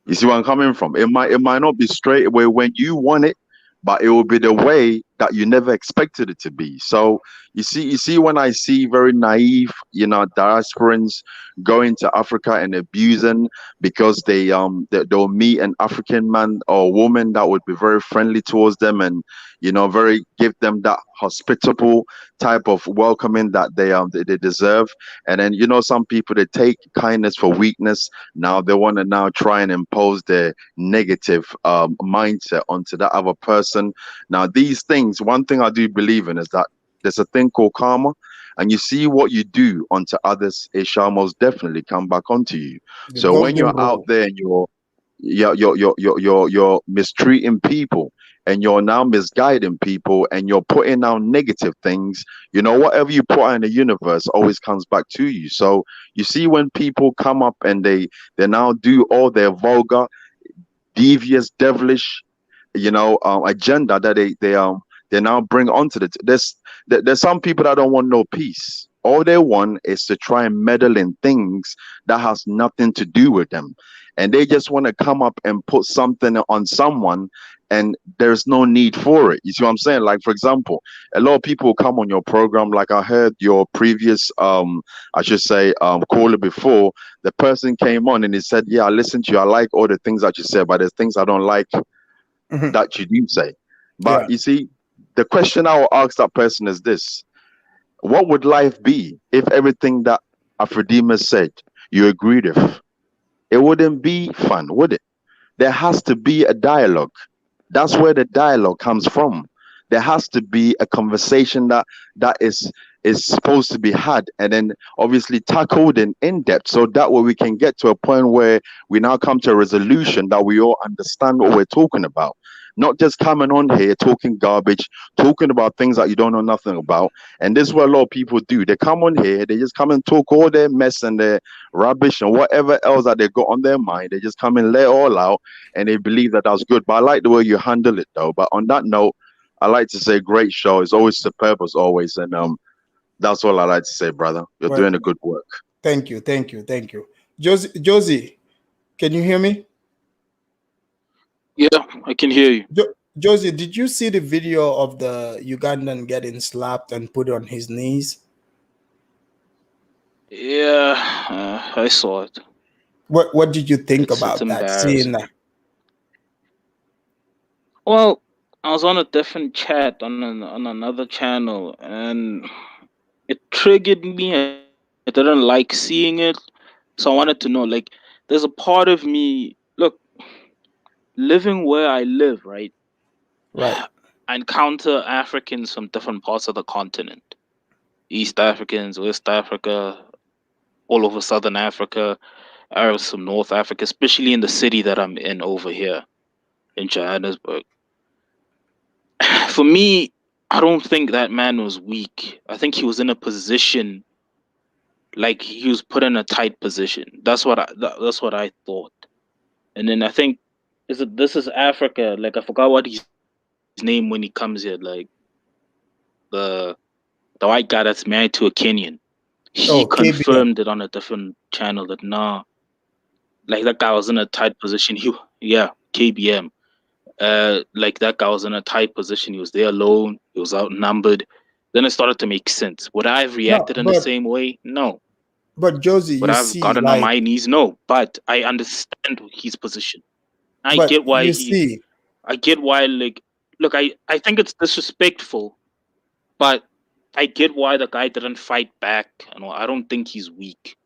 You see where I'm coming from? It might not be straight away when you want it, but it will be the way that you never expected it to be. So you see when I see very naive, diasporans going to Africa and abusing because they'll meet an African man or woman that would be very friendly towards them and very give them that hospitable type of welcoming that they deserve. And then some people, they take kindness for weakness. Now they want to now try and impose their negative mindset onto that other person. Now these things, one thing I do believe in is that there's a thing called karma, and you see what you do onto others, it shall most definitely come back onto you. So when you're out there and you're mistreating people, and you're now misguiding people and you're putting out negative things, you know, whatever you put out in the universe always comes back to you. So you see, when people come up and they now do all their vulgar, devious, devilish, you know, agenda that they now bring onto there's some people that don't want no peace. All they want is to try and meddle in things that has nothing to do with them, and they just want to come up and put something on someone, and there's no need for it. You see what I'm saying? Like, for example, a lot of people come on your program. Like, I heard your previous I should say caller before. The person came on and he said, yeah, I listened to you, I like all the things that you said, but there's things I don't like that you do say. But Yeah. you see, the question I will ask that person is this: what would life be if everything that Afrodima said you agreed with? It wouldn't be fun, would it? There has to be a dialogue. That's where the dialogue comes from. There has to be a conversation that is supposed to be had, and then obviously tackled in depth, so that way we can get to a point where we now come to a resolution that we all understand what we're talking about. Not just coming on here talking garbage, talking about things that you don't know nothing about. And this is what a lot of people do. They come on here, they just come and talk all their mess and their rubbish and whatever else that they got on their mind. They just come and lay it all out, and they believe that that's good. But I like the way you handle it, though. But on that note, I like to say great show. It's always superb as always. And that's all I like to say, brother. You're Well, doing a good work. thank you, thank you, thank you. Josie, can you hear me? Yeah, I can hear you. Josie, did you see the video of the Ugandan getting slapped and put on his knees? Yeah, I saw it. What did you think It's about that? embarrassing. Seeing that? Well, I was on a different chat on another channel, and it triggered me. I didn't like seeing it, so I wanted to know. Like, there's a part of me. Look, living where I live, right? Right. I encounter Africans from different parts of the continent. East Africans, West Africa, all over Southern Africa, Arabs from North Africa, especially in the city that I'm in over here in Johannesburg. For me, I don't think that man was weak. I think he was in a position, like he was put in a tight position. That's what I thought. And then I think this is Africa. Like, I forgot what his name when he comes here. Like the white guy that's married to a Kenyan. He Oh, KBM. confirmed it on a different channel that like that guy was in a tight position. KBM. Like that guy was in a tight position. He was there alone. He was outnumbered. Then it started to make sense. Would I have reacted in the same way? No. But Josie, Would you I have see, gotten on like, my knees? No. But I understand his position. I but get why you see, I get why, like, look, I think it's disrespectful, but I get why the guy didn't fight back. I don't think he's weak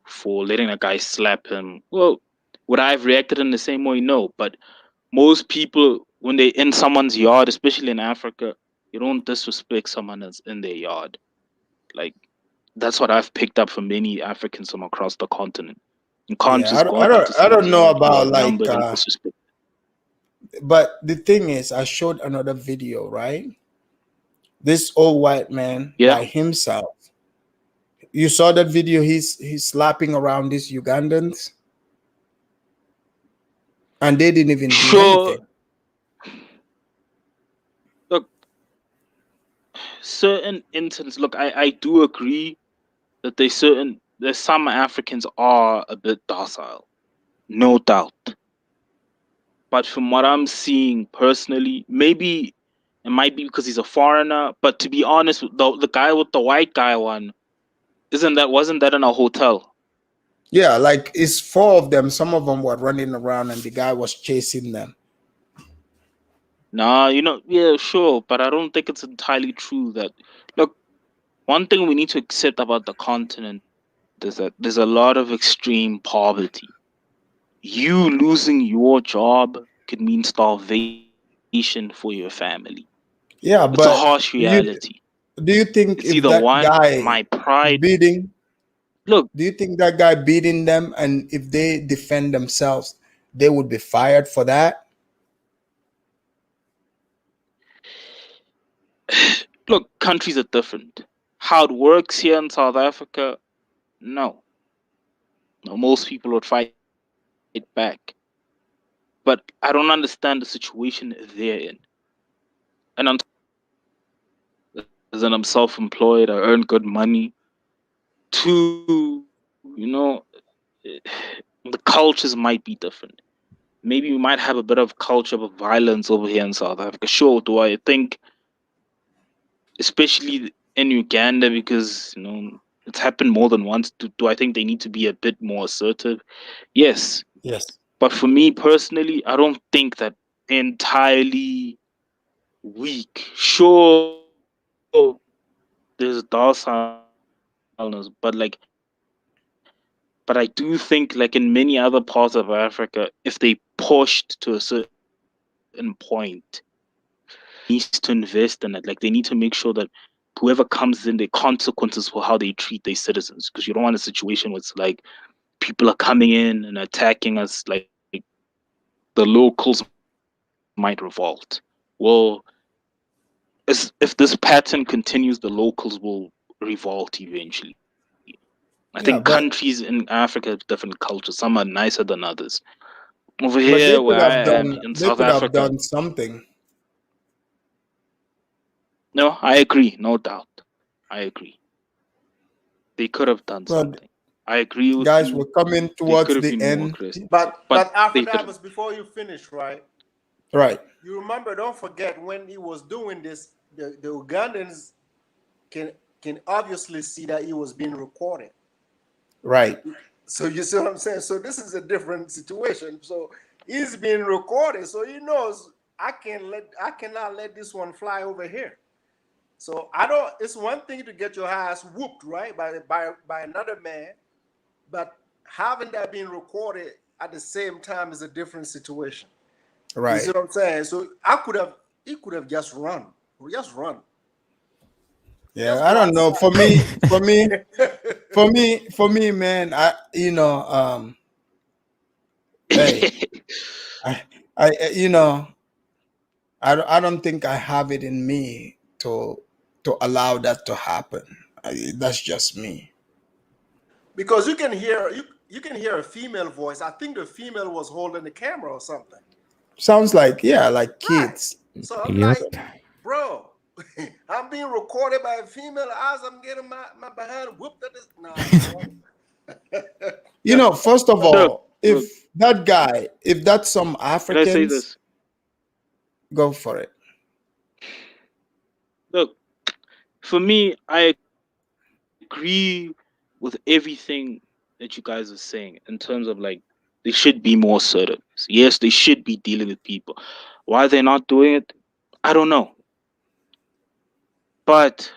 for letting a guy slap him. Well, would I have reacted in the same way? No. But most people, when they're in someone's yard, especially in Africa, you don't disrespect someone that's in their yard. Like, that's what I've picked up from many Africans from across the continent. You can't yeah, just go up into I don't someone's know yard. You're about like, outnumbered and disrespect. but the thing is, I showed another video, right? This old white man by himself. You saw that video? He's slapping around these Ugandans, and they didn't even do anything. Look, certain instances. Look, I do agree that there's some Africans are a bit docile, no doubt. But from what I'm seeing personally, maybe it might be because he's a foreigner. But to be honest, the guy with the white guy one, wasn't that in a hotel? Yeah, like it's 4 of them. Some of them were running around, and the guy was chasing them. Nah, yeah, sure, but I don't think it's entirely true that. Look, one thing we need to accept about the continent is that there's a lot of extreme poverty. You losing your job could mean starvation for your family. Yeah, It's a but harsh reality. do you think It's if either that one, guy my pride. beating, look, do you think that guy beating them, and if they defend themselves, they would be fired for that? look, countries are different. How it works here in South Africa, no. No, most people would fight it back. But I don't understand the situation they're in. And I'm self-employed, I earn good money. Two, you know, the cultures might be different. Maybe we might have a bit of culture of violence over here in South Africa. Sure, do I think, especially in Uganda, because it's happened more than once. Do I think they need to be a bit more assertive? Yes. Yes. But for me personally, I don't think that they're entirely weak. Sure, there's docileness, but I do think, like in many other parts of Africa, if they pushed to a certain point, needs to invest in it. Like they need to make sure that whoever comes in, the consequences for how they treat their citizens, because you don't want a situation where it's like people are coming in and attacking us, like the locals might revolt. Well, if this pattern continues, the locals will revolt eventually. I Yeah, think but countries in Africa have different cultures. Some are nicer than others. Over they here, could where I have am done in they South could have Africa, done something. no, I agree, no doubt. I agree. They could have done But something. I agree with guys, you. we're coming They towards could have the been more end. aggressive, But but after they that couldn't. was before you finish, right? Right. You remember, don't forget when he was doing this, the Ugandans can obviously see that he was being recorded. Right. So you see what I'm saying? So this is a different situation. So he's being recorded, so he knows I cannot let this one fly over here. So I don't. It's one thing to get your ass whooped, right, by another man, but having that being recorded at the same time is a different situation. You see Right. what I'm saying? So he could have just run, Yeah, just I go don't know. outside. For me, man, hey, I don't think I have it in me to allow that to happen. That's just me. Because you can hear a female voice. I think the female was holding the camera or something. Sounds like, yeah, like Right. kids. So I'm Yep. like, bro, I'm being recorded by a female as I'm getting my behind whooped at this. No. First of Look, all, look, if that's some can I say Africans, this? go for it. Look, for me, I agree with everything that you guys are saying in terms of like they should be more assertive. Yes, they should be dealing with people. Why they're not doing it, I don't know. But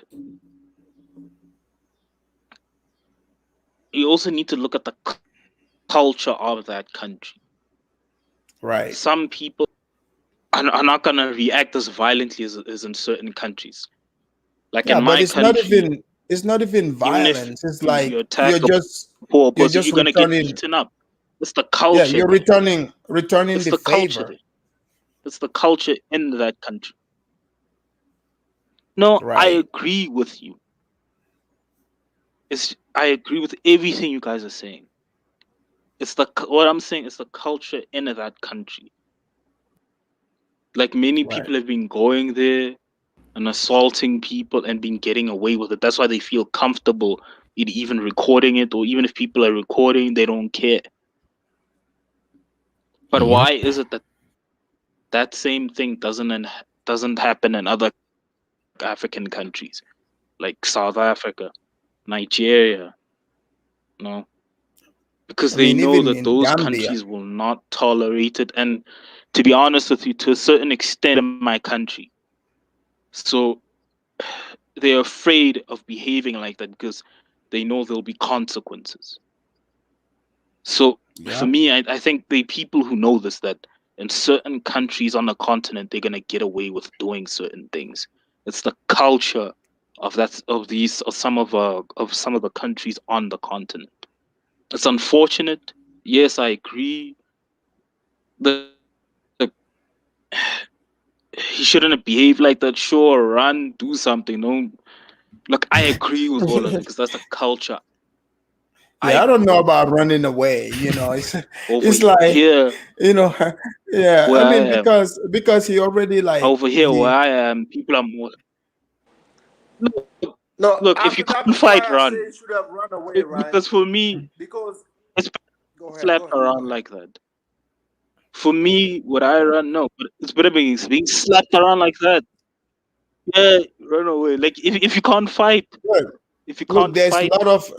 you also need to look at the culture of that country. Right. Some people are not gonna react as violently as in certain countries. Like Yeah, in but my country, it's not even even if violence. It's you like attack a poor you're person, just you're gonna get returning. beaten up. It's the Yeah, culture you're there. returning It's the the culture favor. there. It's the culture in that country. No, I Right. agree with you. I agree with everything you guys are saying. What I'm saying is the culture in that country. Like many Right. people have been going there and assaulting people and been getting away with it. That's why they feel comfortable in even recording it, or even if people are recording, they don't care. But Yep. why is it that that same thing doesn't happen in other African countries like South Africa, Nigeria? No, because I they mean, know even that in those Gambia. countries will not tolerate it. And to be honest with you, to a certain extent in my country, so they're afraid of behaving like that because they know there'll be consequences. So for Yeah. me, I think the people who know this, that in certain countries on the continent, they're gonna get away with doing certain things. It's the culture of some of the countries on the continent. It's unfortunate. Yes, I agree. The he shouldn't have behaved like that. Sure, run, do something. No, look, I agree with all of it because that's a culture. Yeah, I don't know about running away. You know, Over it's like, here, you know, yeah. where I I mean, am, because he already like over here where I am, people are more. No, Look, if you after that can't was why fight, I say run. you should have run away, right? Because for me, Because it's go ahead, slapped around like that. For me, would I run? No, but it's better being slapped around like that. Yeah, run away. Like if you can't fight, Look, if you look, can't fight,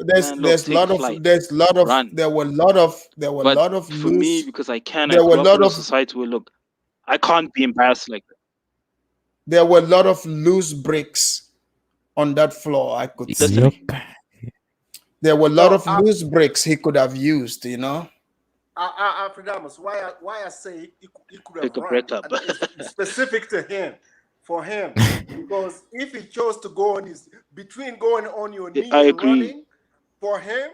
there's man, look, take a flight, run. there were a But lot of for me, loose because I can, I there were a grew up lot in a of society where look, I can't be embarrassed like that. there were a lot of loose bricks on that floor. I could see. There were a lot of loose bricks he could have used, you know. Afradamus, why I say he could have Take a run. breath up. It's specific to him, for him, because if he chose to go on between going on your knee I and agree. running, for him,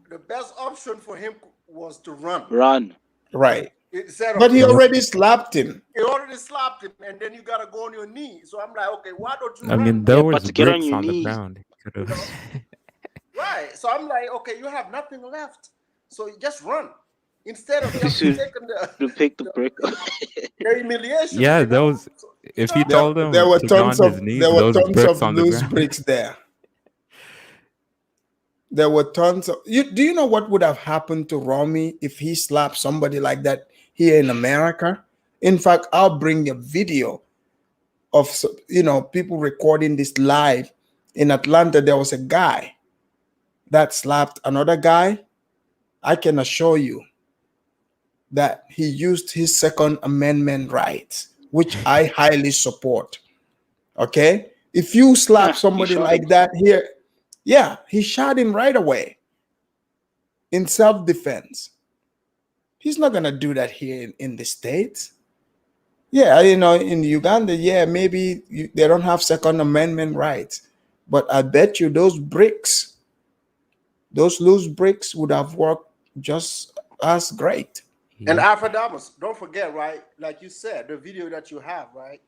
the best option for him was to run. Run. Right. Instead But of he already slapped him. He already slapped him, and then you gotta go on your knee. So I'm like, okay, why don't you I run? mean, there but was to get on bricks your on the knees, ground. He could have. Right. So I'm like, okay, you have nothing left. So you just run. Instead of you just should taking pick the brick. the humiliation. Yeah, You there know? was. If he There, told there him were to go on tons his of knees, there was bricks on the loose ground. bricks there. There were tons of do you know what would have happened to Romy if he slapped somebody like that here in America? In fact, I'll bring a video of people recording this live. In Atlanta, there was a guy that slapped another guy. I can assure you that he used his Second Amendment rights, which I highly support. Okay? If you slap somebody shot like him. that here, yeah, he shot him right away in self-defense. He's not gonna do that here in the States. Yeah, in Uganda, yeah, maybe they don't have Second Amendment rights, but I bet you those loose bricks would have worked just as great. And Afradamus, don't forget, right? Like you said, the video that you have, right?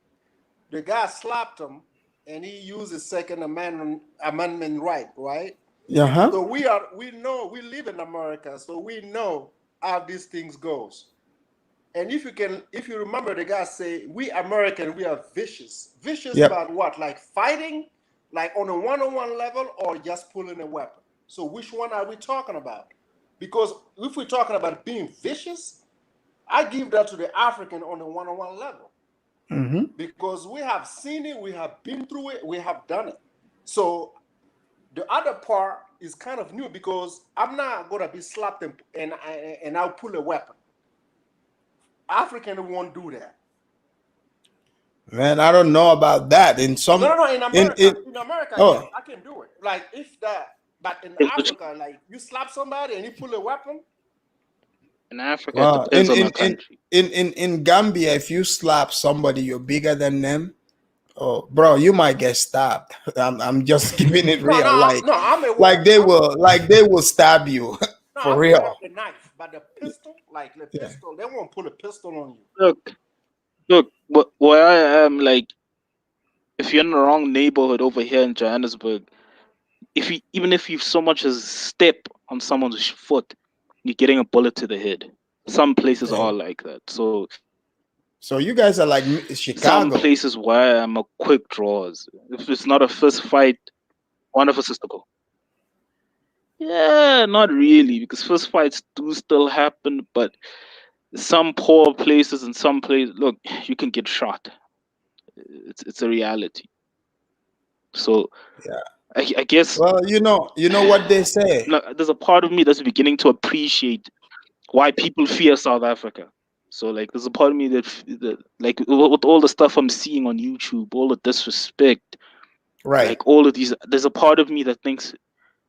The guy slapped him, and he used his Second Amendment right, right? Uh-huh. So we know we live in America, so we know how these things goes. And if you remember, the guy say, we American, we are vicious. Vicious Yep. about what? Like fighting, like on a one-on-one level, or just pulling a weapon. So which one are we talking about? Because if we're talking about being vicious, I give that to the African on a one-on-one level. Mm-hmm. Because we have seen it, we have been through it, we have done it. So the other part is kind of new because I'm not gonna be slapped and I'll pull a weapon. African won't do that. Man, I don't know about that. In America, in America, oh. yes, I can do it. Like if that, but in Africa, like you slap somebody and you pull a weapon. In Africa, it depends on the country. In Gambia, if you slap somebody, you're bigger than them. Oh, bro, you might get stabbed. I'm just keeping it real. They will stab you for real. The knife, but the pistol, like the pistol, they won't pull a pistol on you. Look, where I am, like, if you're in the wrong neighborhood over here in Johannesburg, even if you so much as step on someone's foot, you're getting a bullet to the head. Some places are like that. So you guys are like Chicago. Some places where I'm a quick draws. If it's not a fist fight, one of us has to go. Yeah, not really, because fist fights do still happen, but some poor places and some places, look, you can get shot. It's a reality. So yeah, I guess. Well, you know what they say. There's a part of me that's beginning to appreciate why people fear South Africa. So like, there's a part of me that like with all the stuff I'm seeing on YouTube, all the disrespect, right? Like all of these, there's a part of me that thinks,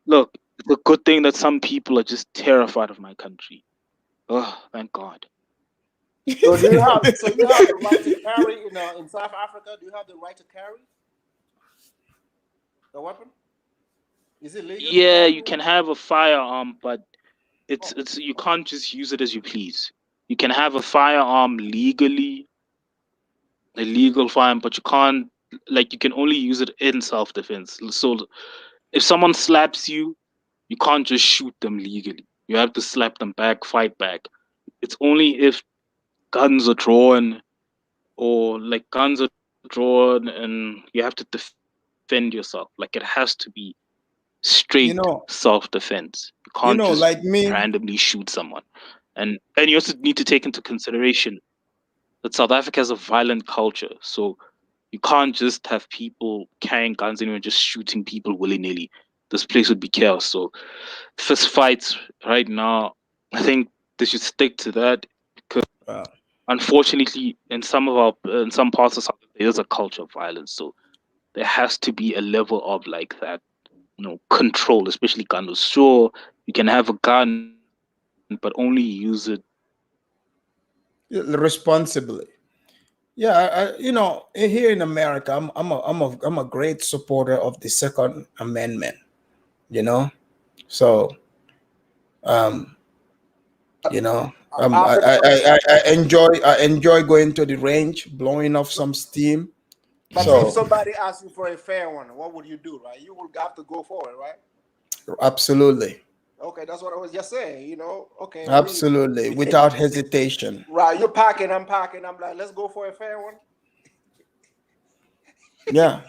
look, it's a good thing that some people are just terrified of my country. Oh, thank God. So do you have the right to carry in South Africa? Do you have the right to carry a weapon? Is it legal? Yeah, you can have a firearm, but it's you can't just use it as you please. You can have a firearm legally, a legal fine, but you can't, like, you can only use it in self-defense. So if someone slaps you, you can't just shoot them legally. You have to slap them back, fight back. It's only if guns are drawn, or like guns are drawn and you have to defend yourself. Like, it has to be straight self-defense. You can't just like me. randomly shoot someone. And you also need to take into consideration that South Africa has a violent culture. So you can't just have people carrying guns anywhere and just shooting people willy-nilly. This place would be chaos. So fist fights right now, I think they should stick to that, because unfortunately in some parts of South Africa there is a culture of violence. So there has to be a level of like that, control, especially guns. Sure, you can have a gun, but only use it responsibly. Yeah, here in America, I'm a great supporter of the Second Amendment. So, I enjoy going to the range, blowing off some steam. But if somebody asks you for a fair one, what would you do, right? You will have to go for it, right? Absolutely. Okay, that's what I was just saying, Okay. Absolutely, without hesitation. Right, you're packing, I'm packing. I'm like, let's go for a fair one. Yeah,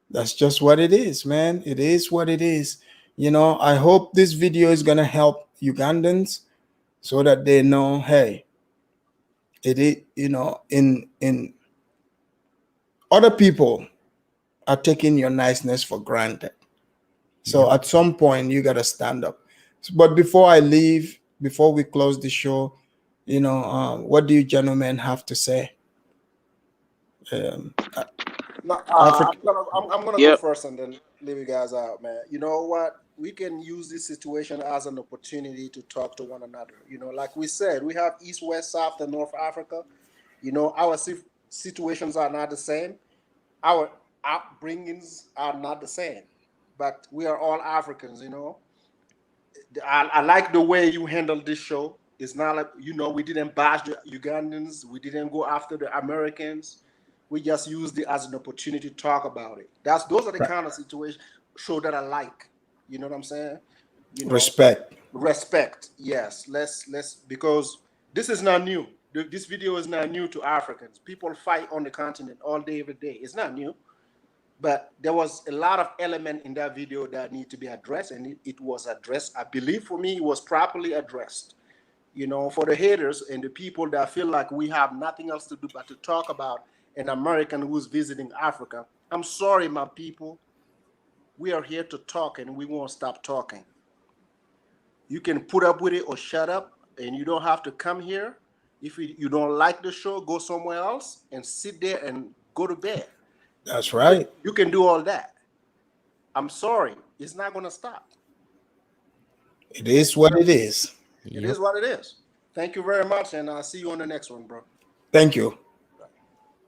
that's just what it is, man. It is what it is. I hope this video is gonna help Ugandans so that they know, hey, it is, in other people are taking your niceness for granted. So at some point you gotta stand up. But before I leave, before we close the show, what do you gentlemen have to say? I'm gonna go first and then leave you guys out, man. You know what? We can use this situation as an opportunity to talk to one another. Like we said, we have East, West, South, and North Africa. Our situations are not the same. Our upbringings are not the same, but we are all Africans. I like the way you handled this show. It's not like, we didn't bash the Ugandans. We didn't go after the Americans. We just used it as an opportunity to talk about it. Those are the kind of show that I like. You know what I'm saying? Respect. Yes. Let's because this is not new. This video is not new to Africans. People fight on the continent all day, every day. It's not new. But there was a lot of element in that video that need to be addressed, and it was addressed. I believe for me, it was properly addressed. For the haters and the people that feel like we have nothing else to do but to talk about an American who's visiting Africa. I'm sorry, my people. We are here to talk, and we won't stop talking. You can put up with it or shut up, and you don't have to come here. If you don't like the show, go somewhere else and sit there and go to bed. That's right. You can do all that. I'm sorry. It's not going to stop. It is what it is. It is what it is. Thank you very much, and I'll see you on the next one, bro. Thank you.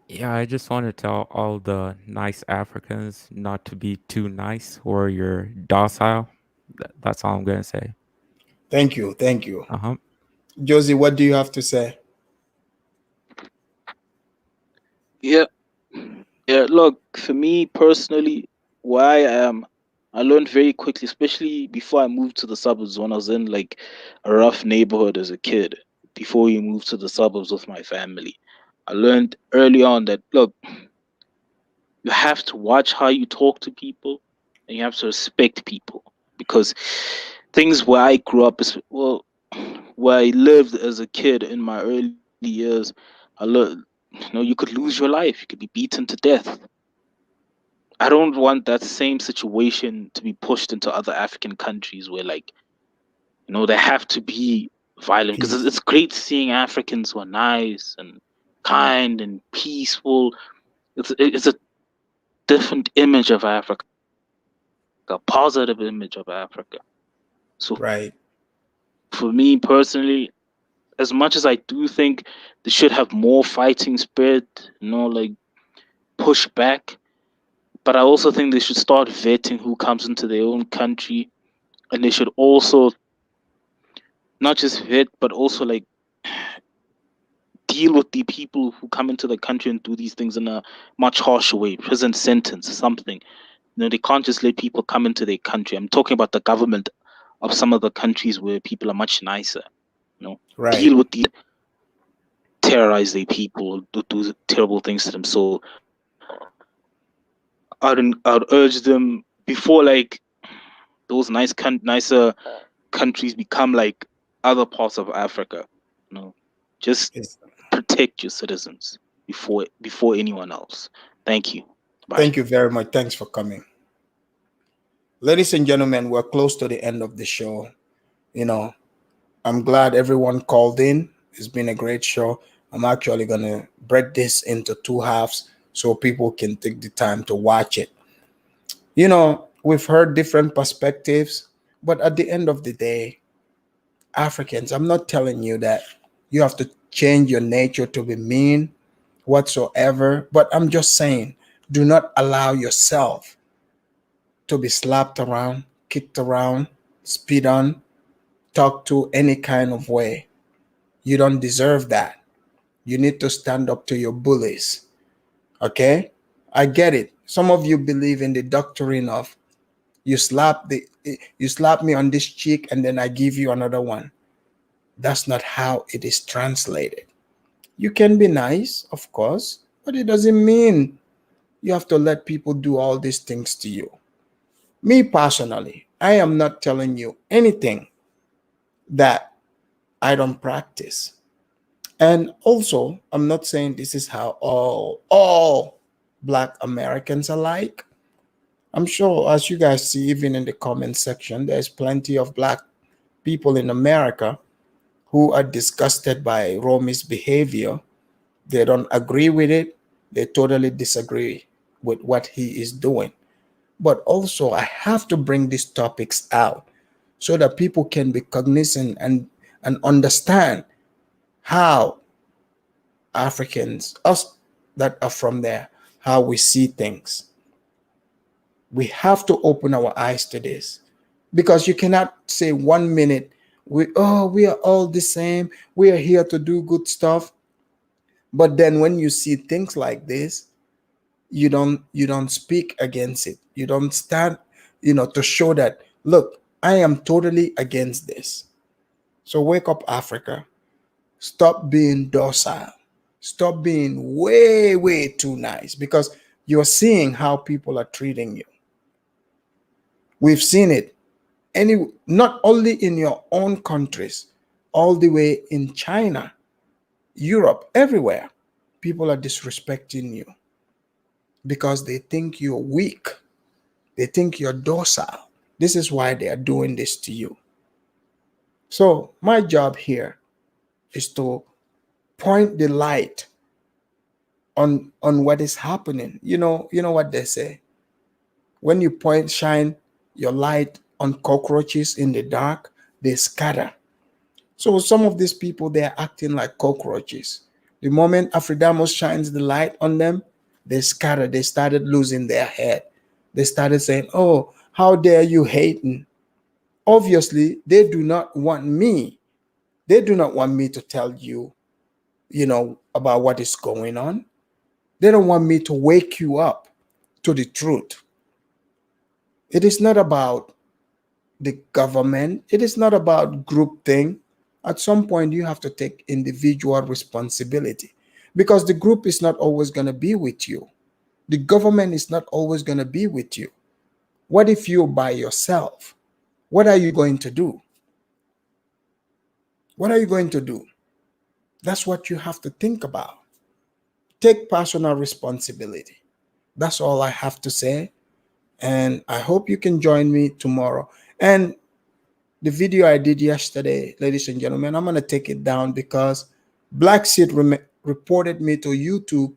Yeah, I just want to tell all the nice Africans not to be too nice, or you're docile. That's all I'm going to say. Thank you. Thank you. Josie, what do you have to say? Yeah. Look, for me personally, where I am, I learned very quickly, especially before I moved to the suburbs, when I was in like a rough neighborhood as a kid, before we moved to the suburbs with my family. I learned early on that, look, you have to watch how you talk to people, and you have to respect people, because things where I grew up, where I lived as a kid in my early years, I learned, you could lose your life. You could be beaten to death. I don't want that same situation to be pushed into other African countries where, they have to be violent. Because it's great seeing Africans who are nice and kind and peaceful. It's a different image of Africa, a positive image of Africa. So, for me personally, as much as I do think they should have more fighting spirit, push back, but I also think they should start vetting who comes into their own country, and they should also not just vet, but also deal with the people who come into the country and do these things in a much harsher way, prison sentence, something. They can't just let people come into their country. I'm talking about the government of some of the countries where people are much nicer. Right. Deal with these, terrorize their people, do terrible things to them. So I'd urge them before like those nicer countries become like other parts of Africa. Just protect your citizens before anyone else. Thank you. Bye. Thank you very much. Thanks for coming. Ladies and gentlemen, we're close to the end of the show. I'm glad everyone called in. It's been a great show. I'm actually going to break this into 2 halves so people can take the time to watch it. We've heard different perspectives, but at the end of the day, Africans, I'm not telling you that you have to change your nature to be mean whatsoever, but I'm just saying, do not allow yourself to be slapped around, kicked around, spit on, talked to any kind of way. You don't deserve that. You need to stand up to your bullies. Okay? I get it. Some of you believe in the doctrine of you slap me on this cheek and then I give you another one. That's not how it is translated. You can be nice, of course, but it doesn't mean you have to let people do all these things to you. Me personally, I am not telling you anything that I don't practice. And also, I'm not saying this is how all Black Americans are like. I'm sure, as you guys see, even in the comment section, there's plenty of Black people in America who are disgusted by Romy's behavior. They don't agree with it. They totally disagree with what he is doing. But also, I have to bring these topics out so that people can be cognizant and understand how Africans, us that are from there, how we see things. We have to open our eyes to this, because you cannot say 1 minute we are all the same, we are here to do good stuff, but then when you see things like this, you don't speak against it. You don't stand, to show that, look, I am totally against this. So wake up, Africa. Stop being docile. Stop being way too nice, because you're seeing how people are treating you. We've seen it not only in your own countries, all the way in China, Europe, everywhere. People are disrespecting you because they think you're weak. They think you're docile. This is why they are doing this to you. So my job here is to point the light on what is happening. You know what they say. When you shine your light on cockroaches in the dark, they scatter. So some of these people, they're acting like cockroaches. The moment Afridamos shines the light on them, they scatter. They started losing their head. They started saying, oh, how dare you hating? Obviously, they do not want me. They do not want me to tell you, about what is going on. They don't want me to wake you up to the truth. It is not about the government. It is not about group thing. At some point, you have to take individual responsibility, because the group is not always going to be with you. The government is not always going to be with you. What if you're by yourself? What are you going to do? What are you going to do? That's what you have to think about. Take personal responsibility. That's all I have to say. And I hope you can join me tomorrow. And the video I did yesterday, ladies and gentlemen, I'm going to take it down because Black Seed reported me to YouTube,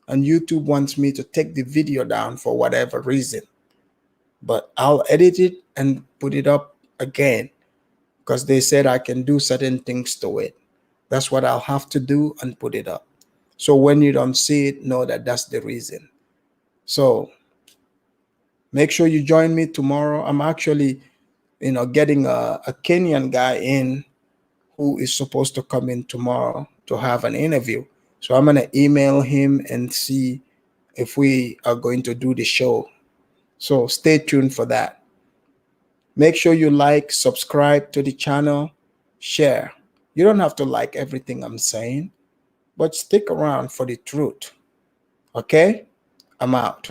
and YouTube wants me to take the video down for whatever reason. But I'll edit it and put it up again, because they said I can do certain things to it. That's what I'll have to do and put it up. So when you don't see it, know that that's the reason. So make sure you join me tomorrow. I'm actually, getting a Kenyan guy in who is supposed to come in tomorrow to have an interview. So I'm going to email him and see if we are going to do the show. So stay tuned for that. Make sure you like, subscribe to the channel, share. You don't have to like everything I'm saying, but stick around for the truth. Okay? I'm out.